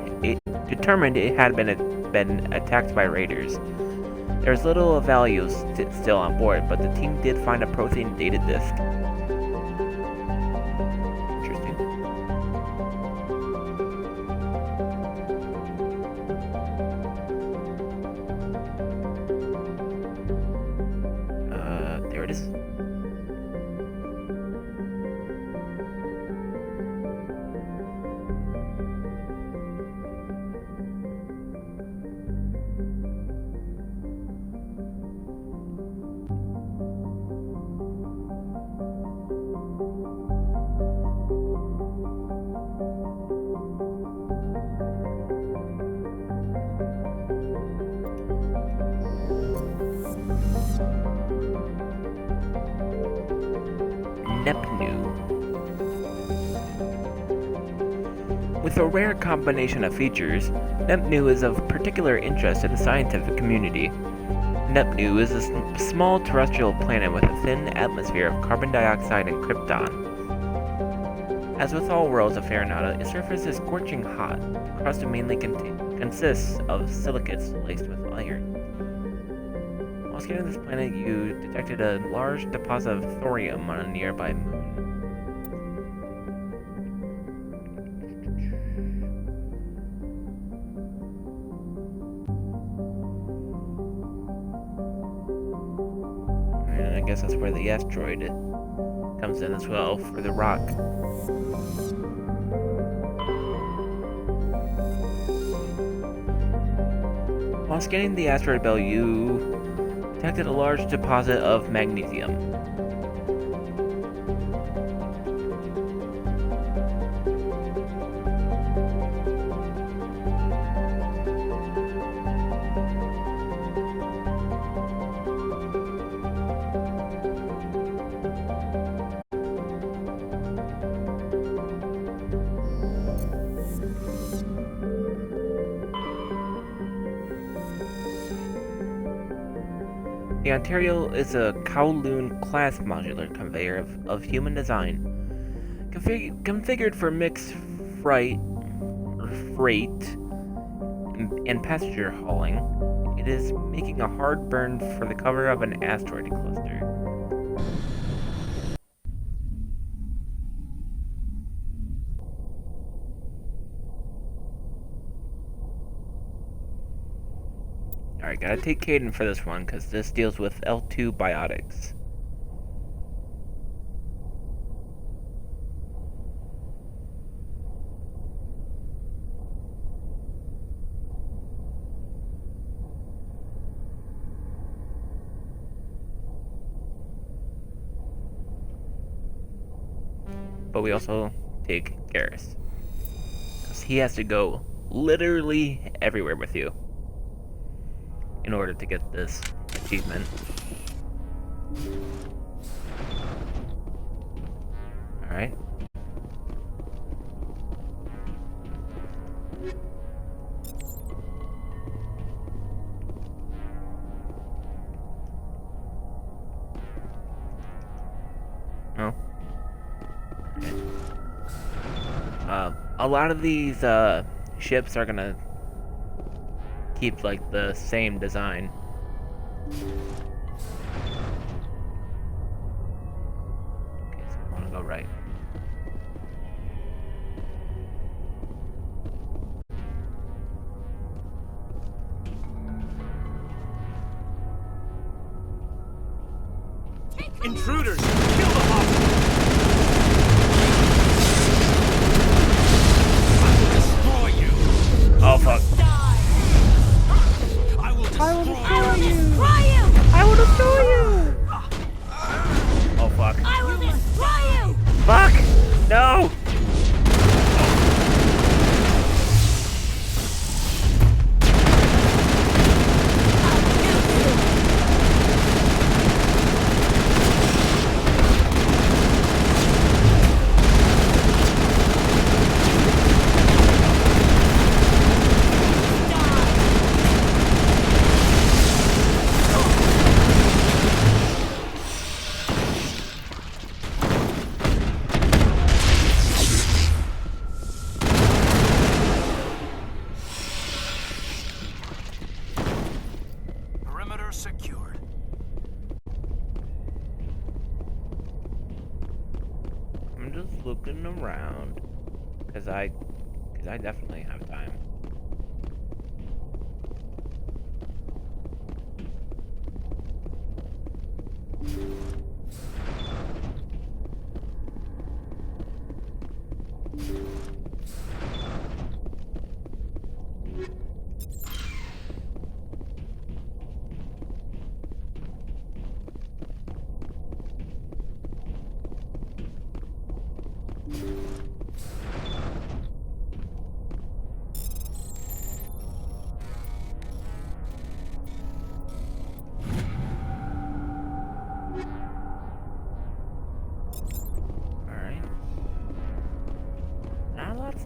it had been attacked by raiders. There's little of value still on board, but the team did find a protein data disk. Interesting. There it is. With a rare combination of features, Neptune is of particular interest to the scientific community. Neptune is a small terrestrial planet with a thin atmosphere of carbon dioxide and krypton. As with all worlds of Farinata, its surface is scorching hot. The crust mainly consists of silicates laced with iron. While scanning this planet, you detected a large deposit of thorium on a nearby moon. And I guess that's where the asteroid comes in as well, for the rock. While scanning the asteroid belt, you detected a large deposit of magnesium. The Ontario is a Kowloon-class modular conveyor of human design, configured for mixed freight and passenger hauling. It is making a hard burn for the cover of an asteroid cluster. Alright, gotta take Caden for this one, because this deals with L2 biotics. But we also take Garrus, because he has to go literally everywhere with you in order to get this achievement. Alright. Oh. Okay. A lot of these ships are gonna keep like the same design. Okay, so we want to go right. Intruders! Kill the hostage! I will destroy you! Oh fuck. I will destroy you! I will destroy you! Oh fuck. I will destroy you! Fuck! No! Perimeter secured. I'm just looking around, cause I definitely have time.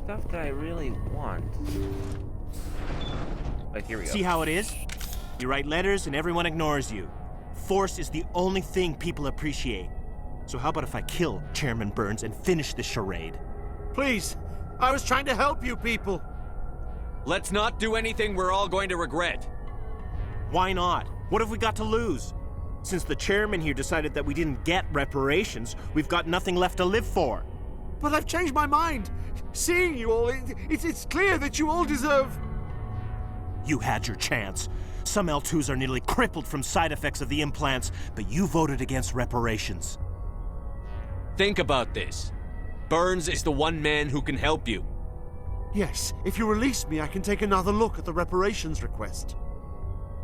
Stuff that I really want. But here we go. See how it is? You write letters and everyone ignores you. Force is the only thing people appreciate. So how about if I kill Chairman Burns and finish this charade? Please, I was trying to help you people. Let's not do anything we're all going to regret. Why not? What have we got to lose? Since the chairman here decided that we didn't get reparations, we've got nothing left to live for. But I've changed my mind. Seeing you all, it's clear that you all deserve... You had your chance. Some L2s are nearly crippled from side effects of the implants, but you voted against reparations. Think about this. Burns is the one man who can help you. Yes, if you release me, I can take another look at the reparations request.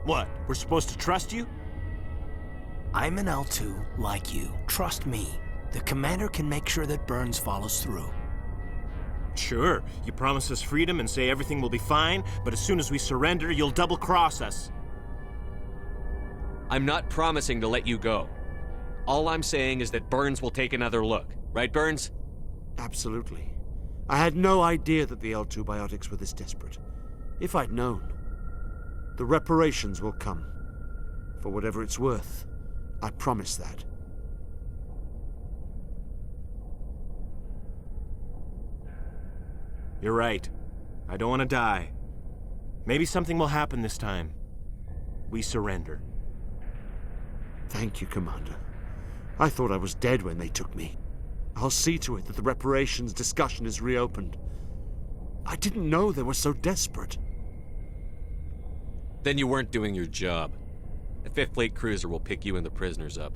What, we're supposed to trust you? I'm an L2, like you. Trust me. The commander can make sure that Burns follows through. Sure, you promise us freedom and say everything will be fine, but as soon as we surrender, you'll double-cross us. I'm not promising to let you go. All I'm saying is that Burns will take another look. Right, Burns? Absolutely. I had no idea that the L2 biotics were this desperate. If I'd known, the reparations will come. For whatever it's worth, I promise that. You're right. I don't want to die. Maybe something will happen this time. We surrender. Thank you, Commander. I thought I was dead when they took me. I'll see to it that the reparations discussion is reopened. I didn't know they were so desperate. Then you weren't doing your job. The 5th Fleet cruiser will pick you and the prisoners up.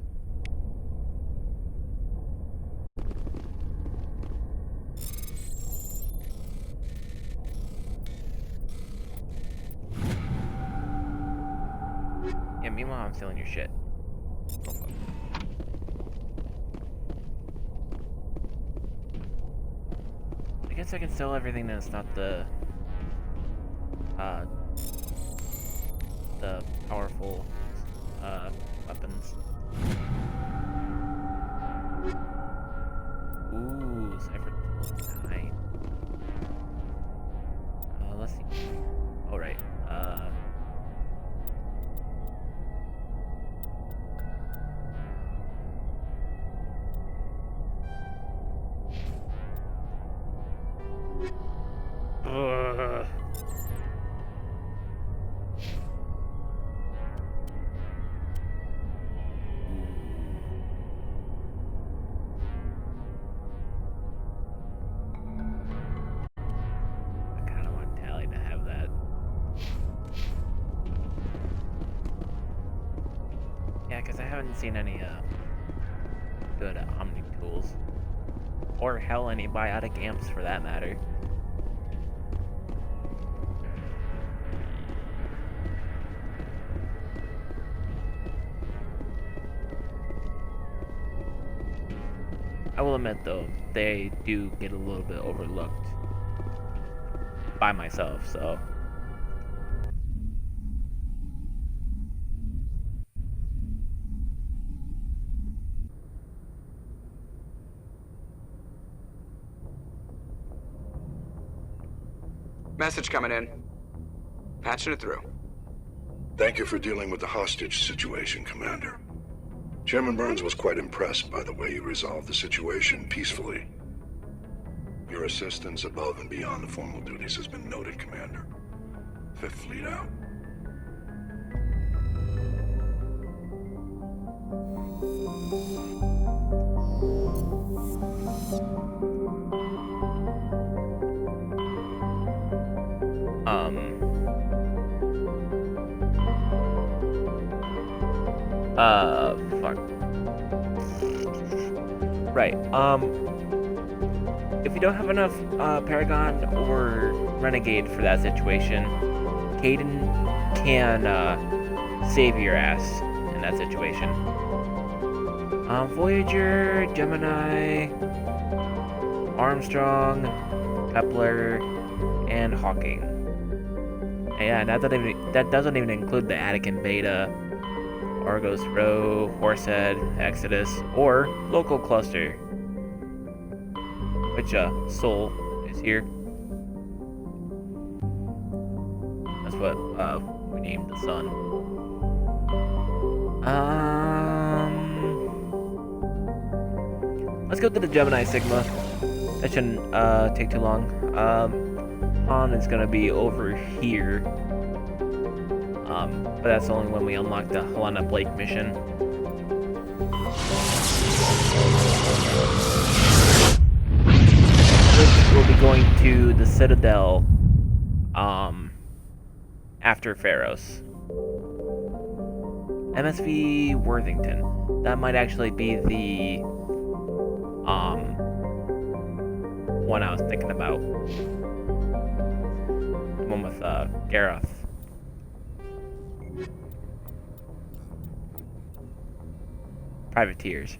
Yeah, meanwhile, I'm stealing your shit. Oh, fuck. I guess I can steal everything that's not the powerful, weapons. Ooh, Cypher 9. Let's see. Alright, because I haven't seen any good Omni tools, or hell, any biotic amps for that matter. I will admit though, they do get a little bit overlooked by myself, so. Message coming in. Patching it through. Thank you for dealing with the hostage situation, Commander. Chairman Burns was quite impressed by the way you resolved the situation peacefully. Your assistance above and beyond the formal duties has been noted, Commander. 5th Fleet out. Fuck. Right, if you don't have enough, Paragon or Renegade for that situation, Caden can, save your ass in that situation. Voyager, Gemini, Armstrong, Kepler, and Hawking. And yeah, that doesn't even include the Attican Beta, Argos Row, Horsehead, Exodus, or Local Cluster, which Sol is here. That's what we named the sun. Let's go to the Gemini Sigma. That shouldn't take too long. Han is gonna be over here. But that's only when we unlock the Helena Blake mission. Which will be going to the Citadel, after Pharos. MSV Worthington. That might actually be the, one I was thinking about. The one with, Gareth. Privateers.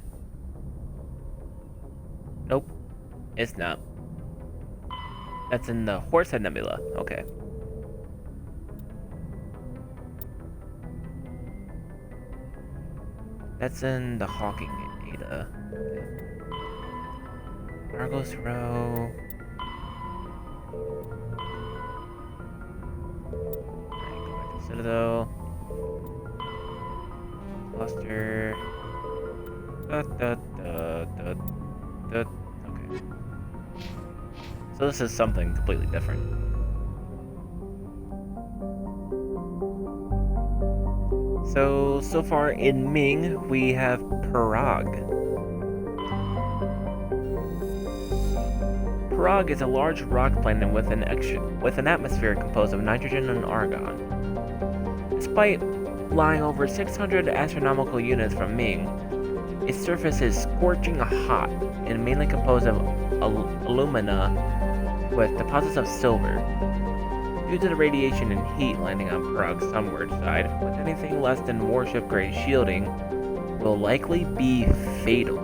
Nope. It's not. That's in the Horsehead Nebula. Okay. That's in the Hawking Ada. Argos Row. Alright, go back to Citadel. Cluster. Okay. So this is something completely different. So far in Ming, we have Prague. Prague is a large rock planet with an atmosphere composed of nitrogen and argon. Despite lying over 600 astronomical units from Ming, its surface is scorching hot and mainly composed of alumina with deposits of silver. Due to the radiation and heat landing on Prague's sunward side, with anything less than warship-grade shielding, will likely be fatal.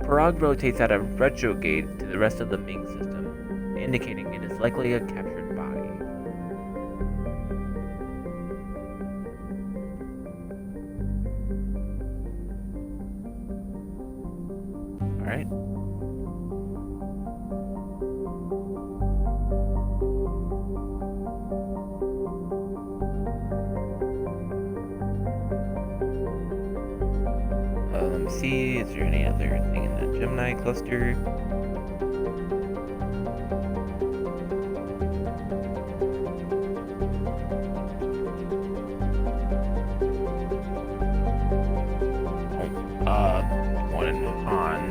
Prague rotates at a retrograde to the rest of the Ming system, indicating it is likely a captured body. Alright. Let me see, is there any other thing in the Gemini cluster? One in Han.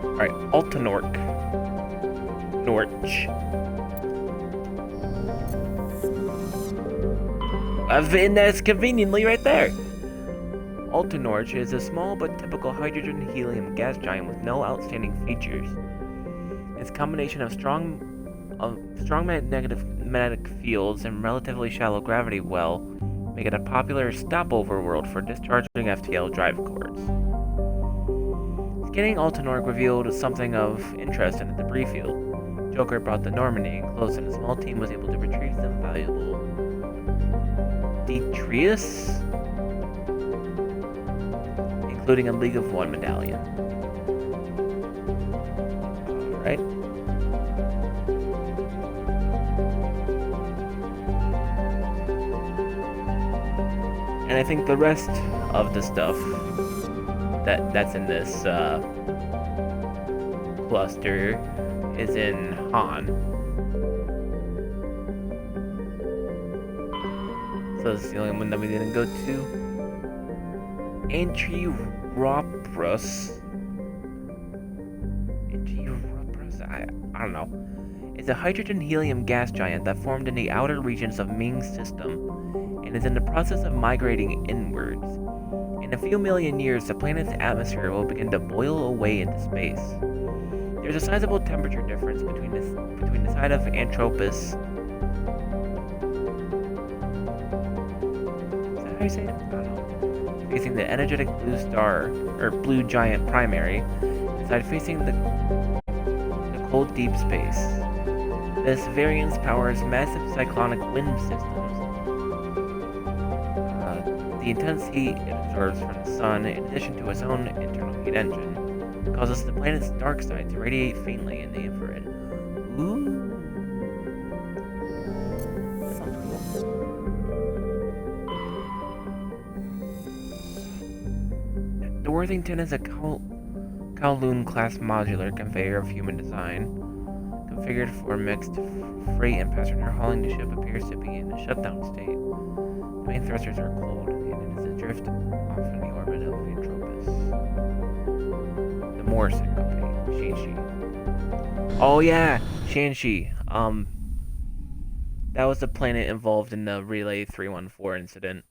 Alright, Altanork. Norch. And that's conveniently right there. Altanorch is a small but typical hydrogen-helium gas giant with no outstanding features. Its combination of strong magnetic fields and relatively shallow gravity well make it a popular stopover world for discharging FTL drive cords. Scanning Altanork revealed something of interest in the debris field. Joker brought the Normandy in close and a small team was able to retrieve some valuable Detrius, including a League of One medallion. Alright. And I think the rest of the stuff that's in this cluster is in Han. So this is the only one that we didn't go to. Antiropus. I don't know. It's a hydrogen-helium gas giant that formed in the outer regions of Ming's system and is in the process of migrating inwards. In a few million years, the planet's atmosphere will begin to boil away into space. There's a sizable temperature difference between the side of Antiropus. Is that how you say it? I don't know. Facing the energetic blue star, or blue giant primary, the side facing the cold deep space. This variance powers massive cyclonic wind systems. The intense heat it absorbs from the sun, in addition to its own internal heat engine, causes the planet's dark side to radiate faintly in the infrared. Ooh. That sounds cool. The Worthington is a Kowloon-class modular conveyor of human design. configured for mixed freight and passenger hauling, the ship appears to be in a shutdown state. The main thrusters are cold, and it is adrift off in the orbit of Entropis. The Morrison Company, Shanxi. Oh yeah, Shanxi. That was the planet involved in the Relay 314 incident.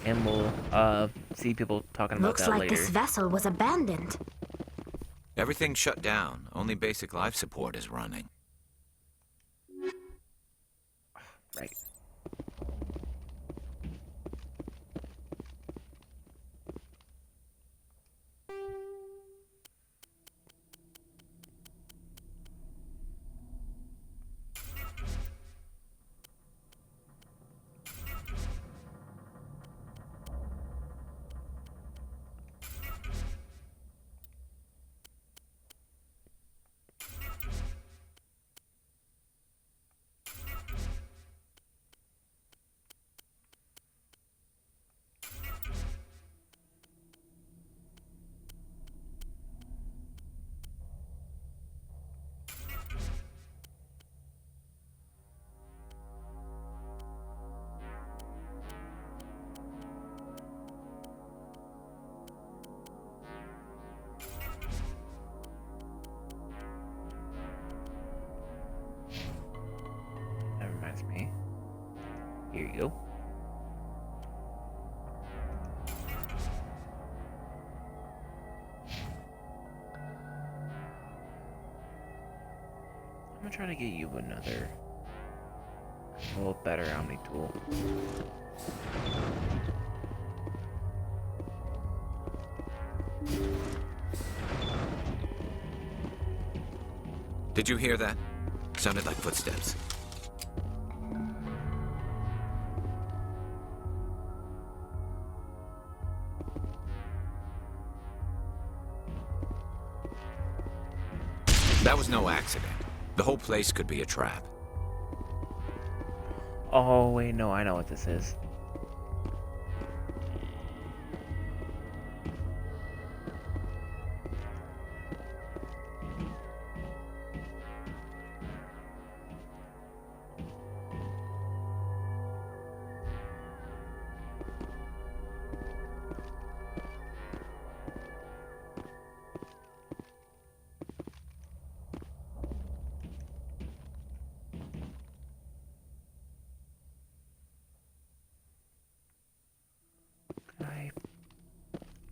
And we'll see people talking about Looks that like later. this vessel was abandoned. Everything's shut down. Only basic life support is running. Right. That reminds me. Here you go. I'm gonna try to get you another, a little better Omni tool. Did you hear that? Sounded like footsteps. That was no accident. The whole place could be a trap. Oh wait, no, I know what this is.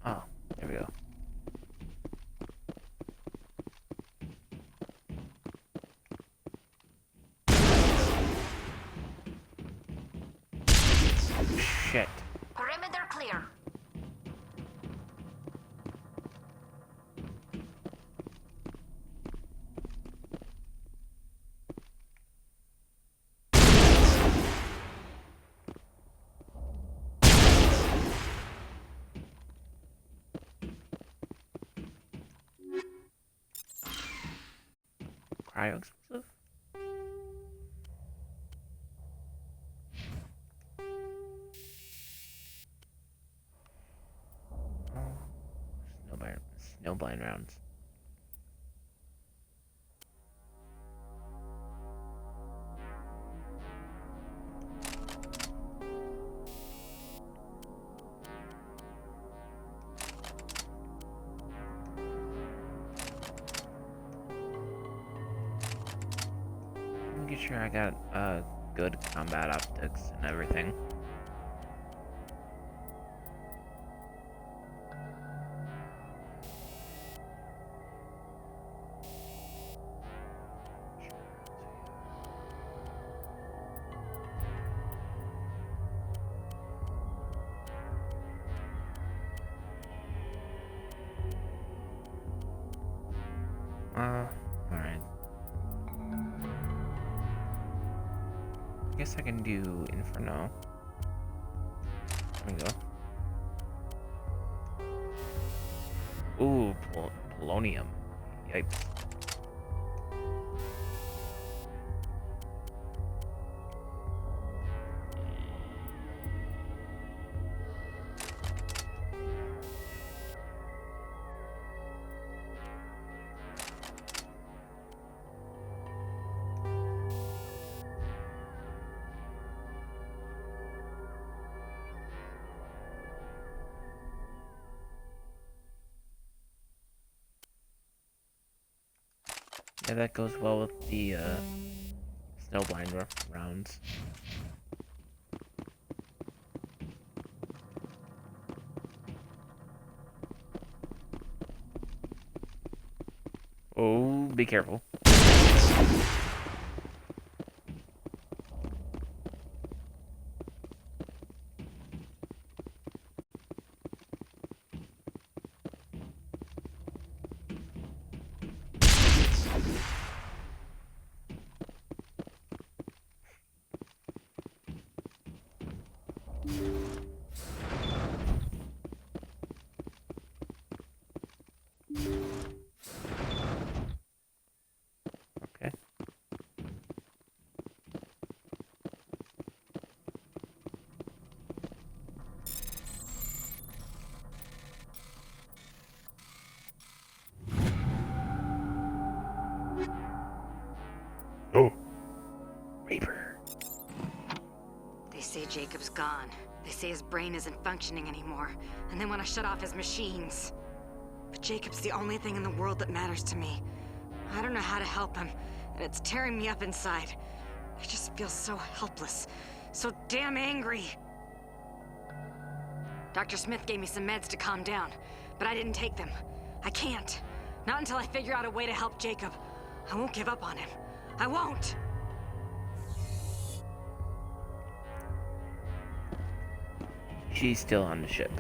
Oh, there we go. Shit. Perimeter clear. Cryo explosive? Snowblind rounds. Making sure I got good combat optics and everything. Alright. I guess I can do Inferno. There we go. Ooh, polonium. Yikes. Yeah, that goes well with the snowblind rounds. Oh, be careful. Okay. Oh. Reaper. They say Jacob's gone. They say his brain isn't functioning anymore, and they want to shut off his machines. But Jacob's the only thing in the world that matters to me. I don't know how to help him, and it's tearing me up inside. I just feel so helpless, so damn angry. Dr. Smith gave me some meds to calm down, but I didn't take them. I can't. Not until I figure out a way to help Jacob. I won't give up on him. I won't! She's still on the ship.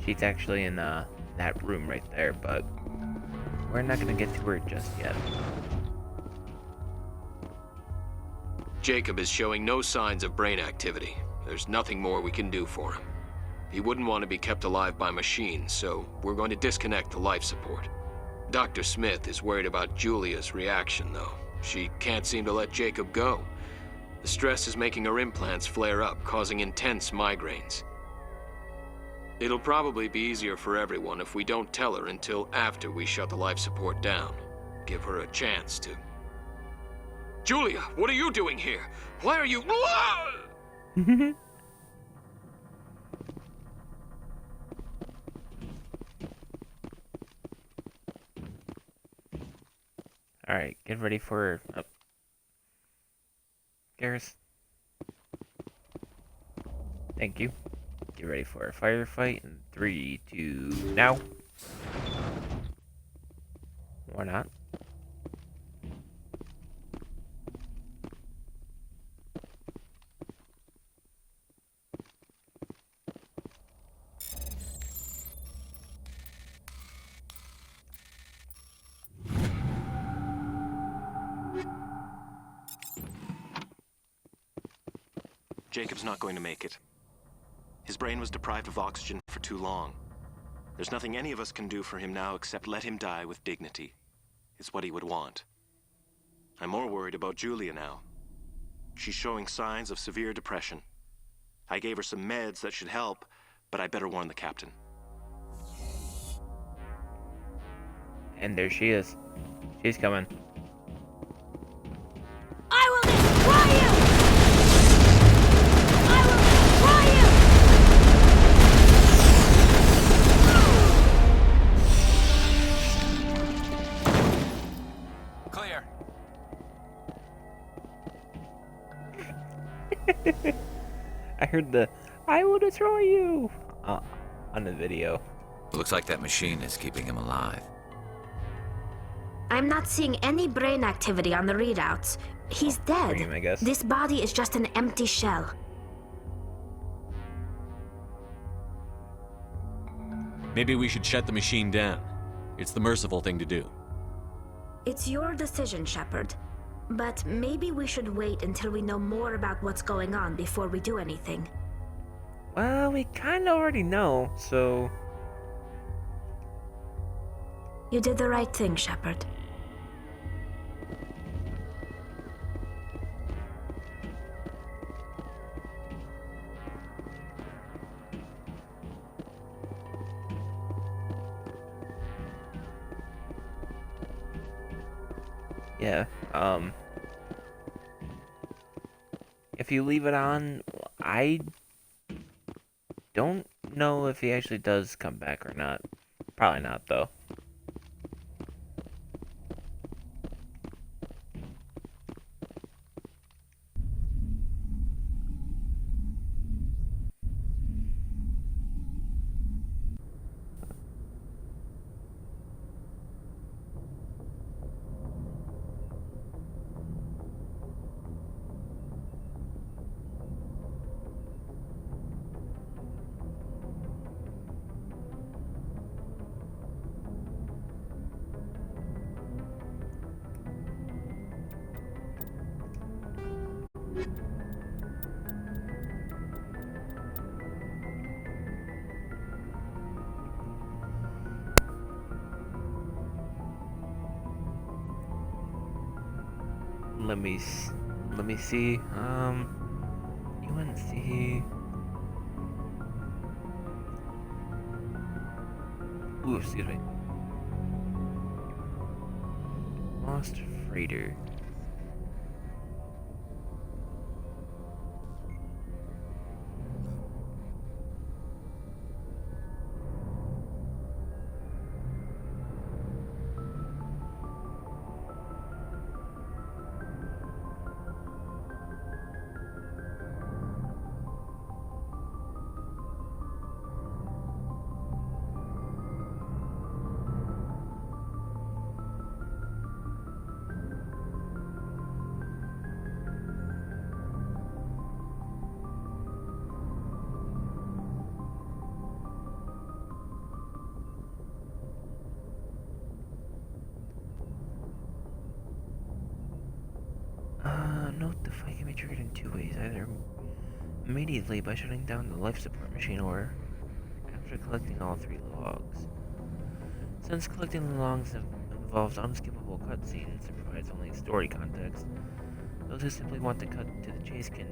She's actually in that room right there, but we're not gonna get to her just yet. Jacob is showing no signs of brain activity. There's nothing more we can do for him. He wouldn't want to be kept alive by machines, so we're going to disconnect the life support. Dr. Smith is worried about Julia's reaction, though. She can't seem to let Jacob go. The stress is making her implants flare up, causing intense migraines. It'll probably be easier for everyone if we don't tell her until after we shut the life support down. Give her a chance to... Julia, what are you doing here? Why are you... Alright, get ready for... Oh. Garrus. Thank you. Get ready for a firefight in 3, 2, now. Or not. Jacob's not going to make it. His brain was deprived of oxygen for too long. There's nothing any of us can do for him now except let him die with dignity. It's what he would want. I'm more worried about Julia now. She's showing signs of severe depression. I gave her some meds that should help, but I better warn the captain. And there she is. She's coming. I will destroy you! I will destroy you! Clear. I heard the, I will destroy you! On the video. Looks like that machine is keeping him alive. I'm not seeing any brain activity on the readouts. He's dead. Dream, I guess. This body is just an empty shell. Maybe we should shut the machine down. It's the merciful thing to do. It's your decision, Shepard. But maybe we should wait until we know more about what's going on before we do anything. Well, we kind of already know, so... You did the right thing, Shepard. Yeah, if you leave it on, I don't know if he actually does come back or not. Probably not, though. let me see. UNC. Ooh, excuse me. Lost Freighter. Note the fight can be triggered in two ways, either immediately by shutting down the life support machine or after collecting all 3 logs. Since collecting the logs involves unskippable cutscenes and provides only story context, those who simply want to cut to the chase can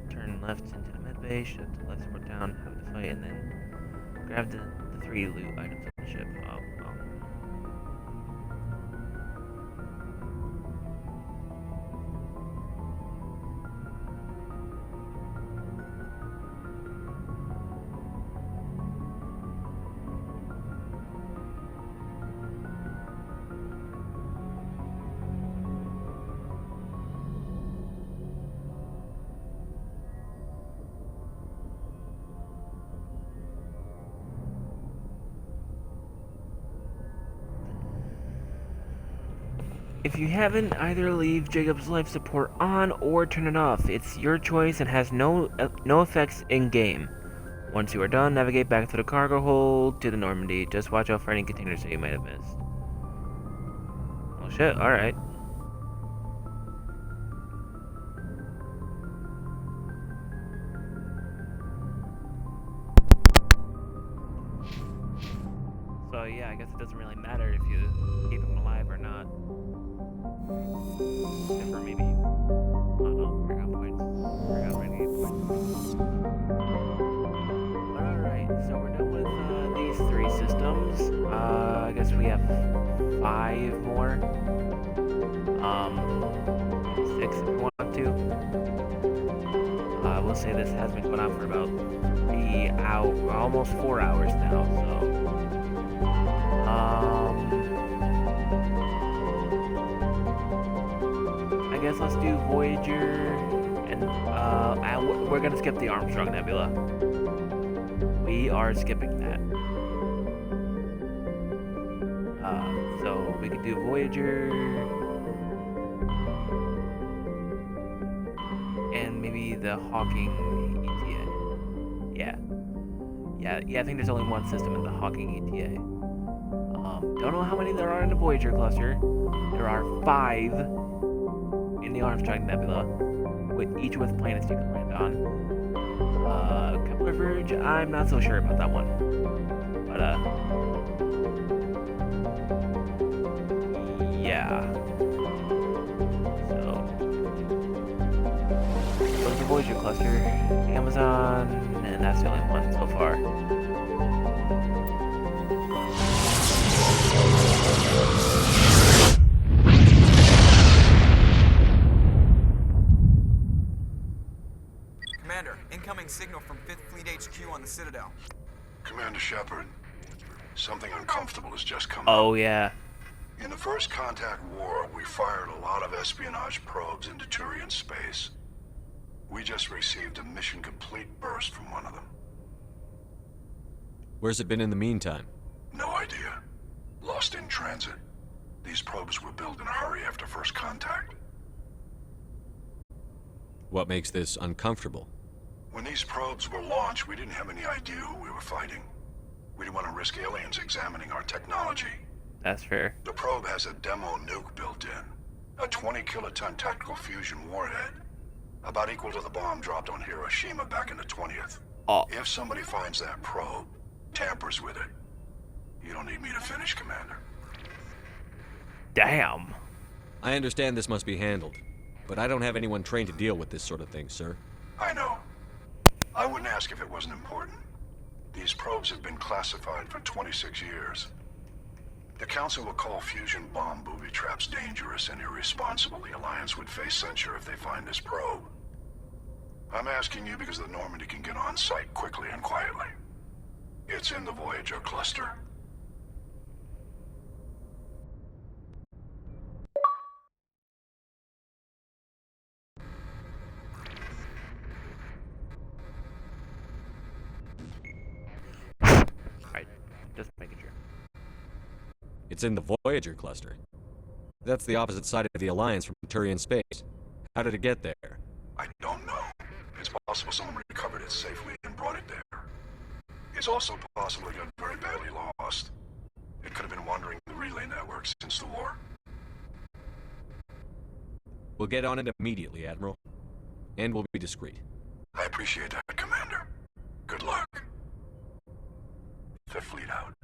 turn left into the medbay, shut the life support down, have the fight, and then grab the 3 loot items on the ship. If you haven't, either leave Jacob's life support on or turn it off. It's your choice and has no effects in-game. Once you are done, navigate back through the cargo hold to the Normandy. Just watch out for any containers that you might have missed. Oh shit, alright. So yeah, I guess it doesn't really matter if you keep him alive or not. Except for maybe, I don't know, forgot points. Forgot renegade points. But alright, so we're done with these 3 systems. I guess we have 5 more. 6 if we want to. I will say this has been going on for about 3 hours, almost 4 hours now, so. I guess let's do Voyager, and we're gonna skip the Armstrong Nebula. We are skipping that. So we could do Voyager, and maybe the Hawking ETA. Yeah. I think there's only one system in the Hawking ETA. Don't know how many there are in the Voyager cluster. There are 5 in the Armstrong Nebula, each with planets you can land on. Kepler Verge, I'm not so sure about that one. But, yeah. So, there's the Voyager cluster, Amazon, and that's the only one so far. Commander, incoming signal from 5th Fleet HQ on the Citadel. Commander Shepard, something uncomfortable has just come up. Oh, yeah. In the First Contact War, we fired a lot of espionage probes into Turian space. We just received a mission-complete burst from one of them. Where's it been in the meantime? No idea. Lost in transit. These probes were built in a hurry after First Contact. What makes this uncomfortable? When these probes were launched, we didn't have any idea who we were fighting. We didn't want to risk aliens examining our technology. That's fair. The probe has a demo nuke built in. A 20-kiloton tactical fusion warhead. About equal to the bomb dropped on Hiroshima back in the 20th. Oh. If somebody finds that probe, tampers with it, you don't need me to finish, Commander. Damn. I understand this must be handled, but I don't have anyone trained to deal with this sort of thing, sir. I know. I wouldn't ask if it wasn't important. These probes have been classified for 26 years. The Council will call fusion bomb booby traps dangerous and irresponsible. The Alliance would face censure if they find this probe. I'm asking you because the Normandy can get on site quickly and quietly. It's in the Voyager cluster. Alright, just making sure. It's in the Voyager cluster. That's the opposite side of the Alliance from Turian space. How did it get there? I don't know. It's possible someone recovered it safely and brought it there. It's also possible it got very badly lost. It could have been wandering the relay network since the war. We'll get on it immediately, Admiral. And we'll be discreet. I appreciate that, Commander. Good luck. Fifth Fleet out.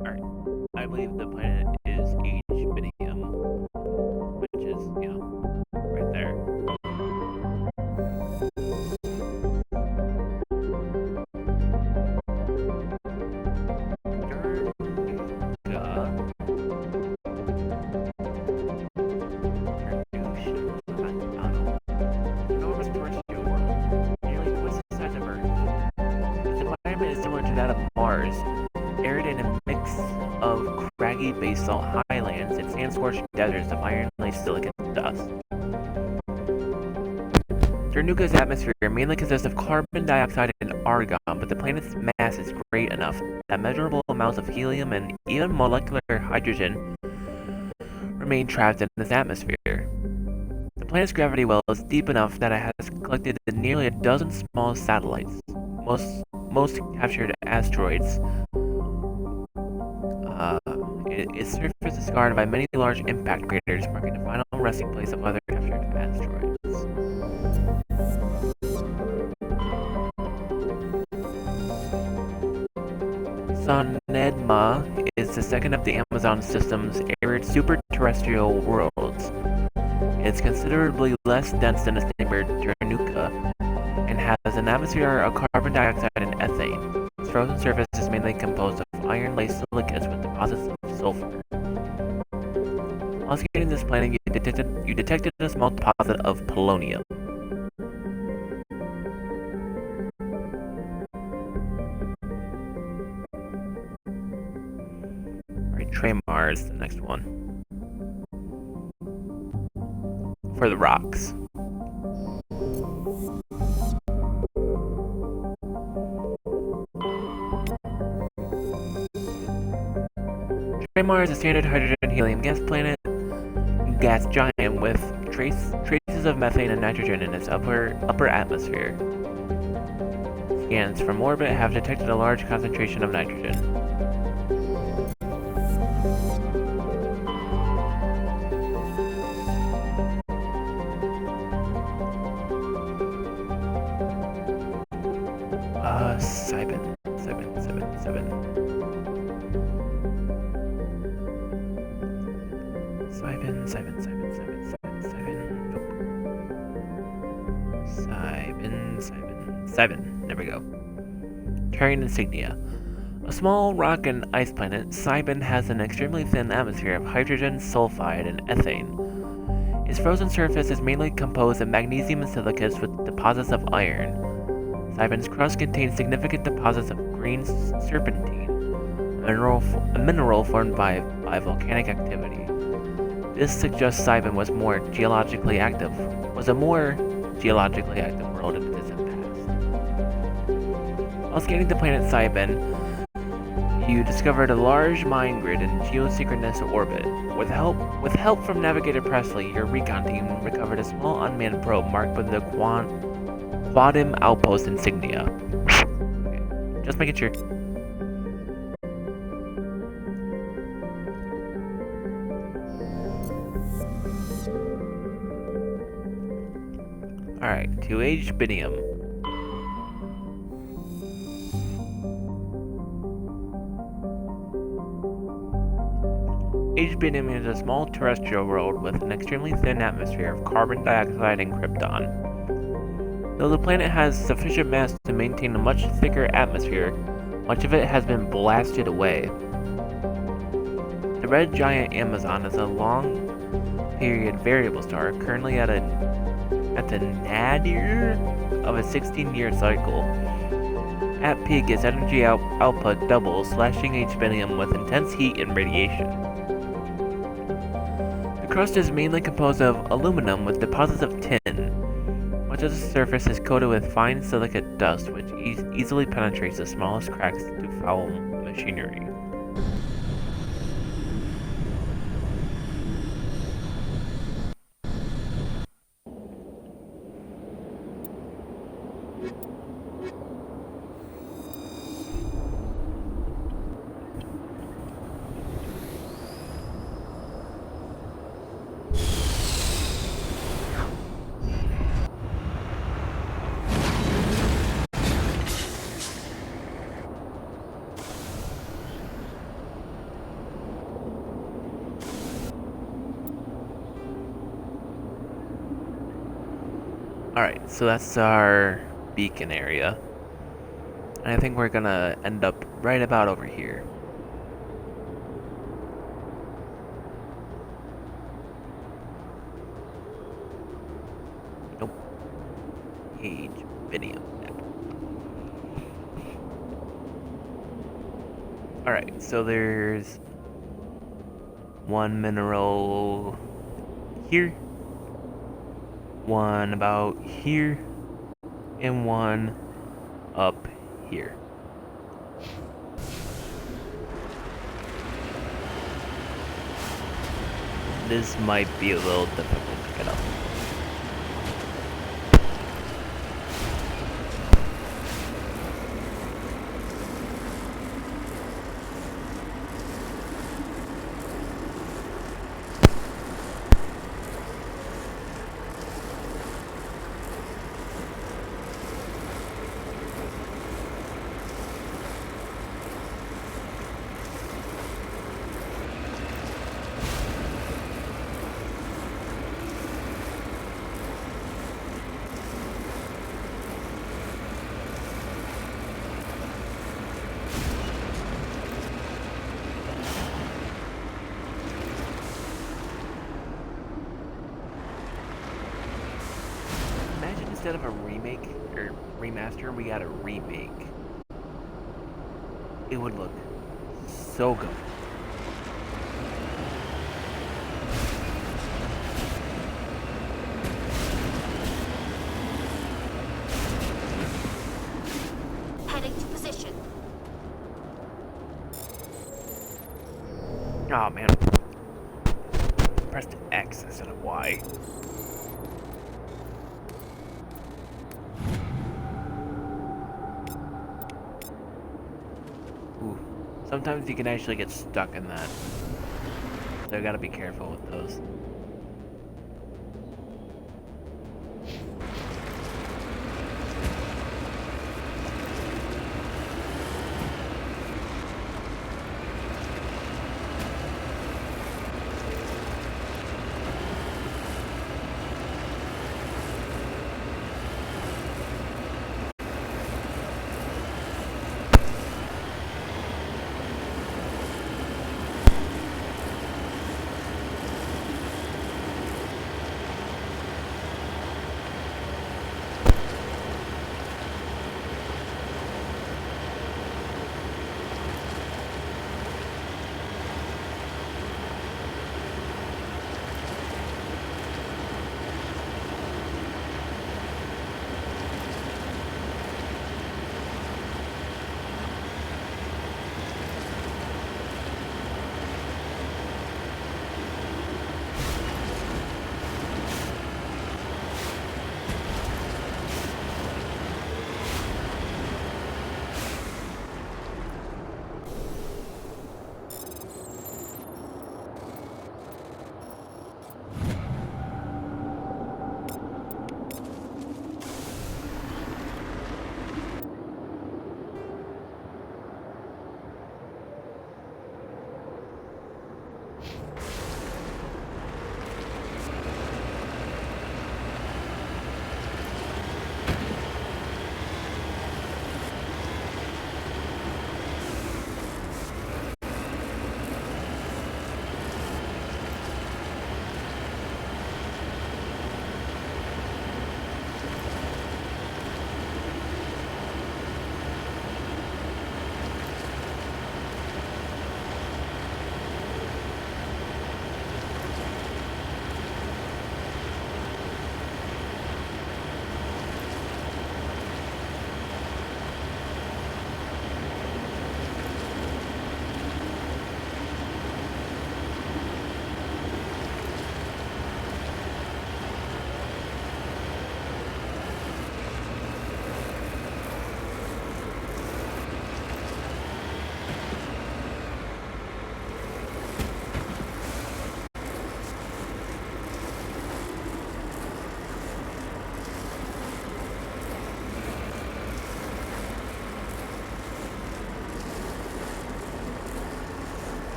Alright. I believe the planet is H Binium, which is, you know, right there. Basalt highlands and sand-scorched deserts of iron-laced silicate dust. Ternuka's atmosphere mainly consists of carbon dioxide and argon, but the planet's mass is great enough that measurable amounts of helium and even molecular hydrogen remain trapped in its atmosphere. The planet's gravity well is deep enough that it has collected nearly a dozen small satellites, most captured asteroids. Its surface is scarred by many large impact craters, marking the final resting place of other captured asteroids. Sonedma is the second of the Amazon system's arid super-terrestrial worlds. It's considerably less dense than its neighbor Ternuka, and has an atmosphere of carbon dioxide and ethane. Its frozen surface is mainly composed of iron-laced silicates with deposits of sulfur. While scanning this planet, you detected a small deposit of polonium. Alright, Traymar is the next one. For the rocks. Traymar is a standard hydrogen-helium gas planet, gas giant with traces of methane and nitrogen in its upper atmosphere. Scans from orbit have detected a large concentration of nitrogen. Cybin. Cybin. There we go. Terran insignia. A small rock and ice planet, Cybin has an extremely thin atmosphere of hydrogen, sulfide, and ethane. Its frozen surface is mainly composed of magnesium and silicates with deposits of iron. Cybin's crust contains significant deposits of green serpentine, a mineral formed by volcanic activity. This suggests Cybin was a more geologically active world in the distant past. While scanning the planet Cybin, you discovered a large mine grid in geosynchronous orbit. With help from Navigator Presley, your recon team recovered a small unmanned probe marked with the Quadim Outpost insignia. Okay, just making sure. Alright, to H Binium. H-Binium is a small terrestrial world with an extremely thin atmosphere of carbon dioxide and krypton. Though the planet has sufficient mass to maintain a much thicker atmosphere, much of it has been blasted away. The red giant Amazon is a long-period variable star, currently at the nadir of a 16-year cycle. At peak, its energy output doubles, slashing H-Binium with intense heat and radiation. The crust is mainly composed of aluminum with deposits of tin. Much of the surface is coated with fine silicate dust, which easily penetrates the smallest cracks to foul machinery. Alright, so that's our beacon area. And I think we're gonna end up right about over here. Nope. H-Binium. Alright, so there's one mineral here, one about here, and one up here. This might be a little difficult to get up. Instead of a remake or remaster, we got a remake. It would look so good. Heading to position. Oh man. Pressed X instead of Y. Sometimes you can actually get stuck in that. So you gotta be careful with those.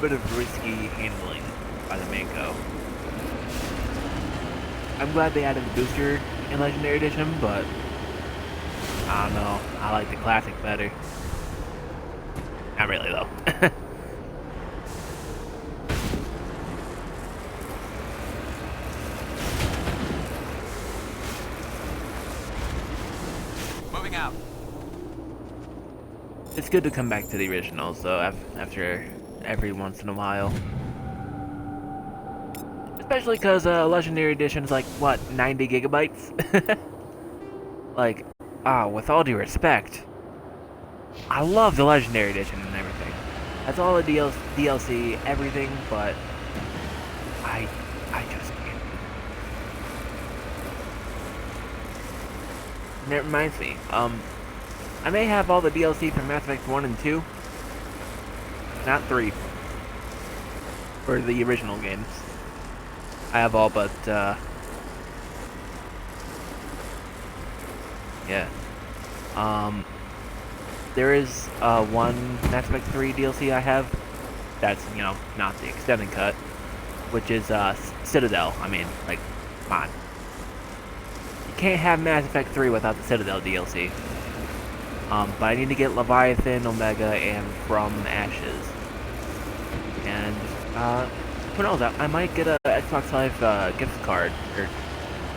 bit of risky handling by the Mako. I'm glad they added the booster in Legendary Edition, but I don't know. I like the classic better. Not really though. Moving out. It's good to come back to the originals though, after every once in a while. Especially because Legendary Edition is like, what, 90 gigabytes? Like, with all due respect, I love the Legendary Edition and everything. That's all the DLC, everything, but I just can't. And it reminds me, I may have all the DLC from Mass Effect 1 and 2, not 3, for the original games. I have all but, yeah. There is one Mass Effect 3 DLC I have that's, you know, not the extended cut, which is Citadel. I mean, like, come on. You can't have Mass Effect 3 without the Citadel DLC. But I need to get Leviathan, Omega, and From Ashes. And, who knows, I might get a Xbox Live gift card, or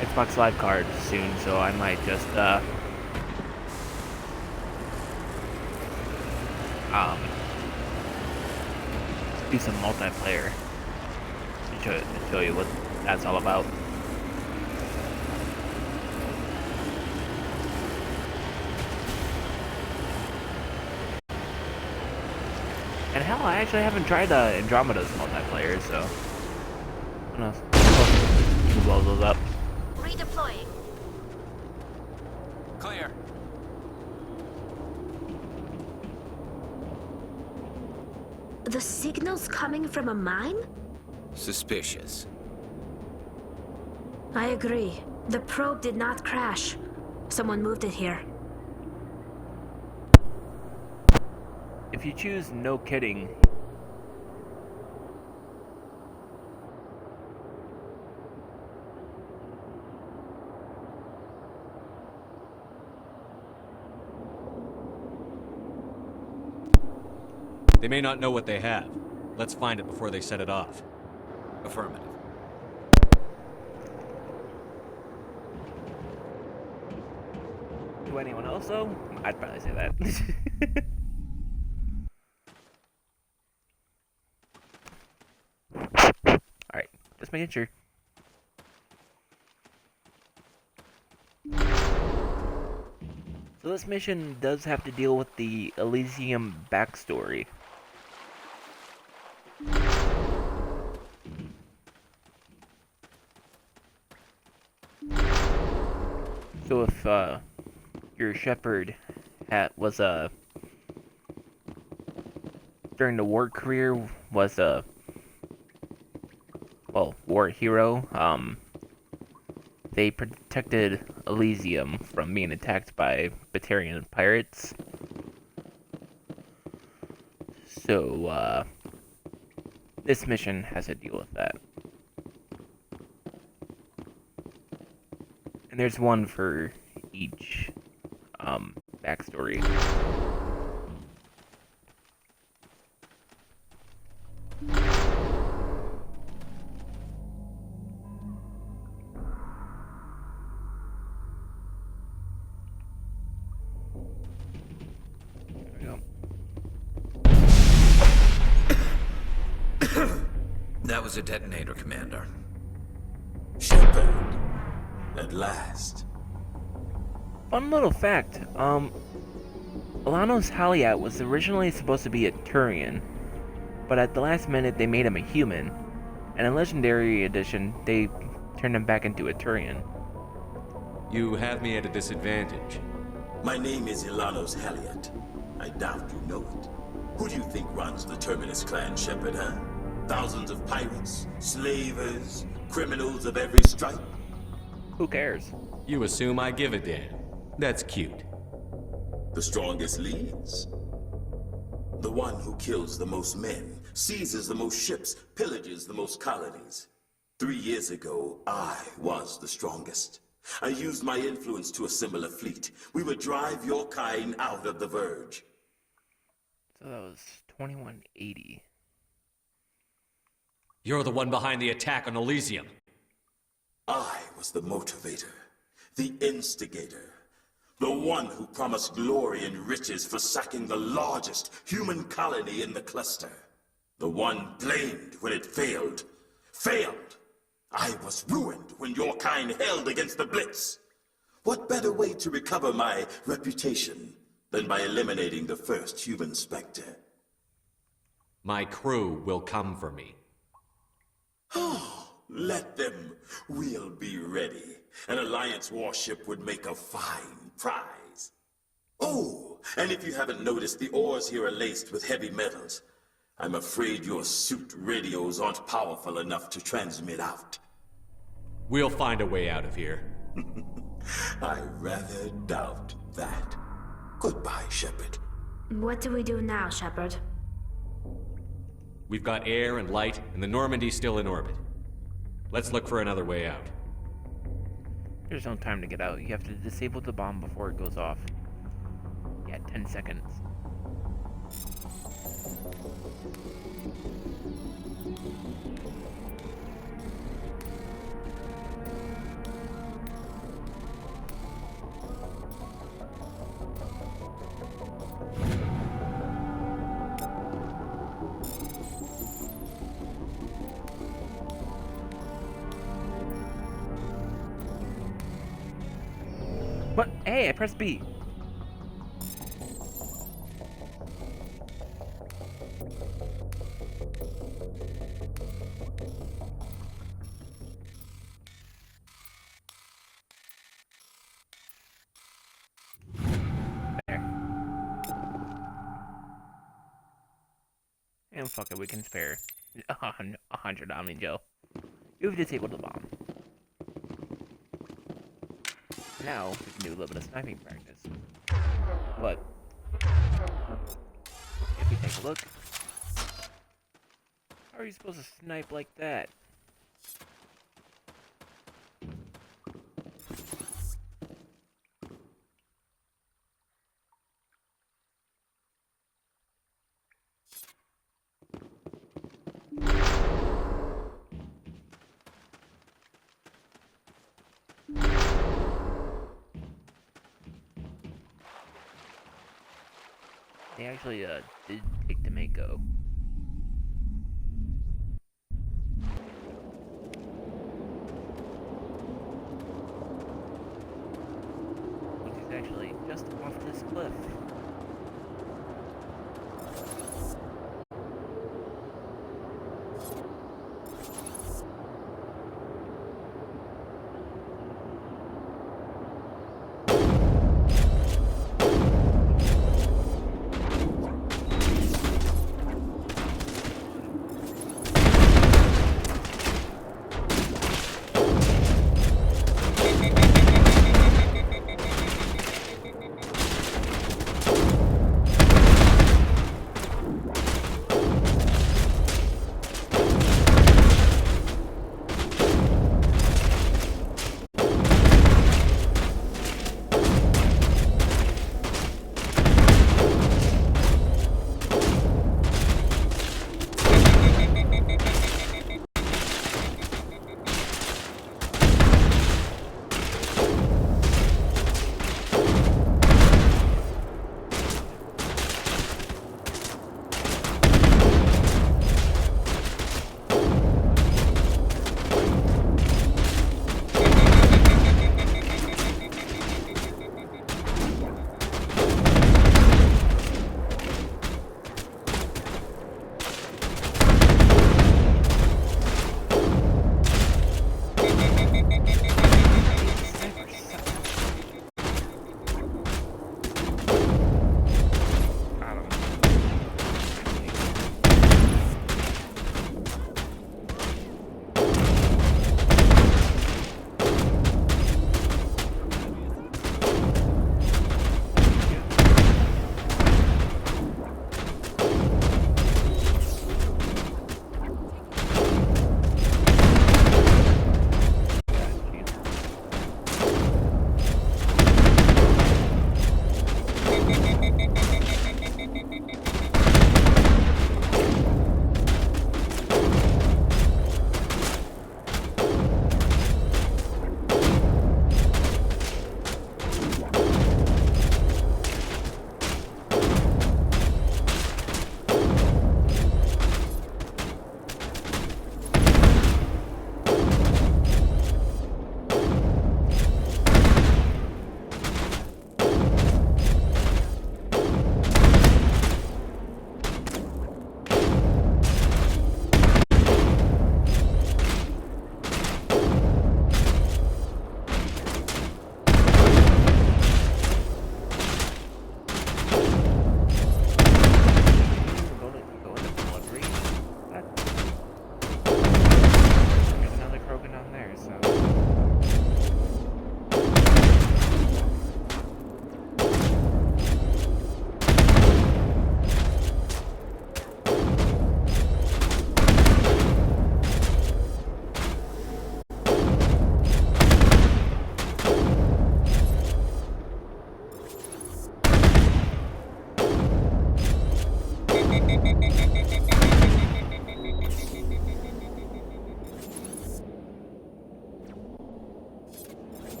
Xbox Live card soon, so I might just, do some multiplayer to show you what that's all about. And hell, I actually haven't tried Andromeda's multiplayer, so who knows? We'll blow those up. Redeploying. Clear. The signal's coming from a mine? Suspicious. I agree. The probe did not crash. Someone moved it here. If you choose no kidding, They may not know what they have. Let's find it before they set it off. Affirmative. to anyone else though, I'd probably say that. Alright, just making sure. So this mission does have to deal with the Elysium backstory. So if your Shepard was during the war career was a war hero, they protected Elysium from being attacked by Batarian pirates. So this mission has to deal with that. And there's one for each backstory. There we go. That was a detonator, Commander. Shepard. At last. Fun little fact, Alanos Haliat was originally supposed to be a Turian, but at the last minute they made him a human, and in Legendary Edition they turned him back into a Turian. You have me at a disadvantage. My name is Ilanos Haliat. I doubt you know it. Who do you think runs the Terminus clan, Shepard, huh? Thousands of pirates, slavers, criminals of every stripe? Who cares? You assume I give a damn. That's cute. The strongest leads. The one who kills the most men seizes the most ships, pillages the most colonies. 3 years ago, I was the strongest. I used my influence to assemble a fleet. We would drive your kind out of the Verge. So that was 2180. You're the one behind the attack on Elysium. I was the motivator, the instigator, the one who promised glory and riches for sacking the largest human colony in the cluster. The one blamed when it failed. Failed! I was ruined when your kind held against the Blitz. What better way to recover my reputation than by eliminating the first human Spectre? My crew will come for me. Oh, let them. We'll be ready. An Alliance warship would make a fine prize. Oh, and if you haven't noticed, the ores here are laced with heavy metals. I'm afraid your suit radios aren't powerful enough to transmit out. We'll find a way out of here. I rather doubt that. Goodbye, Shepard. What do we do now, Shepard? We've got air and light, and the Normandy's still in orbit. Let's look for another way out. There's no time to get out. You have to disable the bomb before it goes off. Yeah, 10 seconds. What? Hey, I pressed B. There. And fuck it, we can spare 100 Omni Joe. You've disabled the bomb. Now, we can do a little bit of sniping practice. But, if we take a look, how are you supposed to snipe like that? They actually did take the Mako. Which is actually just off this cliff.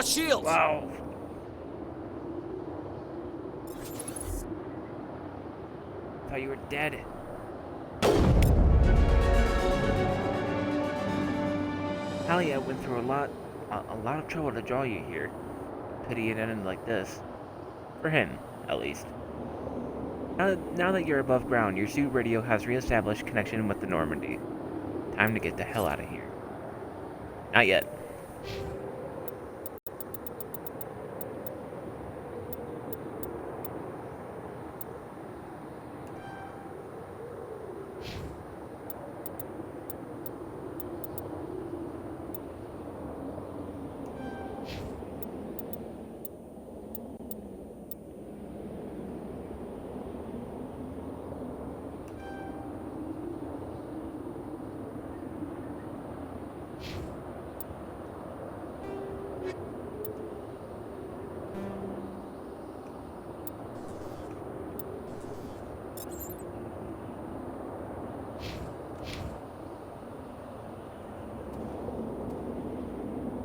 our shields! Wow. Thought you were dead. Talia went through a lot of trouble to draw you here. Pity it ended like this. For him, at least. Now that you're above ground, your suit radio has re-established connection with the Normandy. Time to get the hell out of here. Not yet.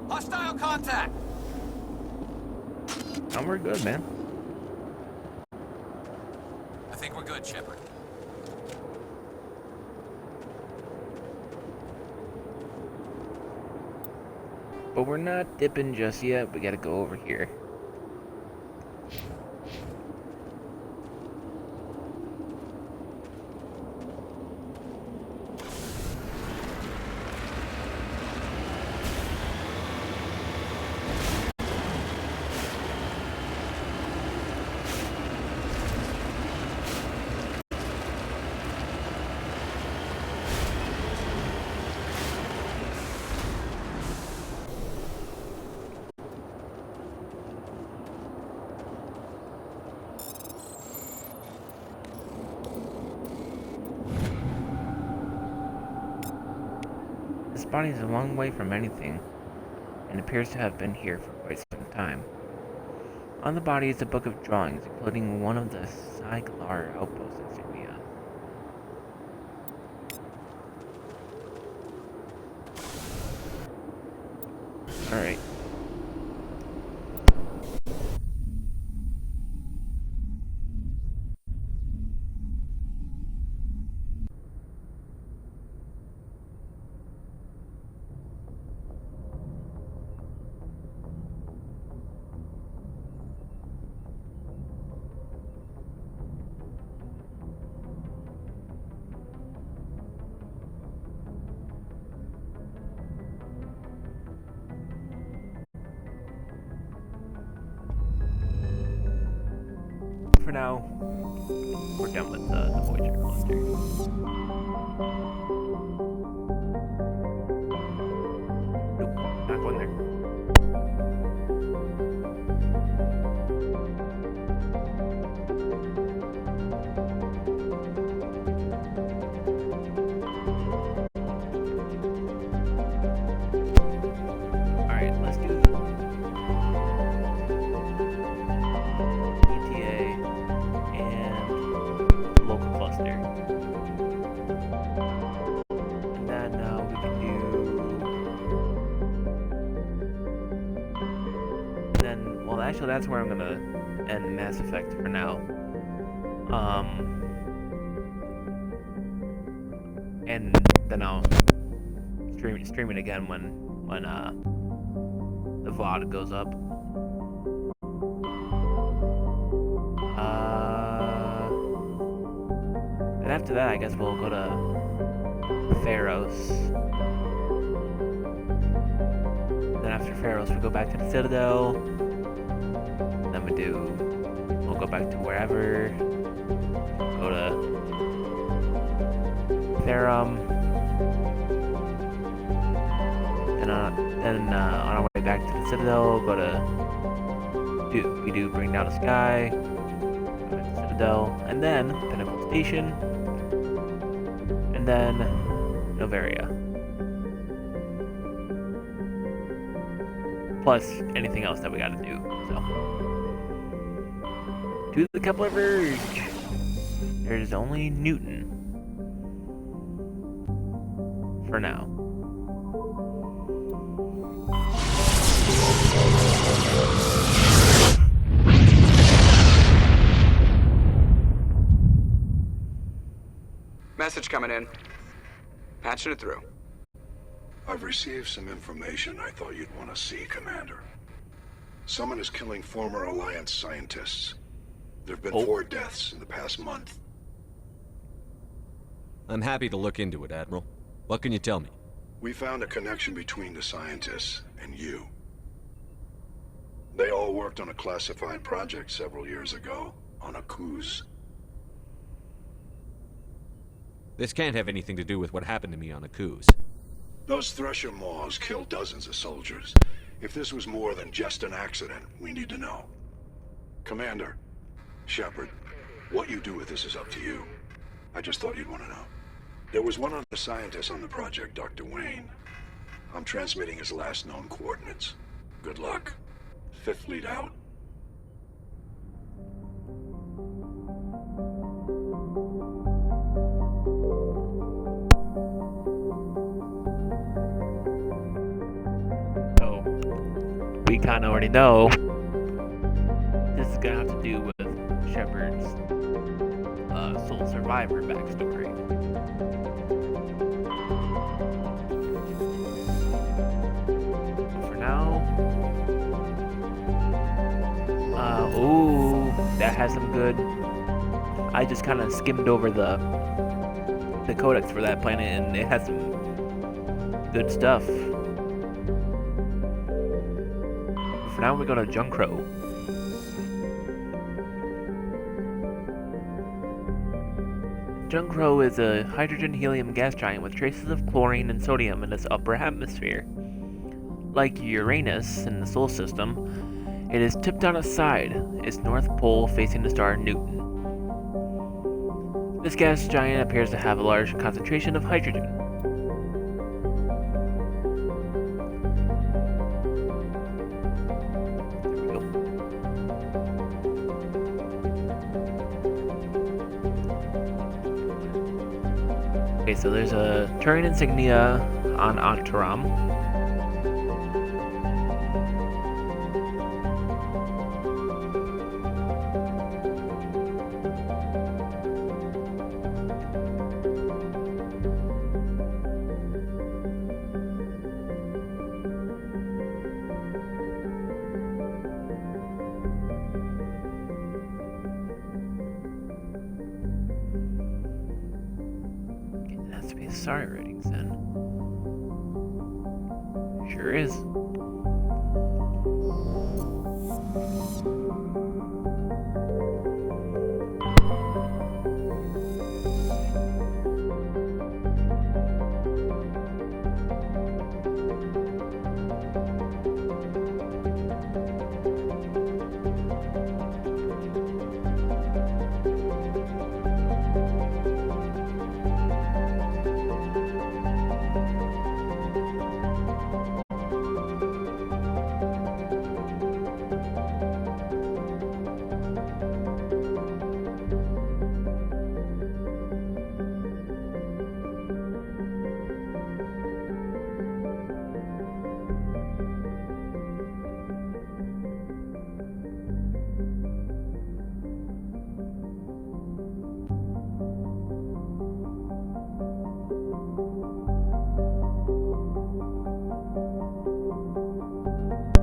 Hostile contact! And we're good, man. I think we're good, Shepard. But we're not dipping just yet. We gotta go over here. This body is a long way from anything, and appears to have been here for quite some time. On the body is a book of drawings, including one of the Siglar outpost insignia. Alright. For now, we're done with the Voyager cluster. Nope, not going there. Alright, let's do local cluster. And then we can do... And then, well actually that's where I'm gonna end Mass Effect for now. And then I'll stream it again when the VOD goes up. And after that, I guess we'll go to Pharos. Then after Pharos, we go back to the Citadel. Then we'll go back to wherever. Go to Therum. And then on our way back to the Citadel, we do Bring Down the Sky. Go back to the Citadel, and then Pinnacle Station. And then Novaria. Plus anything else that we gotta do. So to the Kepler Verge. There's only Newton. For now. message coming in. Patching it through. I've received some information I thought you'd want to see, Commander. Someone is killing former Alliance scientists. There have been 4 deaths in the past month. I'm happy to look into it, Admiral. What can you tell me? We found a connection between the scientists and you. They all worked on a classified project several years ago, on a cruise. This can't have anything to do with what happened to me on Akuz. Those Thresher Maws killed dozens of soldiers. If this was more than just an accident, we need to know. Commander, Shepard, what you do with this is up to you. I just thought you'd want to know. There was one other scientist on the project, Dr. Wayne. I'm transmitting his last known coordinates. Good luck. 5th Fleet out. So, we kind of already know this is going to have to do with Shepard's sole survivor backstory. For now, ooh, that has some good. I just kind of skimmed over the codex for that planet, and it has some good stuff. For now, we go to Junkro. Junkro is a hydrogen-helium gas giant with traces of chlorine and sodium in its upper atmosphere. Like Uranus in the Sol system, it is tipped on its side, its north pole facing the star Newton. This gas giant appears to have a large concentration of hydrogen. Okay, so there's a Turian insignia on Antaram. Sorry ratings then. Sure is.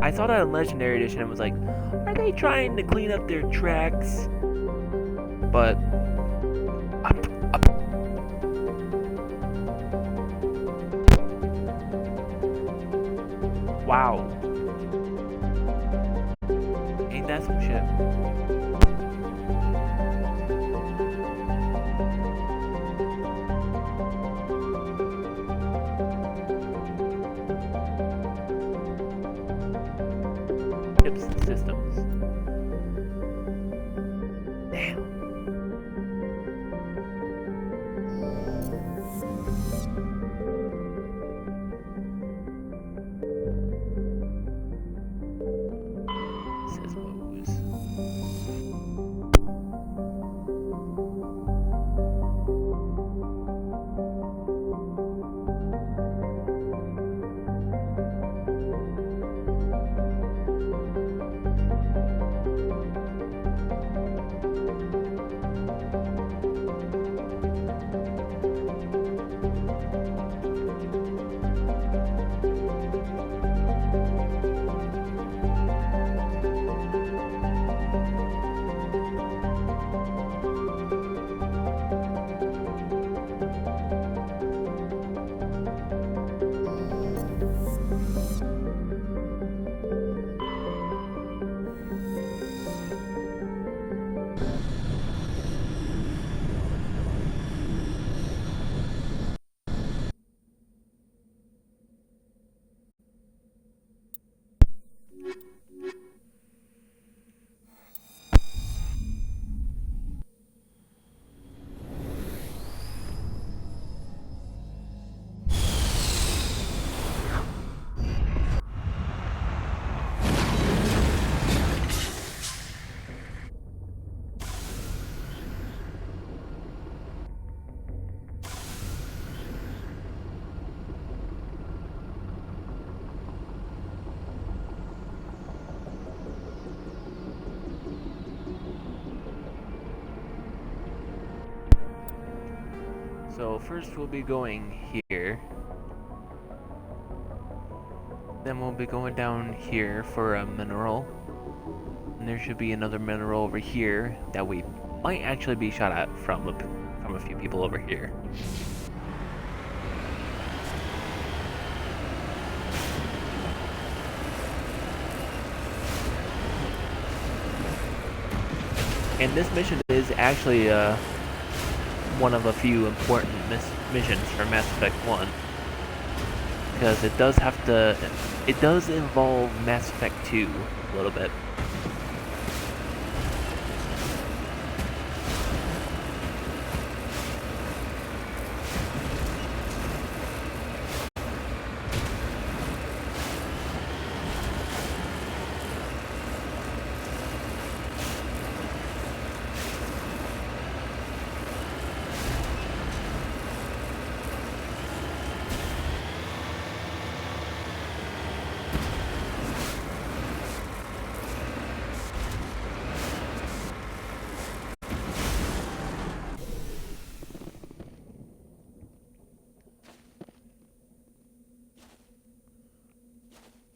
I saw that in Legendary Edition and was like, are they trying to clean up their tracks? But wow. Ain't that some shit? Systems. Damn. Says Bose. So first we'll be going here. Then we'll be going down here for a mineral. And there should be another mineral over here that we might actually be shot at from a few people over here. And this mission is actually one of a few important missions for Mass Effect 1. Because it does involve Mass Effect 2 a little bit.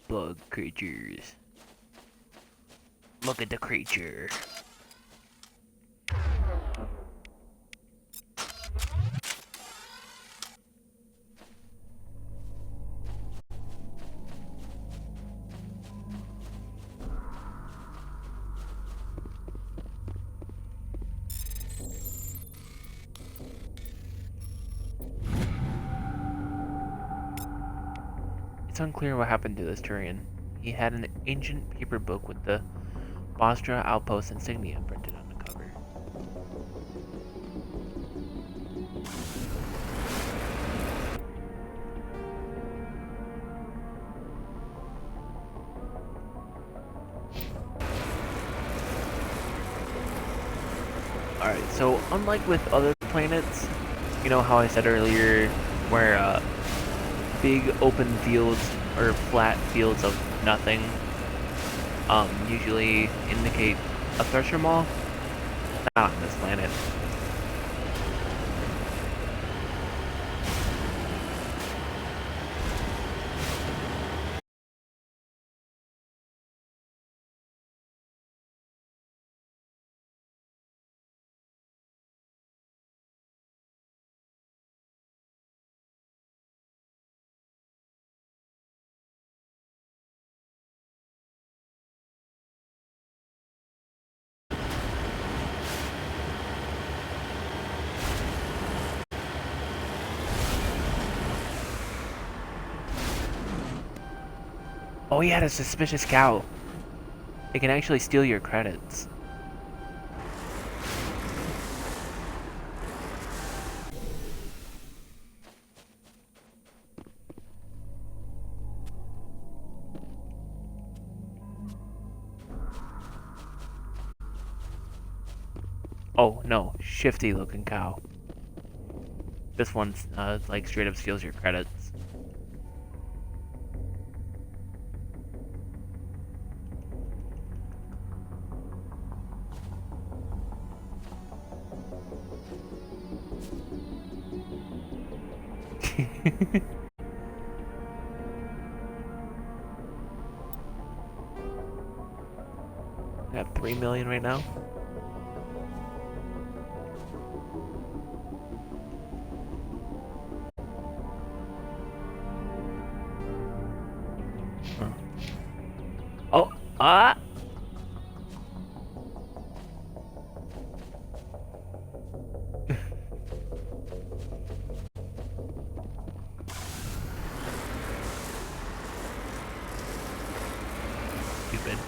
Bug creatures. Look at the creature. It's unclear what happened to this Turian. He had an ancient paper book with the Bostra Outpost insignia printed on the cover. Alright, so unlike with other planets, you know how I said earlier where big open fields or flat fields of nothing usually indicate a thresher maw? Not on this planet. Oh, he had a suspicious cow. It can actually steal your credits. Oh, no. Shifty looking cow. This one's, like, straight up steals your credits. I have 3 million right now. Huh. Oh, ah! Stupid.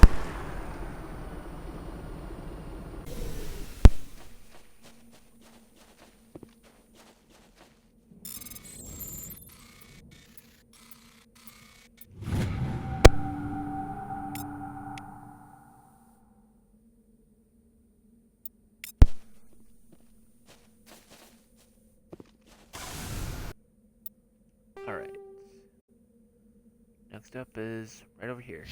Alright. Next up is right over here.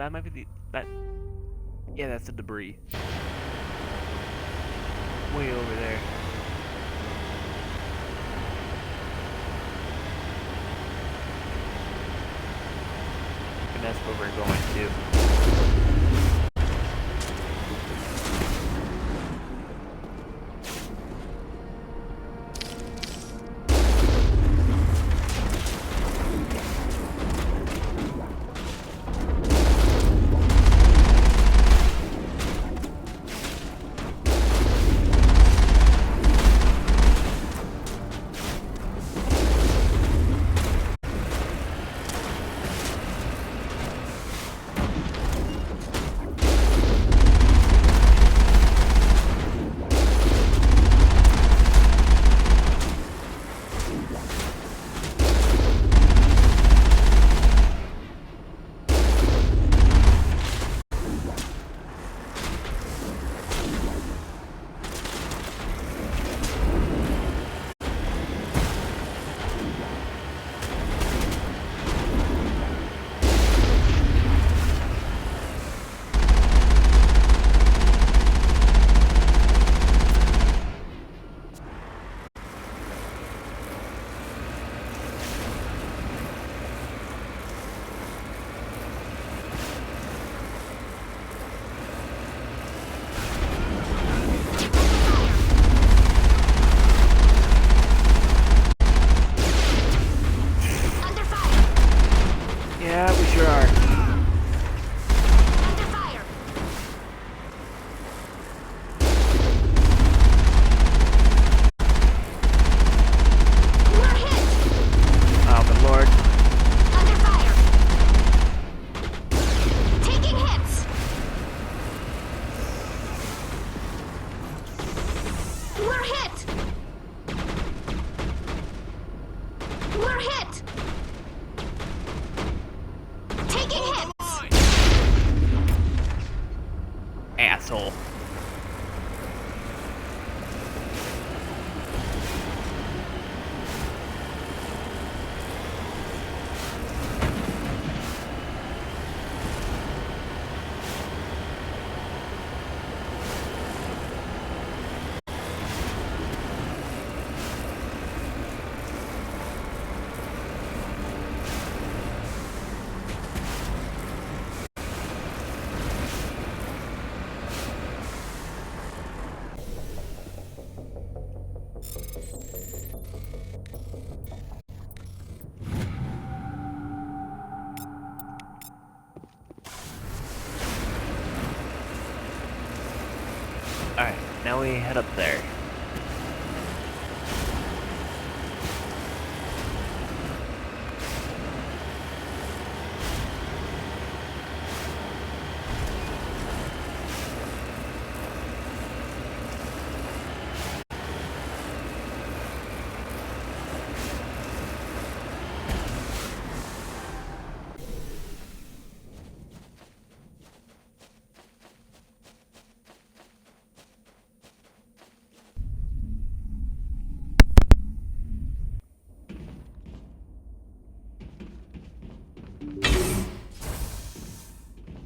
that might be that. Yeah, that's the debris. Way over there. And that's where we're going to. Yeah, we sure are. Under fire. We're hit. Oh, good lord. Under fire. Taking hits. We're hit. We're hit. Taking hits. Asshole. Alright, now we head up there.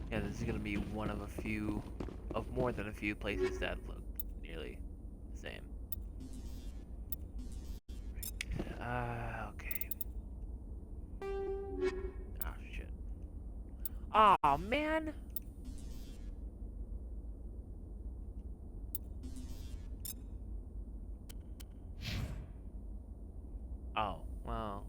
Yeah, this is gonna be one of more than a few places that look nearly the same. Okay. Oh, shit. Aw, man! Oh, well,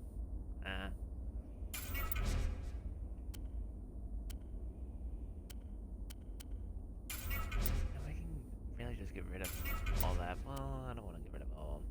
If I can really just get rid of all that. Well, I don't want to get rid of all.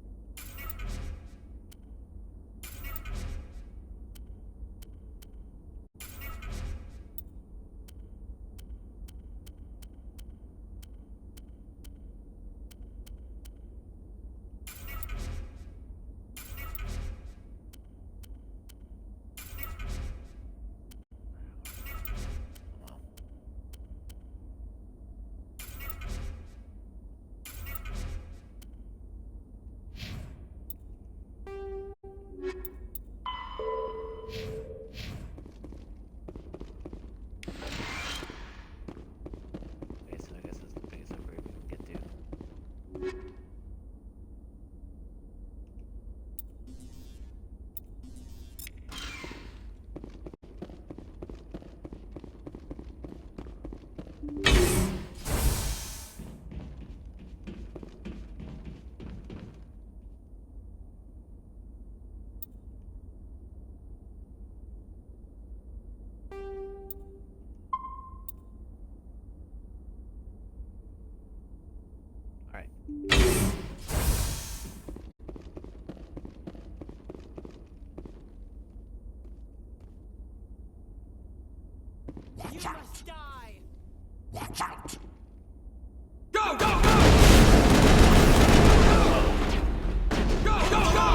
Watch out! Die. Watch out! Go, go, go! Go, go, go!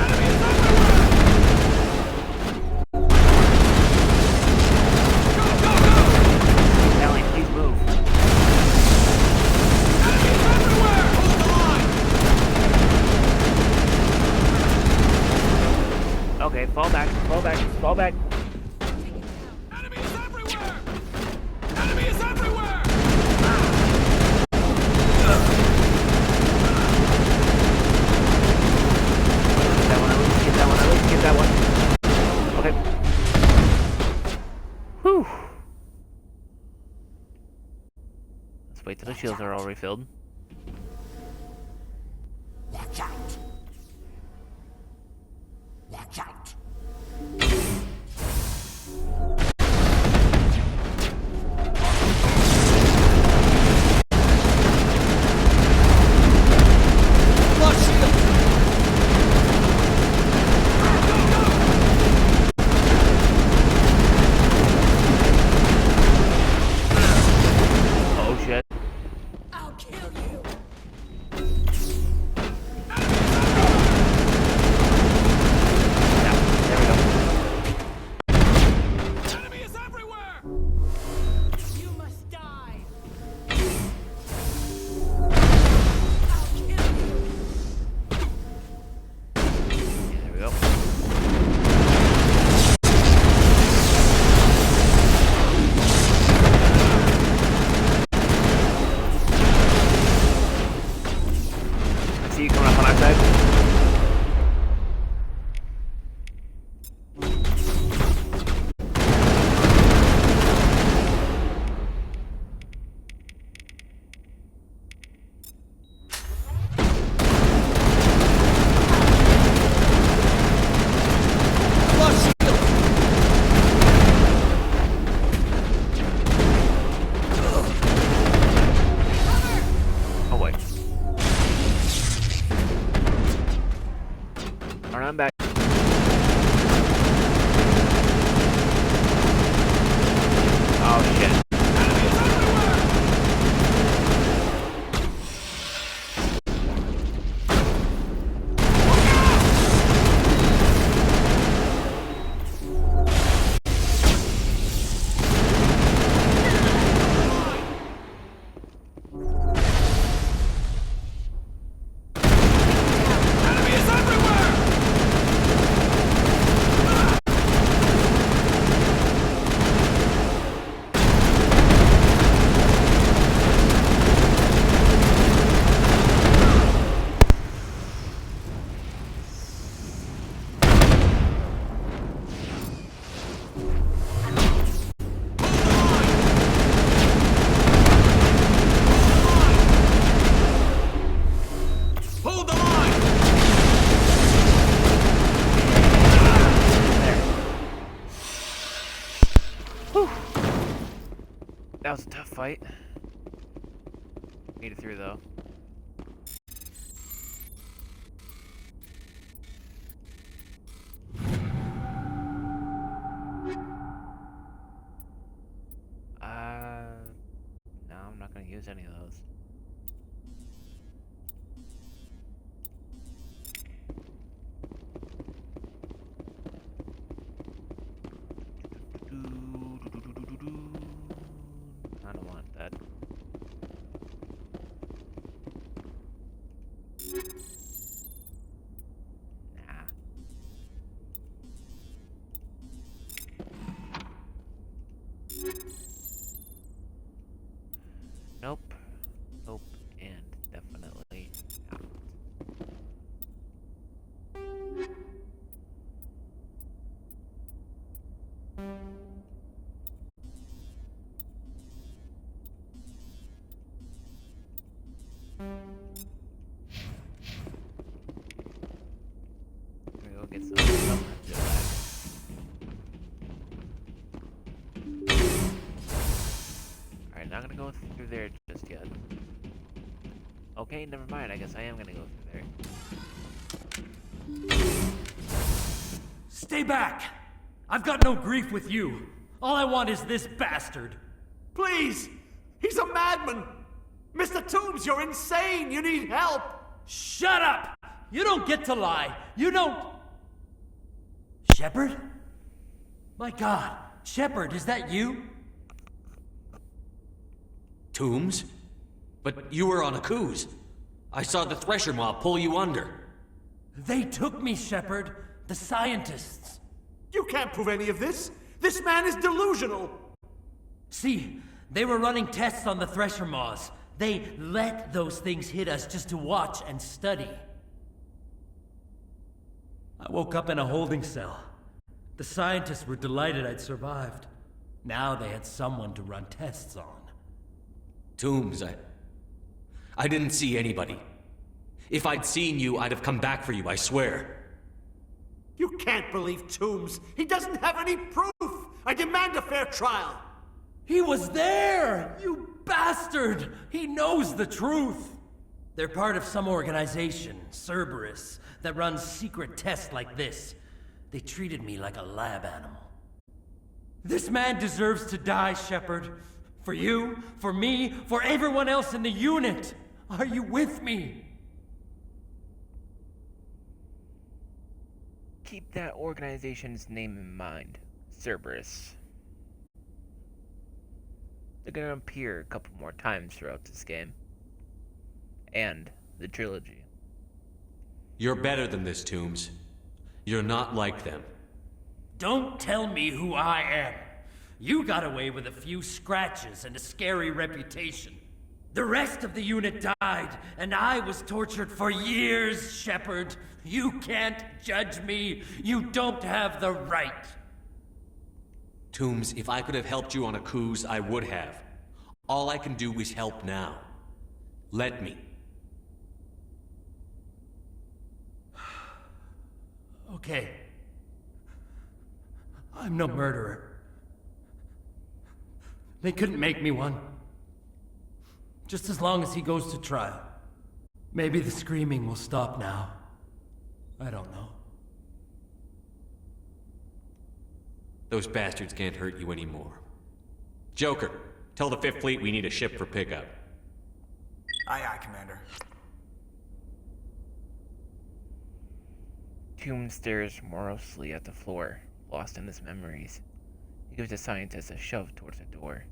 Enemies everywhere! Go, go, go! Ellie, please move. Enemies everywhere! Hold the line! Okay, fall back, fall back, fall back. Enemies everywhere! Enemies everywhere! That one, at least get that one, at least get that one. Okay. Whew. Let's wait till the shields are all refilled. Watch out! Watch out! Oh shit. I'll kill you! Yeah, there we go. Enemy is everywhere! You must die. I'll kill you! Yeah, there we go. I see you coming up on our side. Oh wait. Alright, I'm back. Oh shit. Enemy is everywhere! Hold the line! Whew. That was a tough fight. Made it through though. No, I'm not gonna use any of those. I don't want that. Nah. Nope. Nope. And definitely out. Let me go get some stuff. Alright, not gonna go through there just yet. Okay, never mind. I guess I am gonna go through there. Stay back! I've got no grief with you. All I want is this bastard. Please! He's a madman! Mr. Toombs, you're insane! You need help! Shut up! You don't get to lie. You don't... Shepard? My God, Shepard, is that you? Toombs? But you were on a cruise. I saw the Thresher mob pull you under. They took me, Shepard. The scientists. You can't prove any of this! This man is delusional! See, they were running tests on the Thresher moths. They let those things hit us just to watch and study. I woke up in a holding cell. The scientists were delighted I'd survived. Now they had someone to run tests on. Toombs, I didn't see anybody. If I'd seen you, I'd have come back for you, I swear. You can't believe Toombs! He doesn't have any proof! I demand a fair trial! He was there! You bastard! He knows the truth! They're part of some organization, Cerberus, that runs secret tests like this. They treated me like a lab animal. This man deserves to die, Shepard. For you, for me, for everyone else in the unit. Are you with me? Keep that organization's name in mind, Cerberus. They're gonna appear a couple more times throughout this game. And the trilogy. You're better than this, Toombs. You're not like them. Don't tell me who I am. You got away with a few scratches and a scary reputation. The rest of the unit died, and I was tortured for years, Shepard. You can't judge me. You don't have the right. Toombs, if I could have helped you on a cruise, I would have. All I can do is help now. Let me. Okay. I'm no murderer. They couldn't make me one. Just as long as he goes to trial. Maybe the screaming will stop now. I don't know. Those bastards can't hurt you anymore. Joker, tell the Fifth Fleet we need a ship for pickup. Aye, aye, Commander. Toombs stares morosely at the floor, lost in his memories. He gives the scientist a shove towards the door.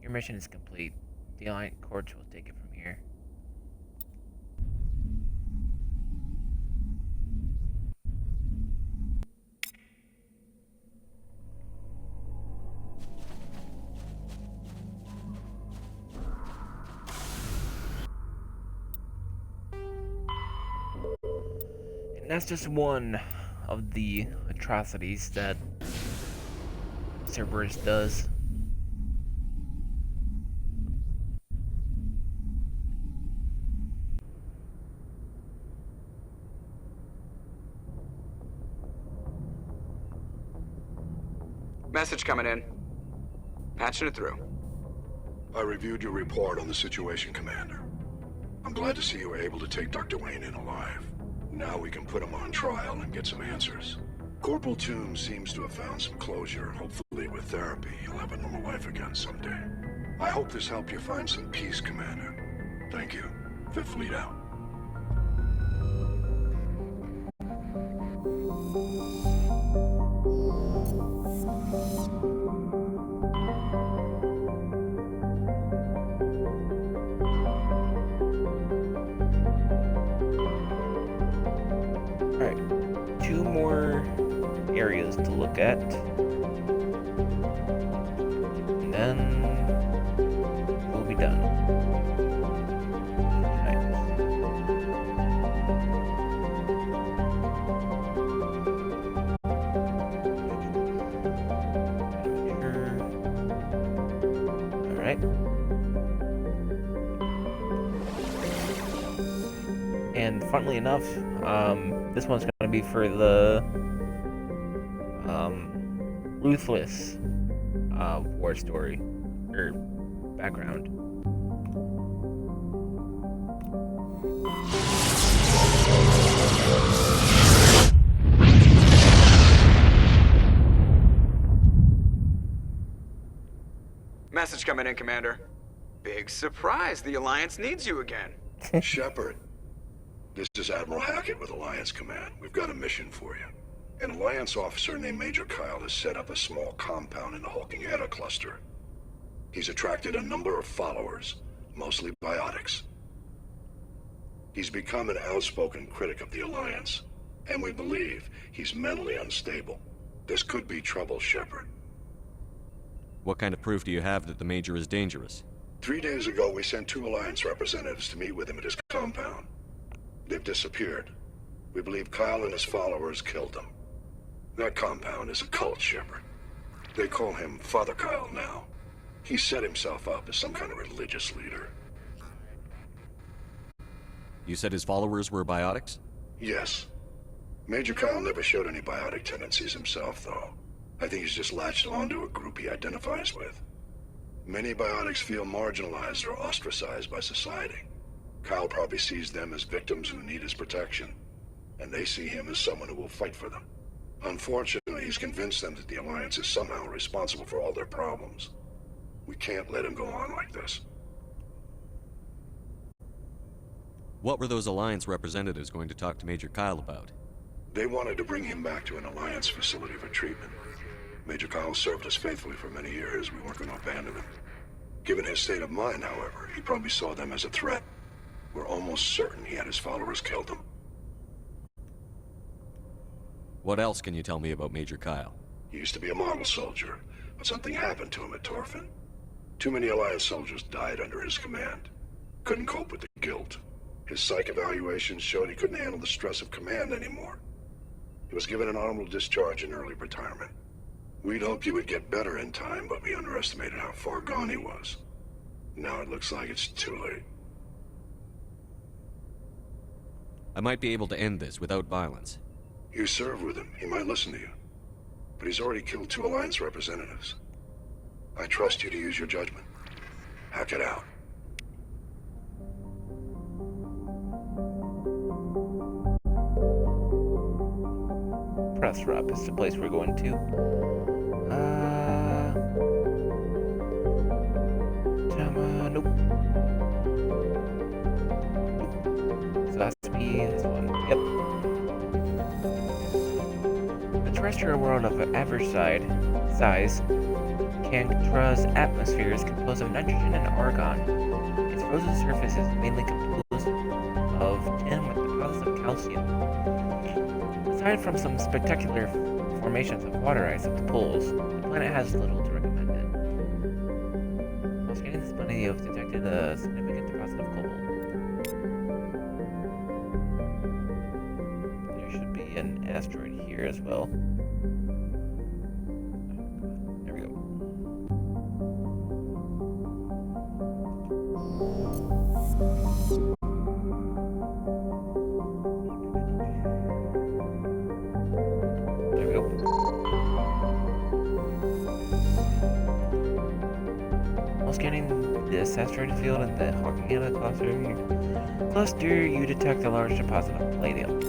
Your mission is complete. The Alliant Courts will take it from here. And that's just one of the atrocities that Cerberus does. Message coming in. Patching it through. I reviewed your report on the situation, Commander. I'm glad to see you were able to take Dr. Wayne in alive. Now we can put him on trial and get some answers. Corporal Toombs seems to have found some closure. Hopefully with therapy, he'll have a normal life again someday. I hope this helped you find some peace, Commander. Thank you. Fifth Fleet out. Alright, 2 more areas to look at. And then we'll be done. Alright. And funnily enough, this one's gonna be for the Ruthless war story or background. message coming in, Commander. Big surprise, the Alliance needs you again. Shepard, this is Admiral Hackett with Alliance Command. We've got a mission for you. An Alliance officer named Major Kyle has set up a small compound in the Hulking Eta cluster. He's attracted a number of followers, mostly biotics. He's become an outspoken critic of the Alliance, and we believe he's mentally unstable. This could be trouble, Shepard. What kind of proof do you have that the Major is dangerous? 3 days ago, we sent 2 Alliance representatives to meet with him at his compound. They've disappeared. We believe Kyle and his followers killed them. That compound is a cult, Shepard. They call him Father Kyle now. He set himself up as some kind of religious leader. You said his followers were biotics? Yes. Major Kyle never showed any biotic tendencies himself, though. I think he's just latched onto a group he identifies with. Many biotics feel marginalized or ostracized by society. Kyle probably sees them as victims who need his protection, and they see him as someone who will fight for them. Unfortunately, he's convinced them that the Alliance is somehow responsible for all their problems. We can't let him go on like this. What were those Alliance representatives going to talk to Major Kyle about? They wanted to bring him back to an Alliance facility for treatment. Major Kyle served us faithfully for many years. We weren't going to abandon him. Given his state of mind, however, he probably saw them as a threat. We're almost certain he had his followers killed him. What else can you tell me about Major Kyle? He used to be a model soldier, but something happened to him at Torfin. Too many Alliance soldiers died under his command. Couldn't cope with the guilt. His psych evaluations showed he couldn't handle the stress of command anymore. He was given an honorable discharge in early retirement. We'd hoped he would get better in time, but we underestimated how far gone he was. Now it looks like it's too late. I might be able to end this without violence. You serve with him. He might listen to you. But he's already killed 2 Alliance representatives. I trust you to use your judgment. Hack it out. Press Drop is the place we're going to. Nope. So that's to be this one. Yep. The terrestrial world of average size Candra's atmosphere is composed of nitrogen and argon. Its frozen surface is mainly composed of tin with deposits of calcium. Aside from some spectacular formations of water ice at the poles, the planet has little to recommend it. While scanning this planet, you have detected a significant deposit of cobalt. There should be an asteroid here as well. There we go. Scanning this asteroid field and the Hulking Eta cluster, you detect a large deposit of palladium.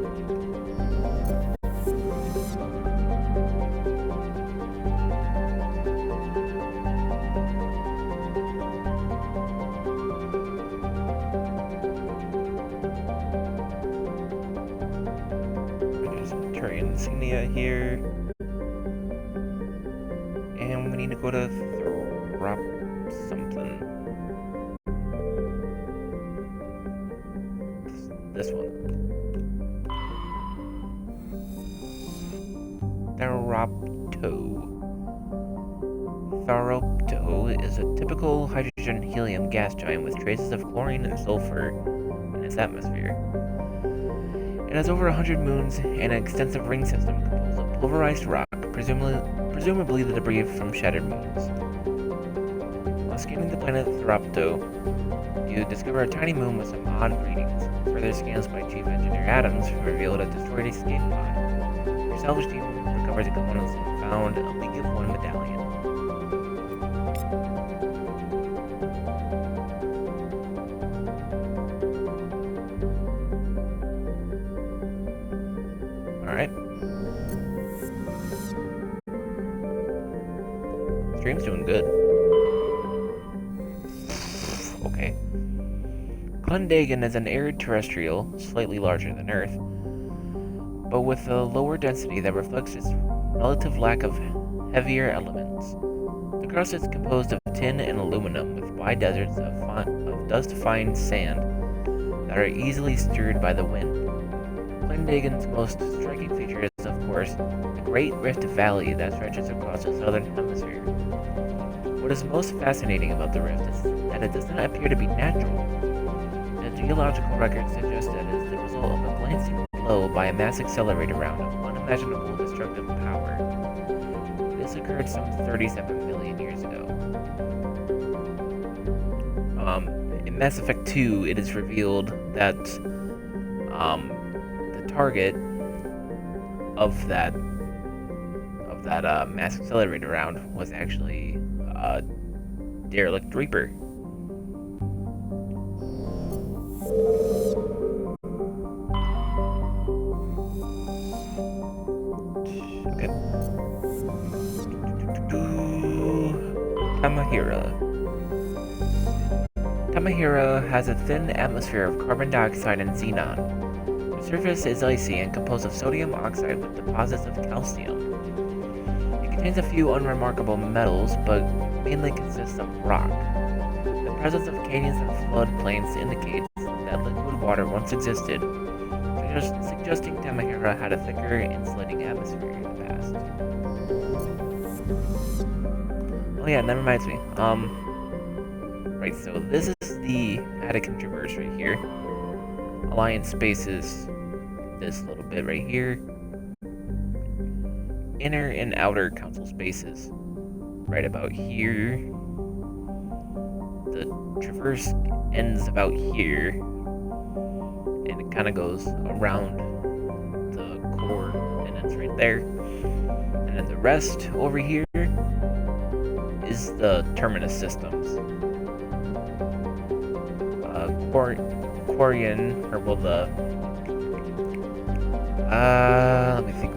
There's some Turian insignia here. And we need to go to Throp something. This one. Tharopto is a typical hydrogen-helium gas giant with traces of chlorine and sulfur in its atmosphere. It has over 100 moons and an extensive ring system composed of pulverized rock, presumably the debris from shattered moons. While scanning the planet Tharopto, you discover a tiny moon with some odd readings. Further scans by Chief Engineer Adams revealed a destroyed escape pod. Your salvage team recovered the components and found a League of One medallion. Alright. Stream's doing good. Okay. Clendagan is an arid terrestrial, slightly larger than Earth, but with a lower density that reflects its relative lack of heavier elements. The crust is composed of tin and aluminum with wide deserts of dust-fine sand that are easily stirred by the wind. Clendagan's most striking feature is, of course, the Great Rift Valley that stretches across the southern hemisphere. What is most fascinating about the rift is that it does not appear to be natural. The geological record suggests that it is the result of a glancing blow by a mass accelerator round of unimaginable destructive power. This occurred some 37 million years ago. In Mass Effect 2, it is revealed that the target of that mass accelerator round was actually derelict Reaper. Okay. Tamahira has a thin atmosphere of carbon dioxide and xenon. The surface is icy and composed of sodium oxide with deposits of calcium. It contains a few unremarkable metals, but mainly consists of rock. The presence of canyons and floodplains indicates that liquid water once existed, suggesting Tamahira had a thicker, insulating atmosphere in the past. Oh yeah, that reminds me. Right, so this is the Attican Traverse right here. Alliance space is this little bit right here. Inner and outer council spaces right about here. The traverse ends about here, and it kind of goes around the core and ends right there. And then the rest over here is the terminus systems. Quarian, or well, the let me think.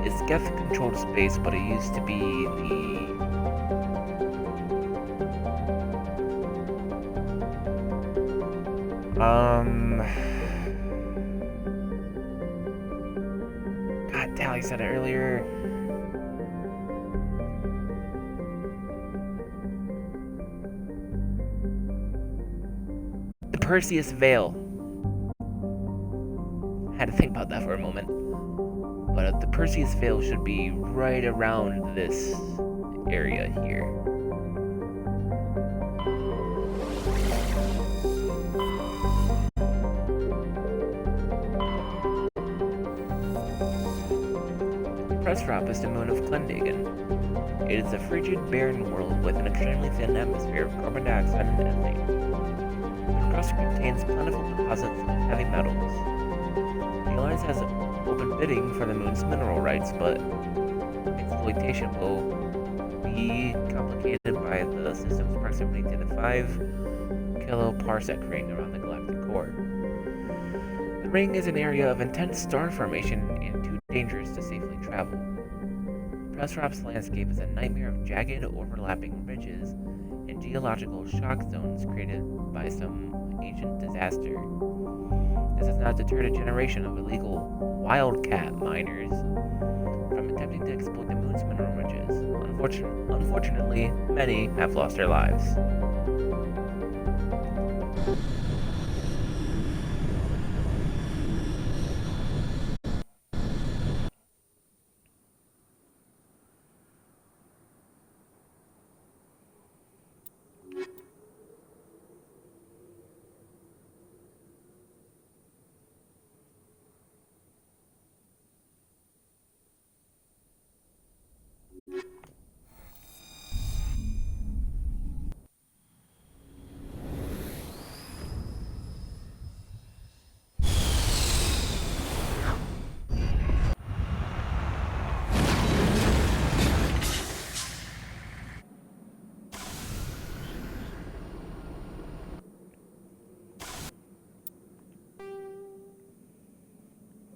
It's Geth controlled space, but it used to be God damn, I said it earlier. The Perseus Veil. I had to think about that for a moment. But the Perseus Veil should be right around this area here. Pressrop is the moon of Clendagan. It is a frigid, barren world with an extremely thin atmosphere of carbon dioxide and methane. The crust contains plentiful deposits of heavy metals. The Alliance has open bidding for the moon's mineral rights, but exploitation will be complicated by the system's proximity to the 5 kiloparsec ring around the galactic core. The ring is an area of intense star formation and too dangerous to safely travel. Pressrop's landscape is a nightmare of jagged, overlapping ridges and geological shock zones created by some ancient disaster. This has not deterred a generation of illegal wildcat miners from attempting to exploit the moon's mineral riches. Unfortunately, many have lost their lives.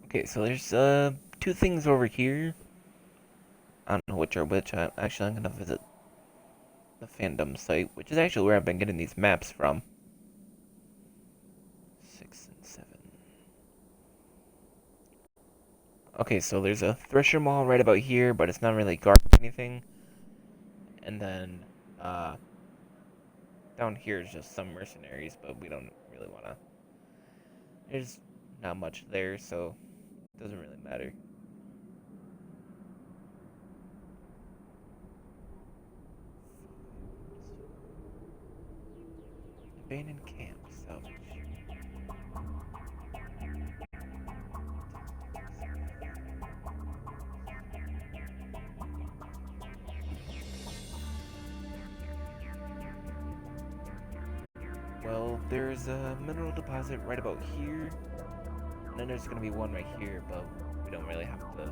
Okay, so there's two things over here. I don't know which are which. Actually, I'm gonna visit the fandom site, which is actually where I've been getting these maps from. 6 and 7. Okay, so there's a Thresher Mall right about here, but it's not really guarding anything. And then, down here is just some mercenaries, but we don't really wanna. There's not much there, so it doesn't really matter. Abandoned camp, salvage. Well, there's a mineral deposit right about here, and then there's gonna be one right here, but we don't really have to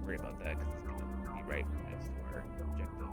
worry about that because it's gonna be right next to our objective.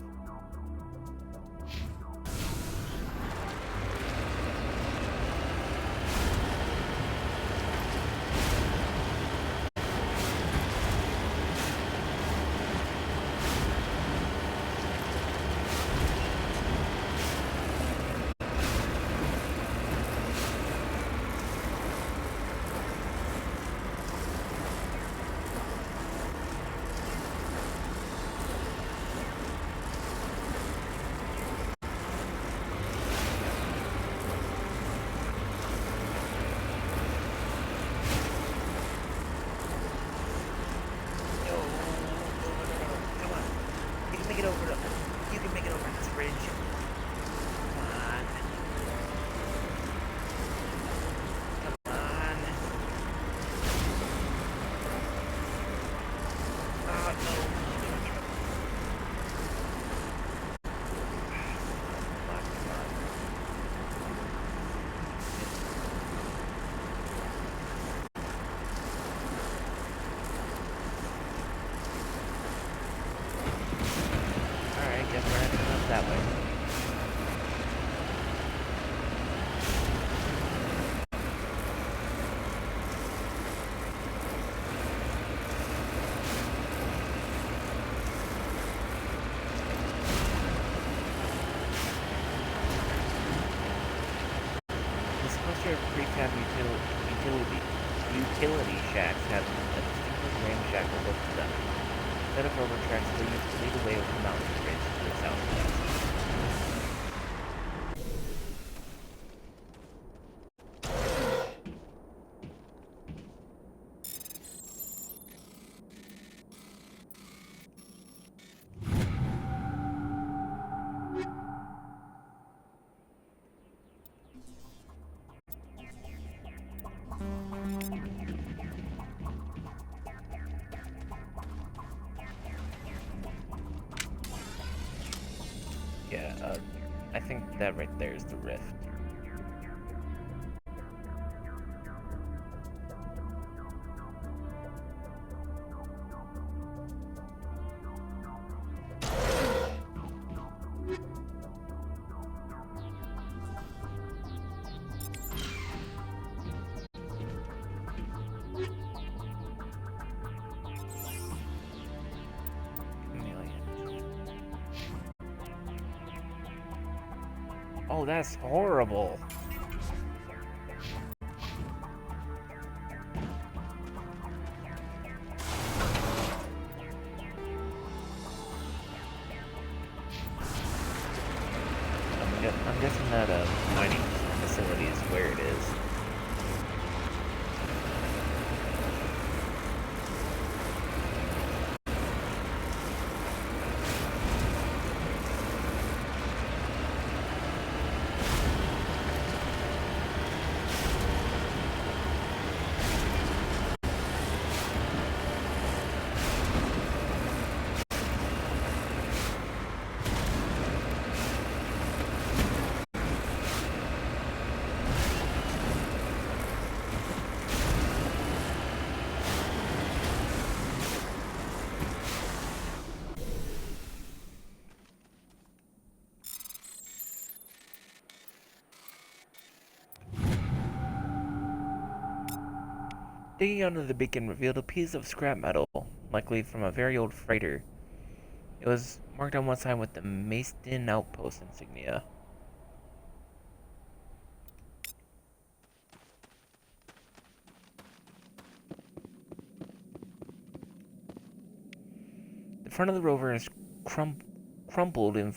That way. This cluster of prefab utility shacks have a distinctly ramshackle look to them. Set of railroad tracks lead away over the mountain ridge to the southwest. Yeah, I think that right there is the rift. Oh, that's horrible. I'm guessing that mining facility is where it is. Digging under the beacon revealed a piece of scrap metal, likely from a very old freighter. It was marked on one side with the Maeston Outpost insignia. The front of the rover is crumpled the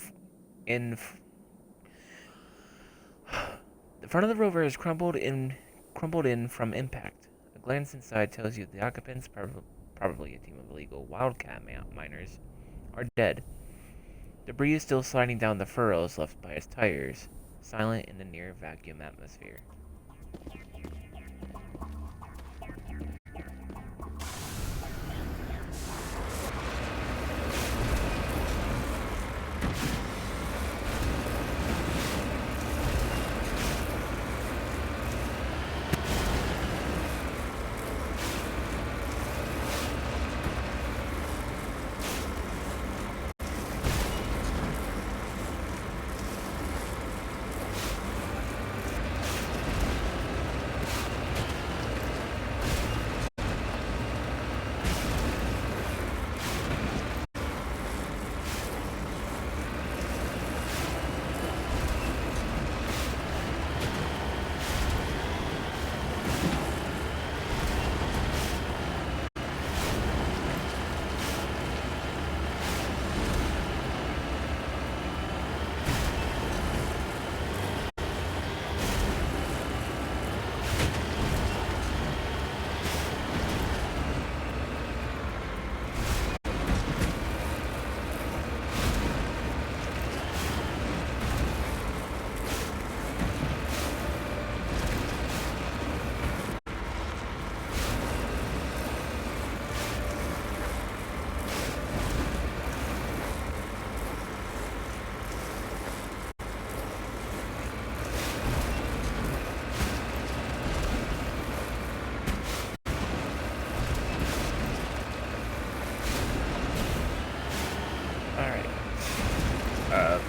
front of the rover is crumpled in from impact. A glance inside tells you the occupants, probably a team of illegal wildcat miners, are dead. Debris is still sliding down the furrows left by its tires, silent in the near vacuum atmosphere.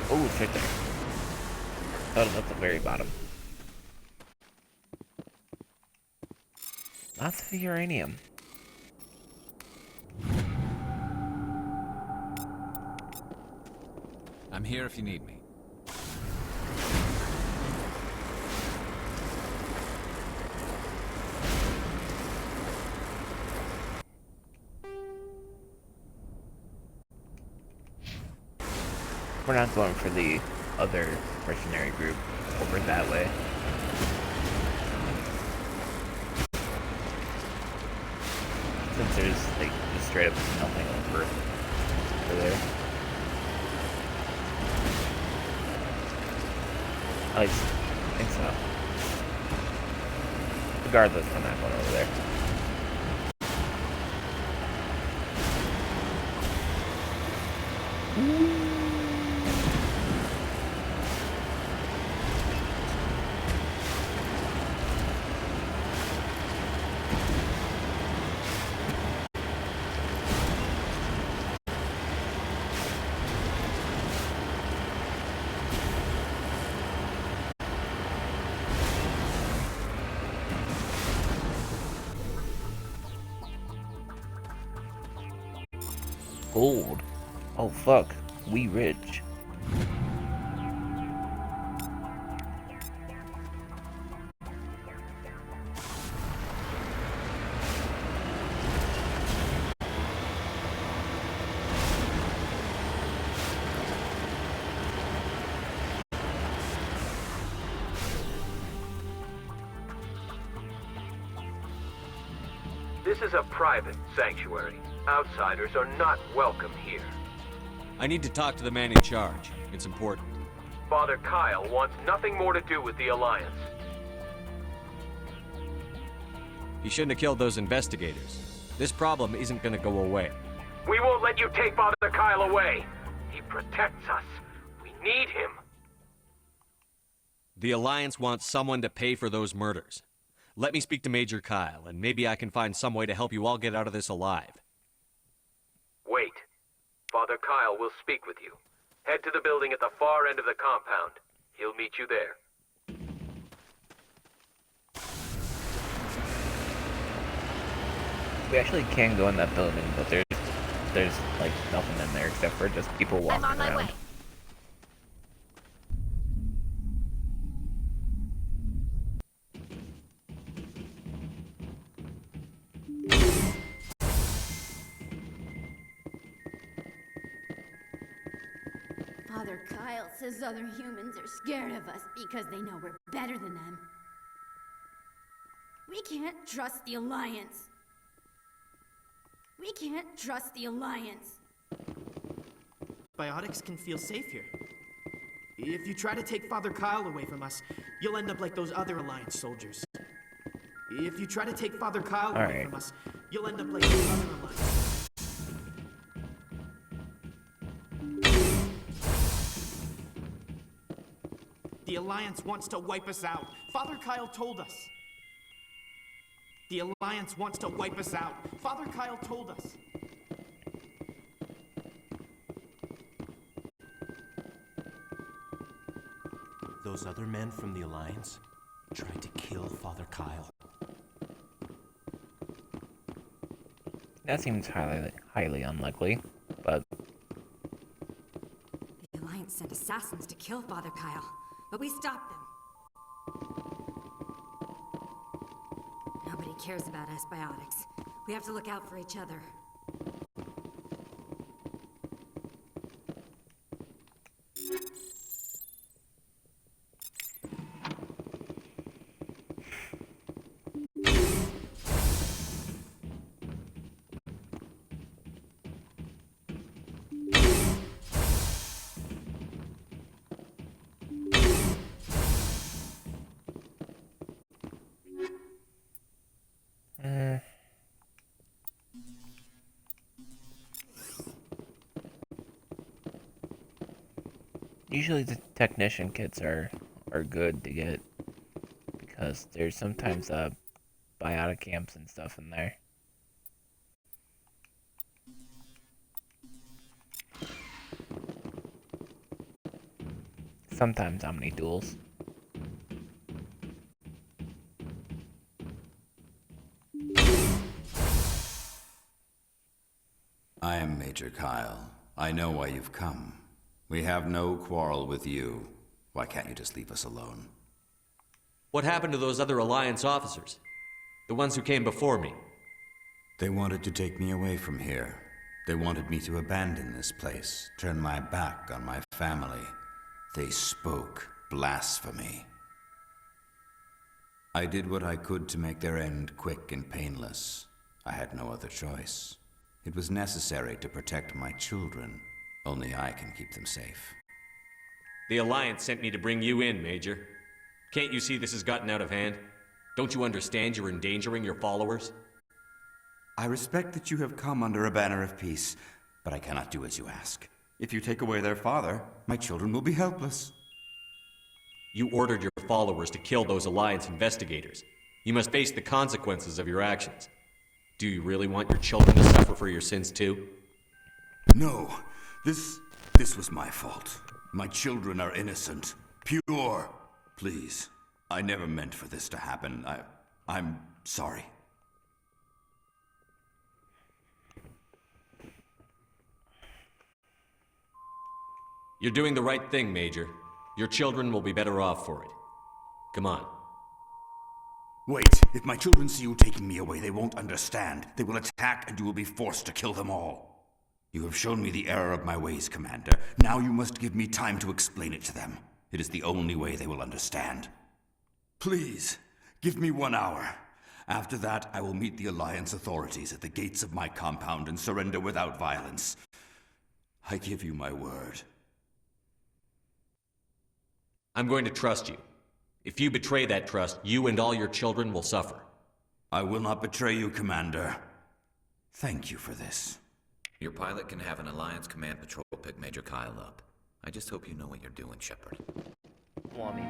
Oh, it's right there. Oh, that's the very bottom. Lots of uranium. I'm here if you need me. We're not going for the other mercenary group over that way. Since there's like just straight up nothing over there. At least I think so. Regardless, we're not going over there. Gold. Oh fuck, we rich. This is a private sanctuary. Outsiders are not welcome here. I need to talk to the man in charge. It's important. Father Kyle wants nothing more to do with the Alliance. He shouldn't have killed those investigators. This problem isn't gonna go away. We won't let you take Father Kyle away. He protects us. We need him. The Alliance wants someone to pay for those murders. Let me speak to Major Kyle, and maybe I can find some way to help you all get out of this alive. Wait. Father Kyle will speak with you. Head to the building at the far end of the compound. He'll meet you there. We actually can go in that building, but there's there's like nothing in there except for just people walking I'm on my around. way. Father Kyle says other humans are scared of us because they know we're better than them. We can't trust the Alliance. We can't trust the Alliance. Biotics can feel safe here. If you try to take Father Kyle away from us, you'll end up like those other Alliance soldiers. If you try to take Father Kyle away from us, you'll end up like those other Alliance. The Alliance wants to wipe us out. Father Kyle told us. The Alliance wants to wipe us out. Father Kyle told us. Those other men from the Alliance tried to kill Father Kyle. That seems highly unlikely, but The Alliance sent assassins to kill Father Kyle, but we stopped them. Nobody cares about us biotics. We have to look out for each other. usually the technician kits are good to get because there's sometimes biotic amps and stuff in there. Sometimes Omni duels. I am Major Kyle. I know why you've come. We have no quarrel with you. Why can't you just leave us alone? What happened to those other Alliance officers? The ones who came before me? They wanted to take me away from here. They wanted me to abandon this place, turn my back on my family. They spoke blasphemy. I did what I could to make their end quick and painless. I had no other choice. It was necessary to protect my children. Only I can keep them safe. The Alliance sent me to bring you in, Major. Can't you see this has gotten out of hand? Don't you understand you're endangering your followers? I respect that you have come under a banner of peace, but I cannot do as you ask. If you take away their father, my children will be helpless. You ordered your followers to kill those Alliance investigators. You must face the consequences of your actions. Do you really want your children to suffer for your sins too? No. This was my fault. My children are innocent. Pure. Please. I never meant for this to happen. I'm sorry. You're doing the right thing, Major. Your children will be better off for it. Come on. Wait. If my children see you taking me away, they won't understand. They will attack and you will be forced to kill them all. You have shown me the error of my ways, Commander. Now you must give me time to explain it to them. It is the only way they will understand. Please, give me 1 hour. After that, I will meet the Alliance authorities at the gates of my compound and surrender without violence. I give you my word. I'm going to trust you. If you betray that trust, you and all your children will suffer. I will not betray you, Commander. Thank you for this. Your pilot can have an Alliance command patrol pick Major Kyle up. I just hope you know what you're doing, Shepard. Well, I mean...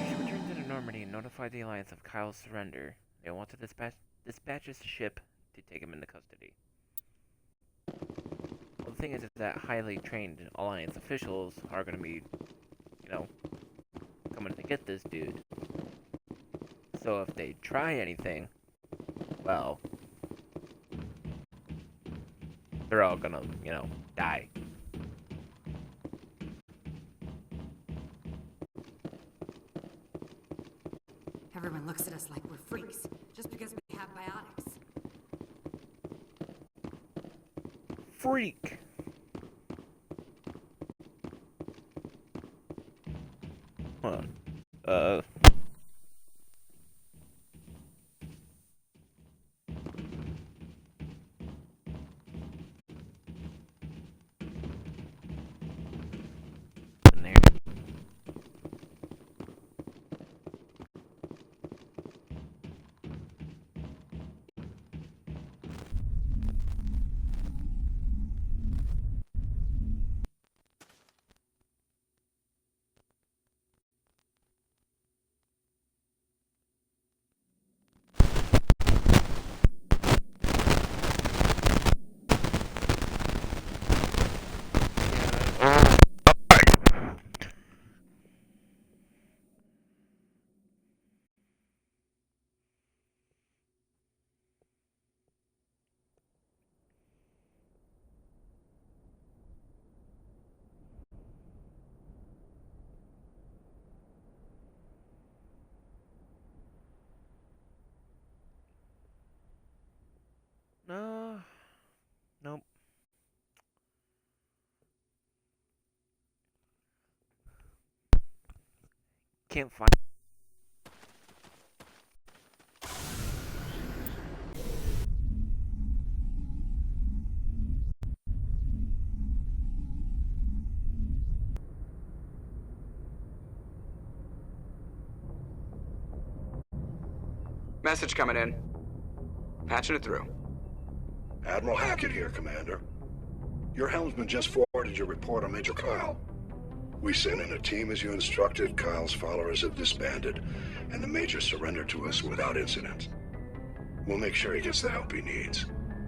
You should return to Normandy and notify the Alliance of Kyle's surrender. They want to dispatch his ship to take him into custody. Well, the thing is that highly trained Alliance officials are going to be, coming to get this dude. So if they try anything, well, they're all gonna, die. Everyone looks at us like we're freaks, just because we have biotics. Freak! Hold on. In there. No. Nope. Can't find. Message coming in. Patching it through. Admiral Hackett here, Commander. Your helmsman just forwarded your report on Major Kyle. We sent in a team as you instructed. Kyle's followers have disbanded, and the Major surrendered to us without incident. We'll make sure he gets the help he needs.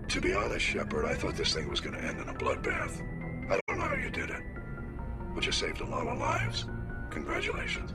To be honest, Shepard, I thought this thing was going to end in a bloodbath. I don't know how you did it, but you saved a lot of lives. Congratulations.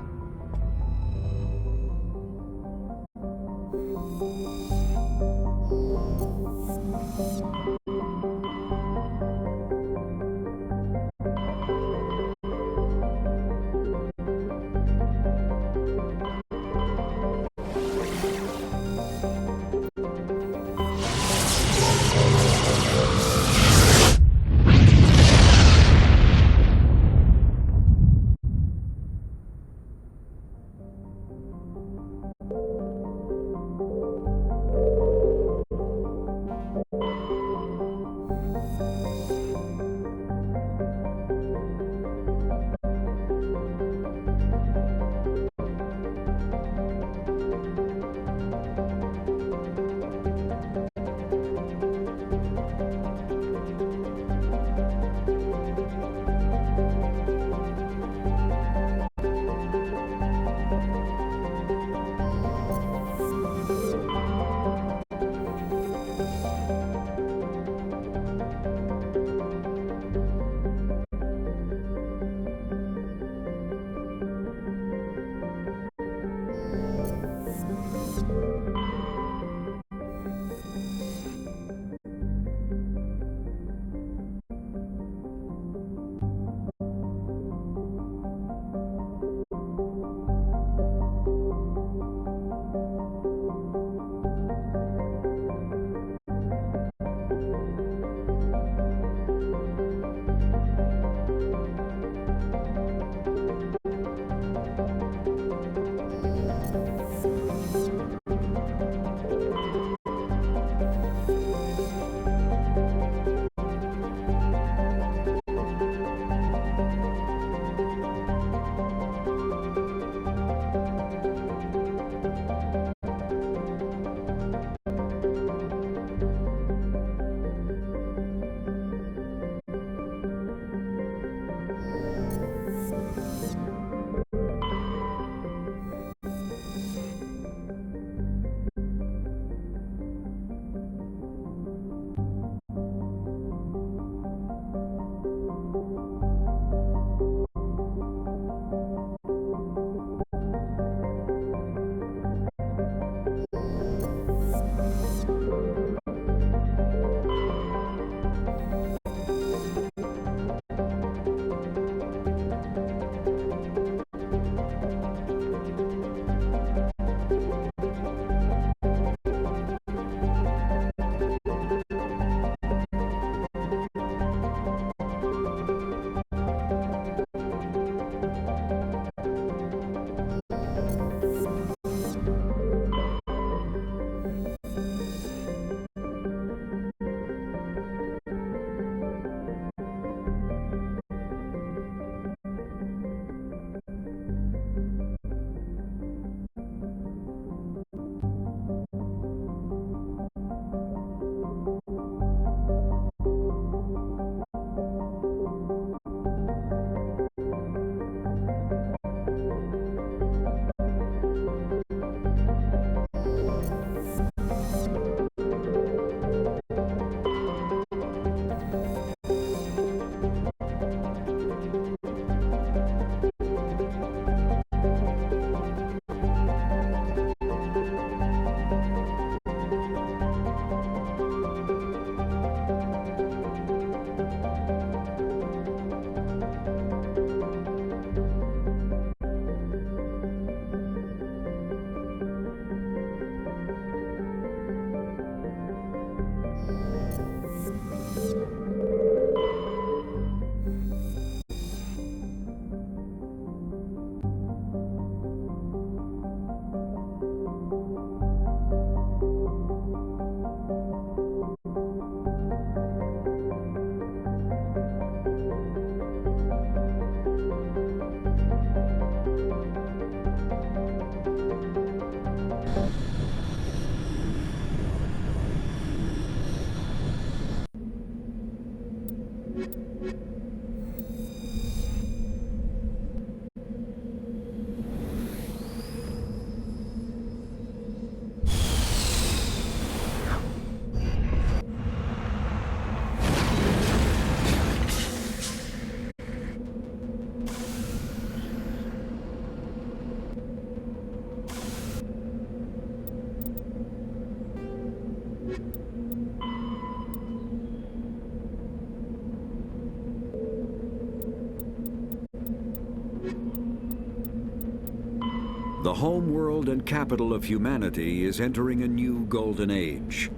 The home world and capital of humanity is entering a new golden age.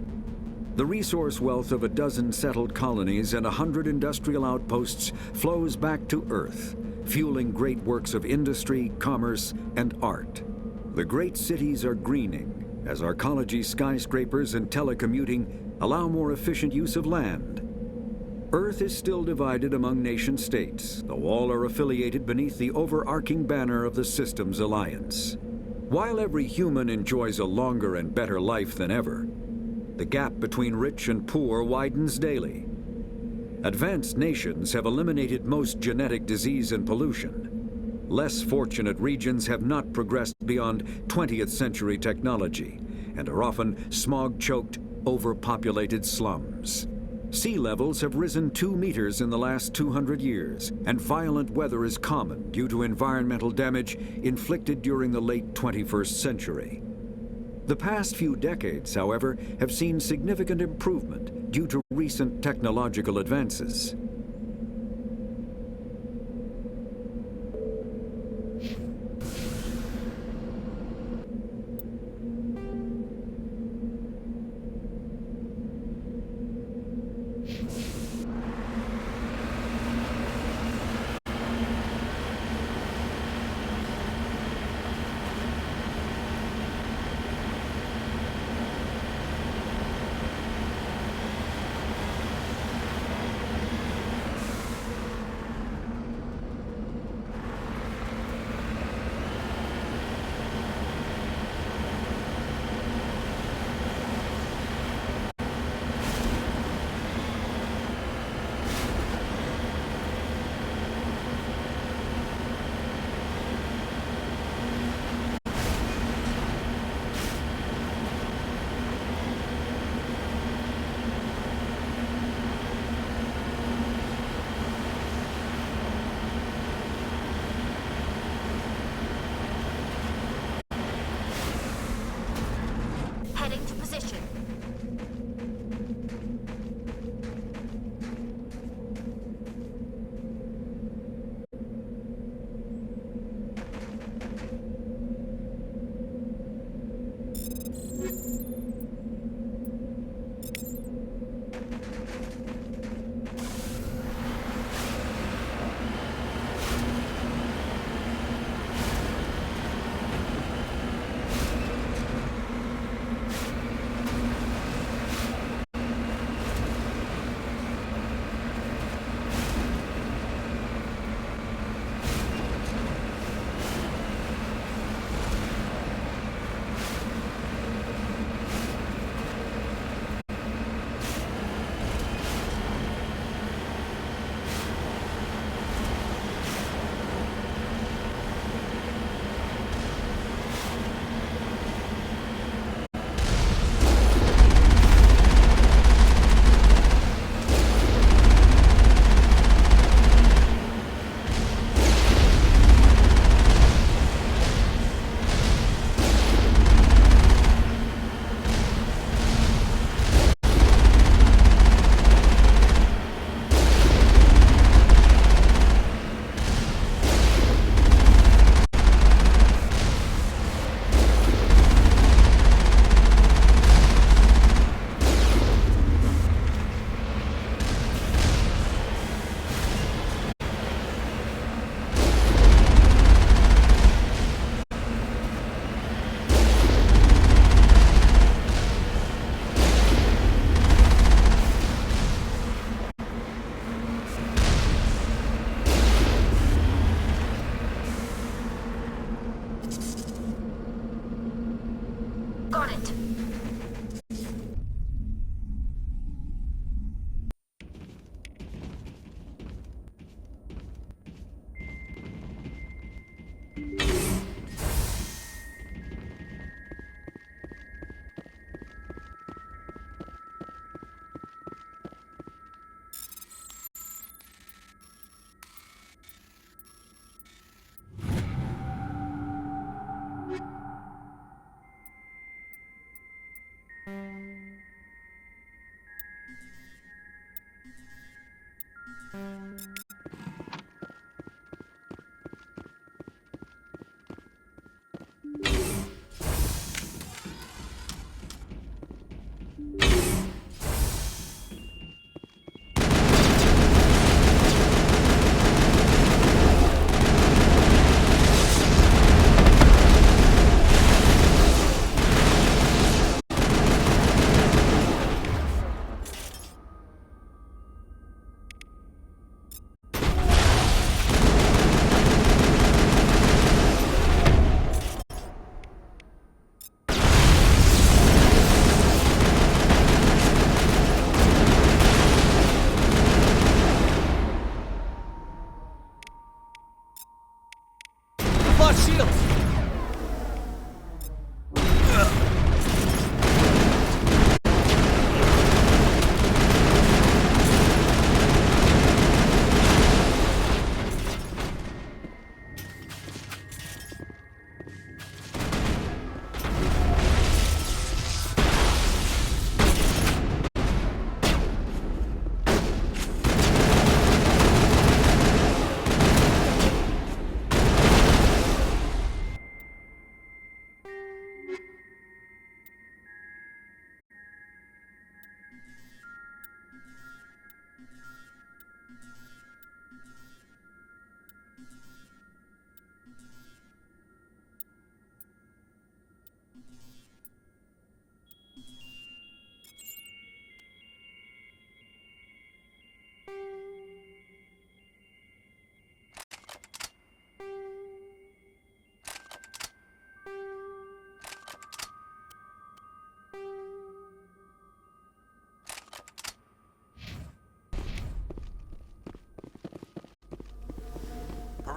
The resource wealth of a dozen settled colonies and 100 industrial outposts flows back to Earth, fueling great works of industry, commerce, and art. The great cities are greening as arcology skyscrapers and telecommuting allow more efficient use of land. Earth is still divided among nation-states, though all are affiliated beneath the overarching banner of the Systems Alliance. While every human enjoys a longer and better life than ever, the gap between rich and poor widens daily. Advanced nations have eliminated most genetic disease and pollution. Less fortunate regions have not progressed beyond 20th century technology and are often smog-choked, overpopulated slums. Sea levels have risen 2 meters in the last 200 years, and violent weather is common due to environmental damage inflicted during the late 21st century. The past few decades, however, have seen significant improvement due to recent technological advances. Heading to position. Got it.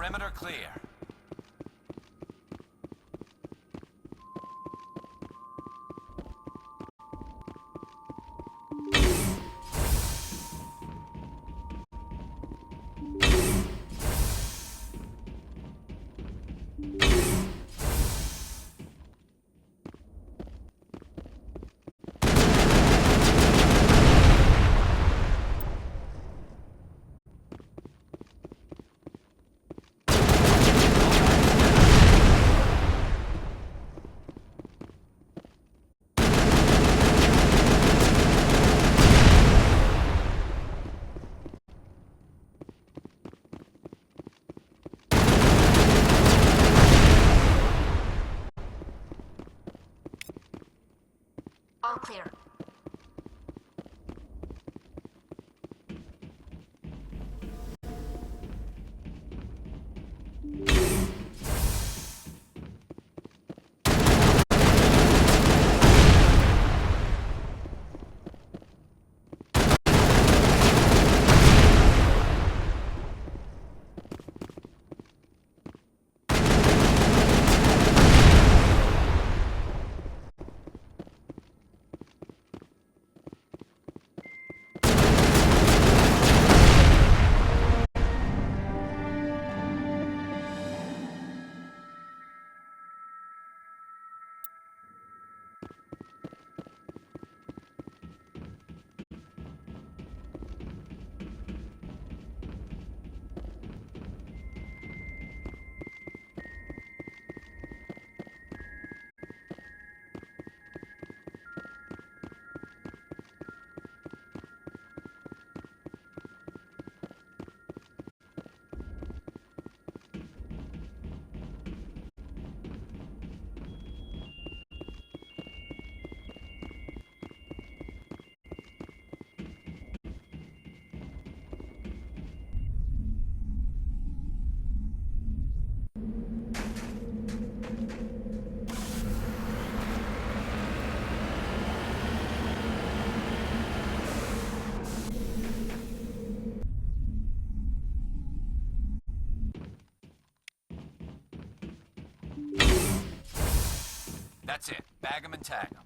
Perimeter clear. All clear. That's it. Bag 'em and tag 'em.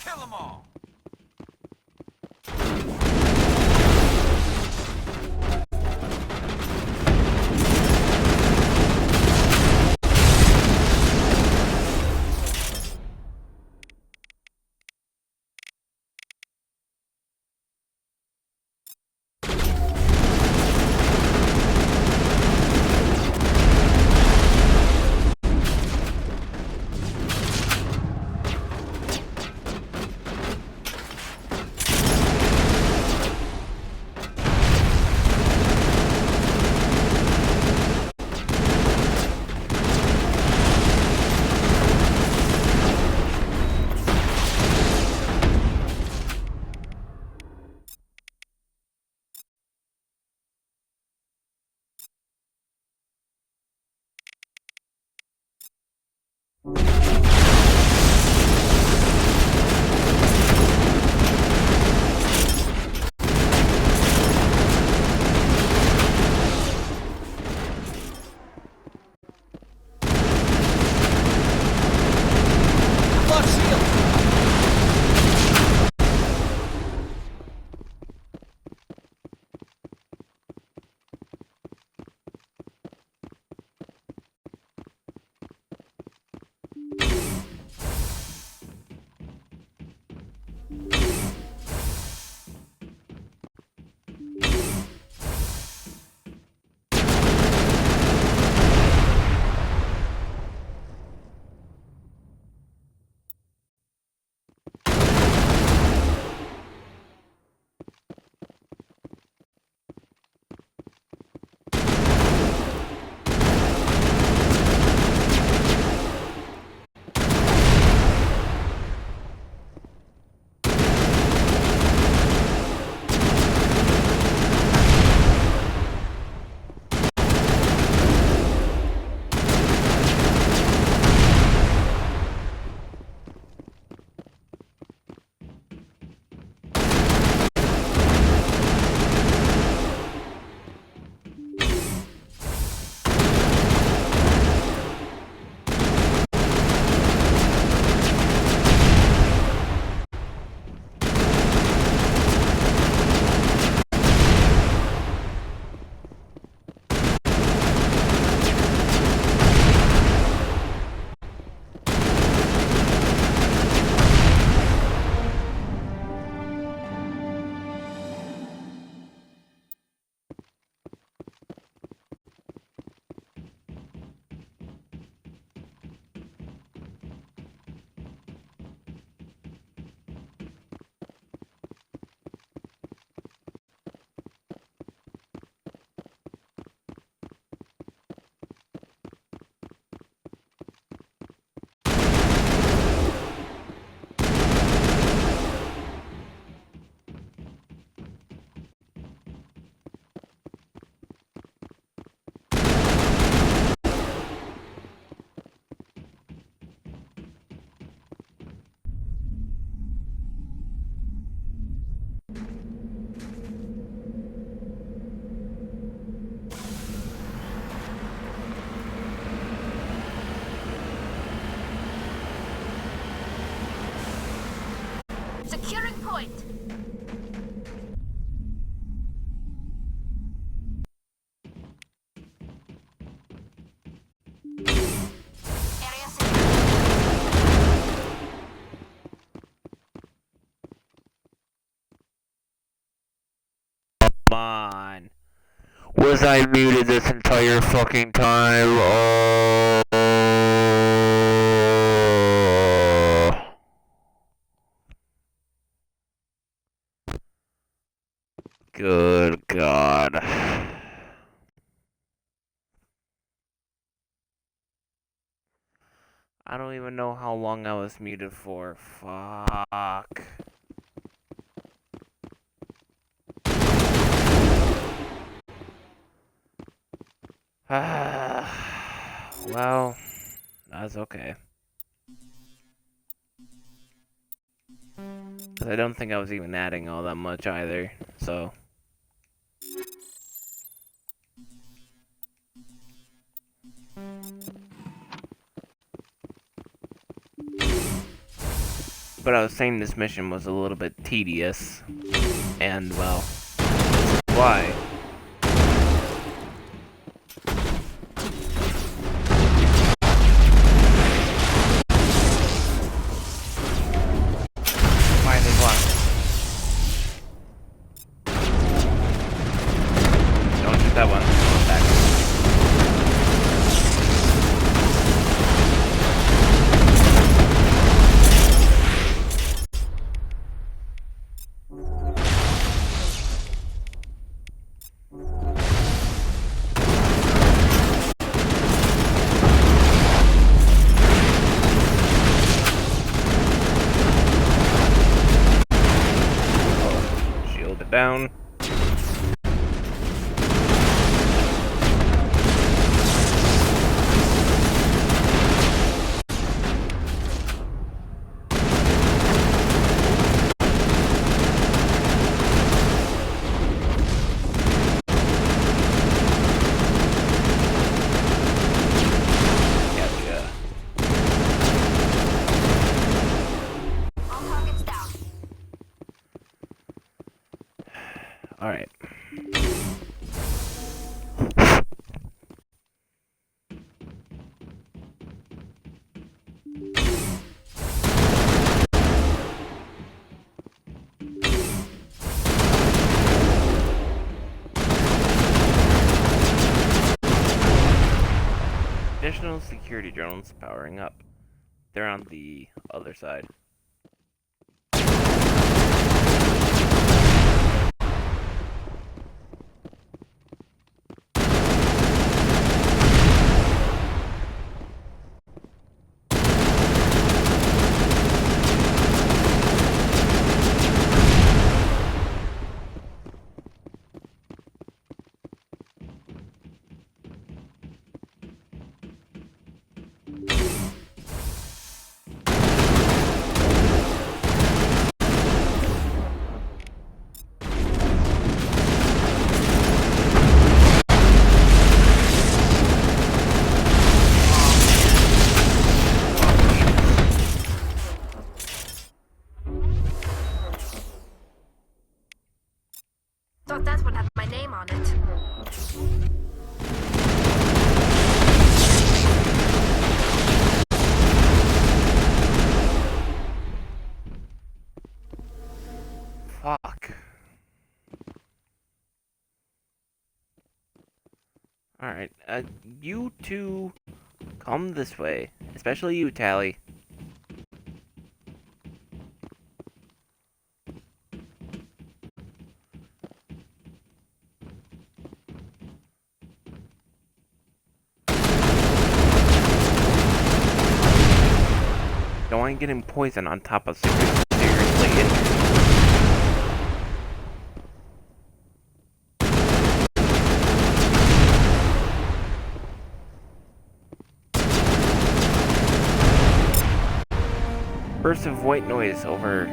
Kill 'em all! Securing point. Area secure. Come on. Was I muted this entire fucking time? Oh. Good God. I don't even know how long I was muted for. Fuck. Well, that's okay. I don't think I was even adding all that much either, so. But I was saying this mission was a little bit tedious, and well, why? Why are they blocking? Don't shoot that one. Back. Shield it down. Alright. Additional security drones powering up. They're on the other side. Thought that one had my name on it. Fuck. Alright, you two come this way. Especially you, Tally. Don't want to get him poisoned on top of seriously injured. Burst of white noise over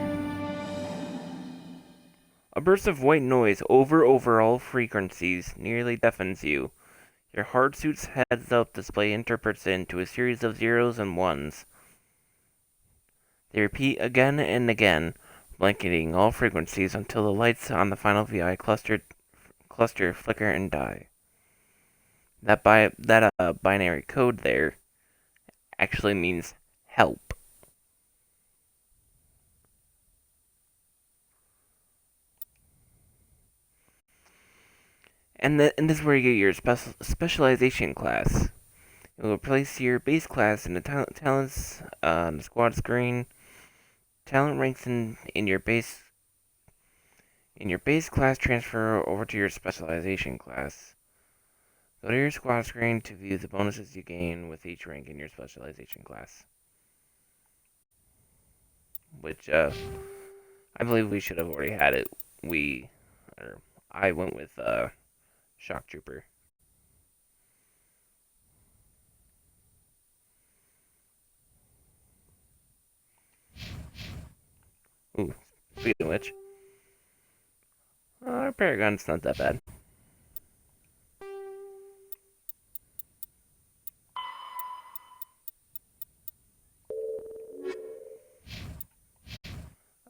A burst of white noise over all frequencies nearly deafens you. Your hard suit's heads-up display interprets it into a series of zeros and ones. They repeat again and again, blanketing all frequencies until the lights on the final VI cluster, flicker, and die. That binary code there actually means help. And this is where you get your specialization class. It will replace your base class in the talents on the squad screen. Talent ranks in your base class transfer over to your specialization class. Go to your squad screen to view the bonuses you gain with each rank in your specialization class. Which I believe we should have already had it. I went with Shock Trooper. Ooh, speaking of which, our Paragon's not that bad.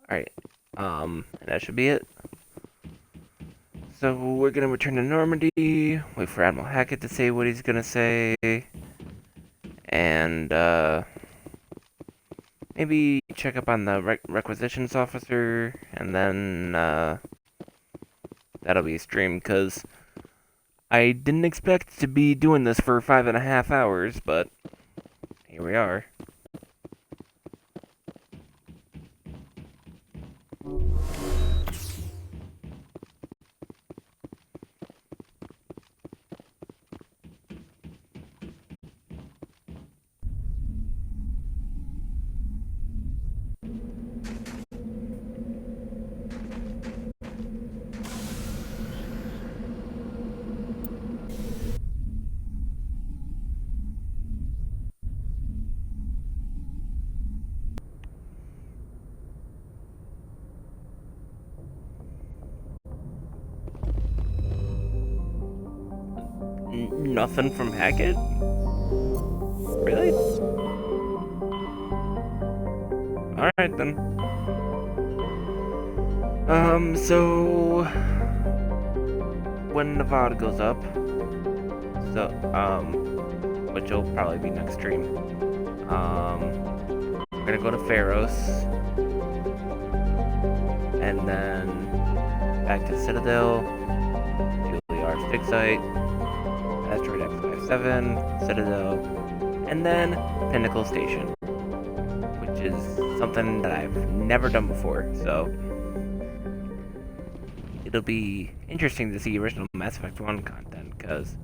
Alright, and that should be it. So we're gonna return to Normandy, wait for Admiral Hackett to say what he's gonna say, and maybe check up on the requisitions officer, and then that'll be a stream, because I didn't expect to be doing this for 5.5 hours, but here we are. Nothing from Hackett? Really? Alright then. So when Nevada goes up, which will probably be next stream, we're gonna go to Pharos, and then back to Citadel, Juliar's dig site, Asteroid X57, Citadel, and then Pinnacle Station, which is something that I've never done before, so it'll be interesting to see original Mass Effect 1 content, because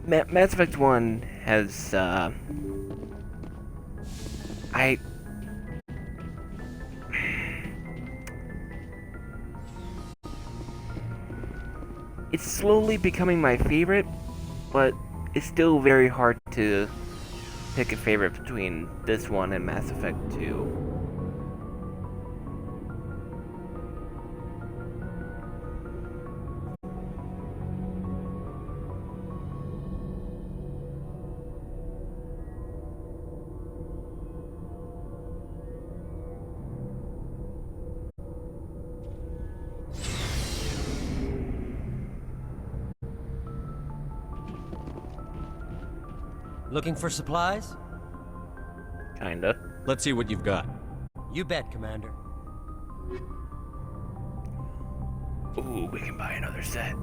Mass Effect 1 has it's slowly becoming my favorite, but it's still very hard to pick a favorite between this one and Mass Effect 2. Looking for supplies? Kinda. Let's see what you've got. You bet, Commander. Ooh, we can buy another set.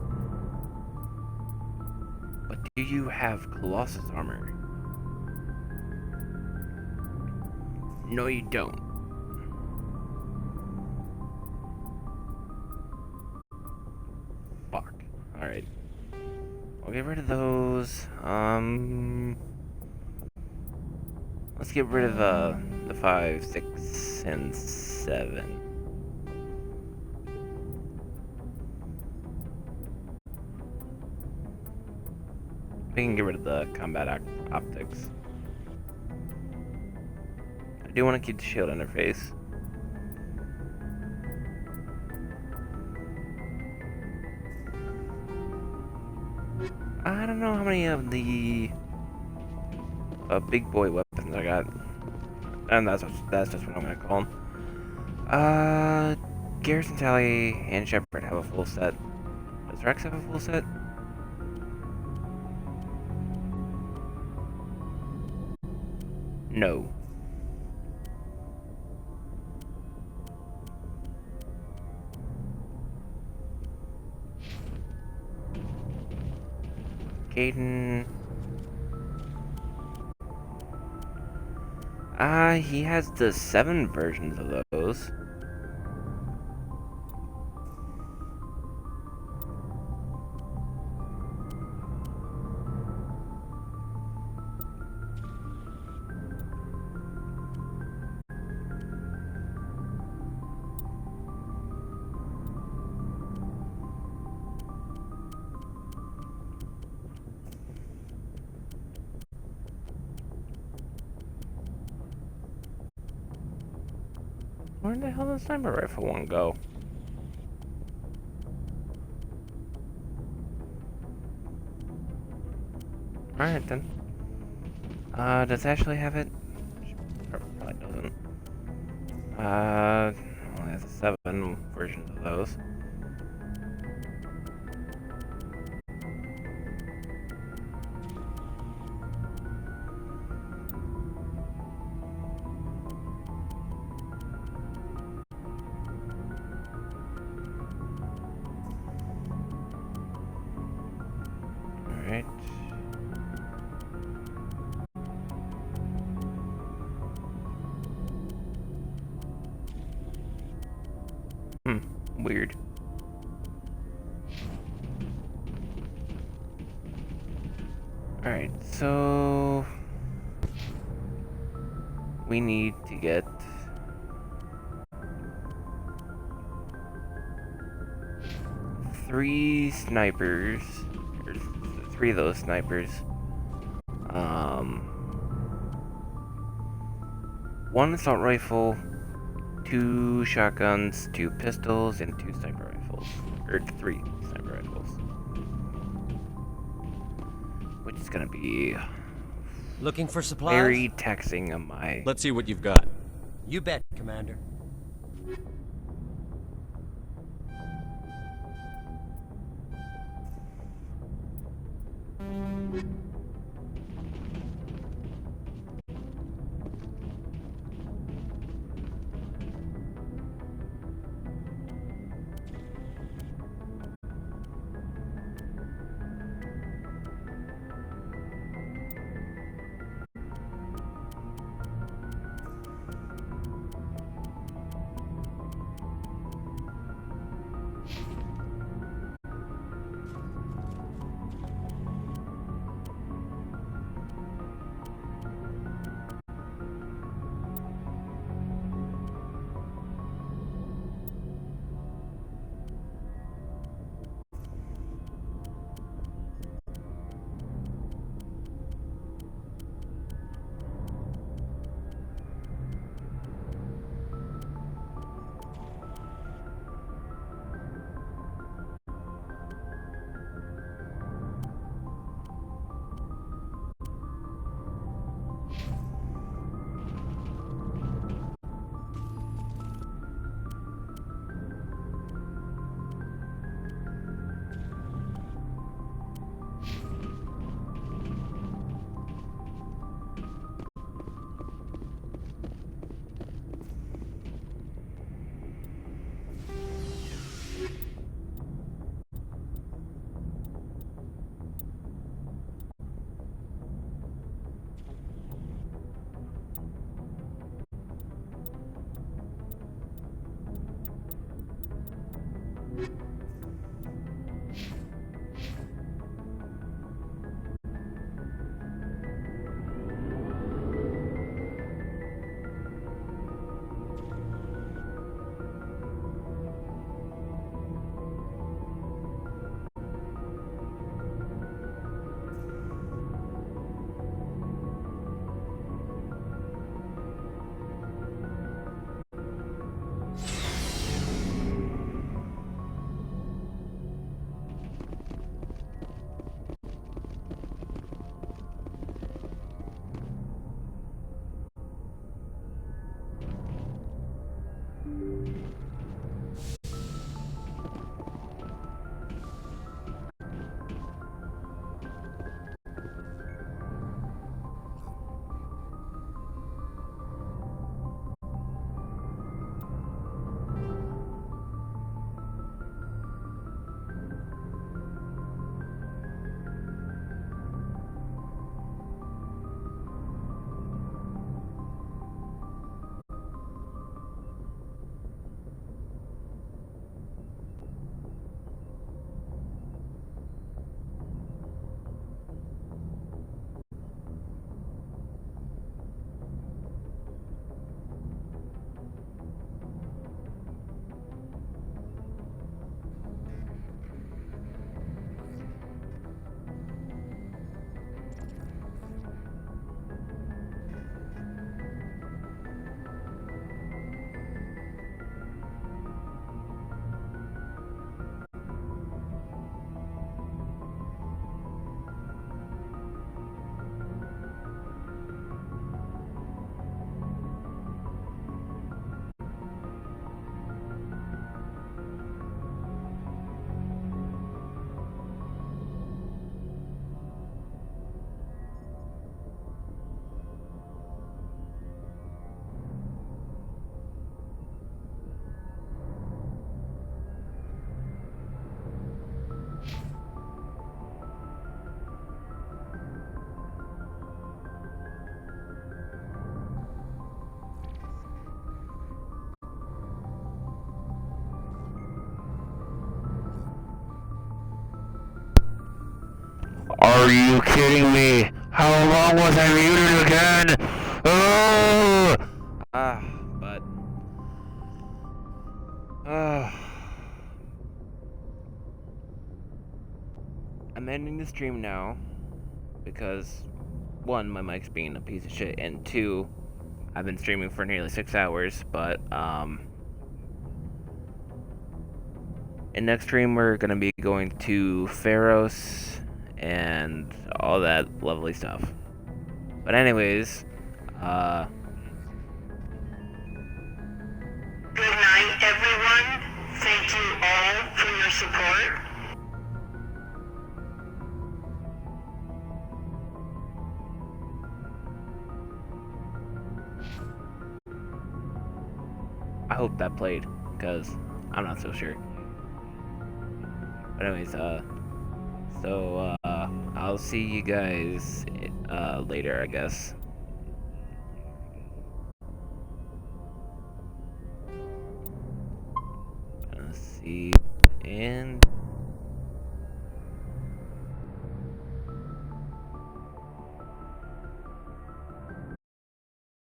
But do you have Colossus armor? No, you don't. Fuck. Alright. I'll get rid of those. Let's get rid of the 5, 6, and 7. We can get rid of the combat optics. I do want to keep the shield interface. I don't know how many of the big boy weapons I got, and that's just what I'm gonna call them. Garrison Tally and Shepard have a full set. Does Rex have a full set? No. Caden. He has the 7 versions of those. Where the hell did the sniper rifle one go? Alright then. Does Ashley have it? Probably doesn't. Only has 7 versions of those. Alright. Weird. Alright, so we need to get three snipers, or 3 of those snipers. 1 assault rifle, 2 shotguns, 2 pistols, and 2 sniper rifles. Or 3 sniper rifles. Which is gonna be looking for supplies? Very taxing on my... Let's see what you've got. You bet, Commander. Are you kidding me? How long was I muted again? Oh! I'm ending the stream now because, one, my mic's being a piece of shit, and two, I've been streaming for nearly 6 hours, but, in next stream we're gonna be going to Pharos and all that lovely stuff. But anyways, Good night, everyone. Thank you all for your support. I hope that played, because I'm not so sure. But anyways, I'll see you guys, later, I guess. Let's see, and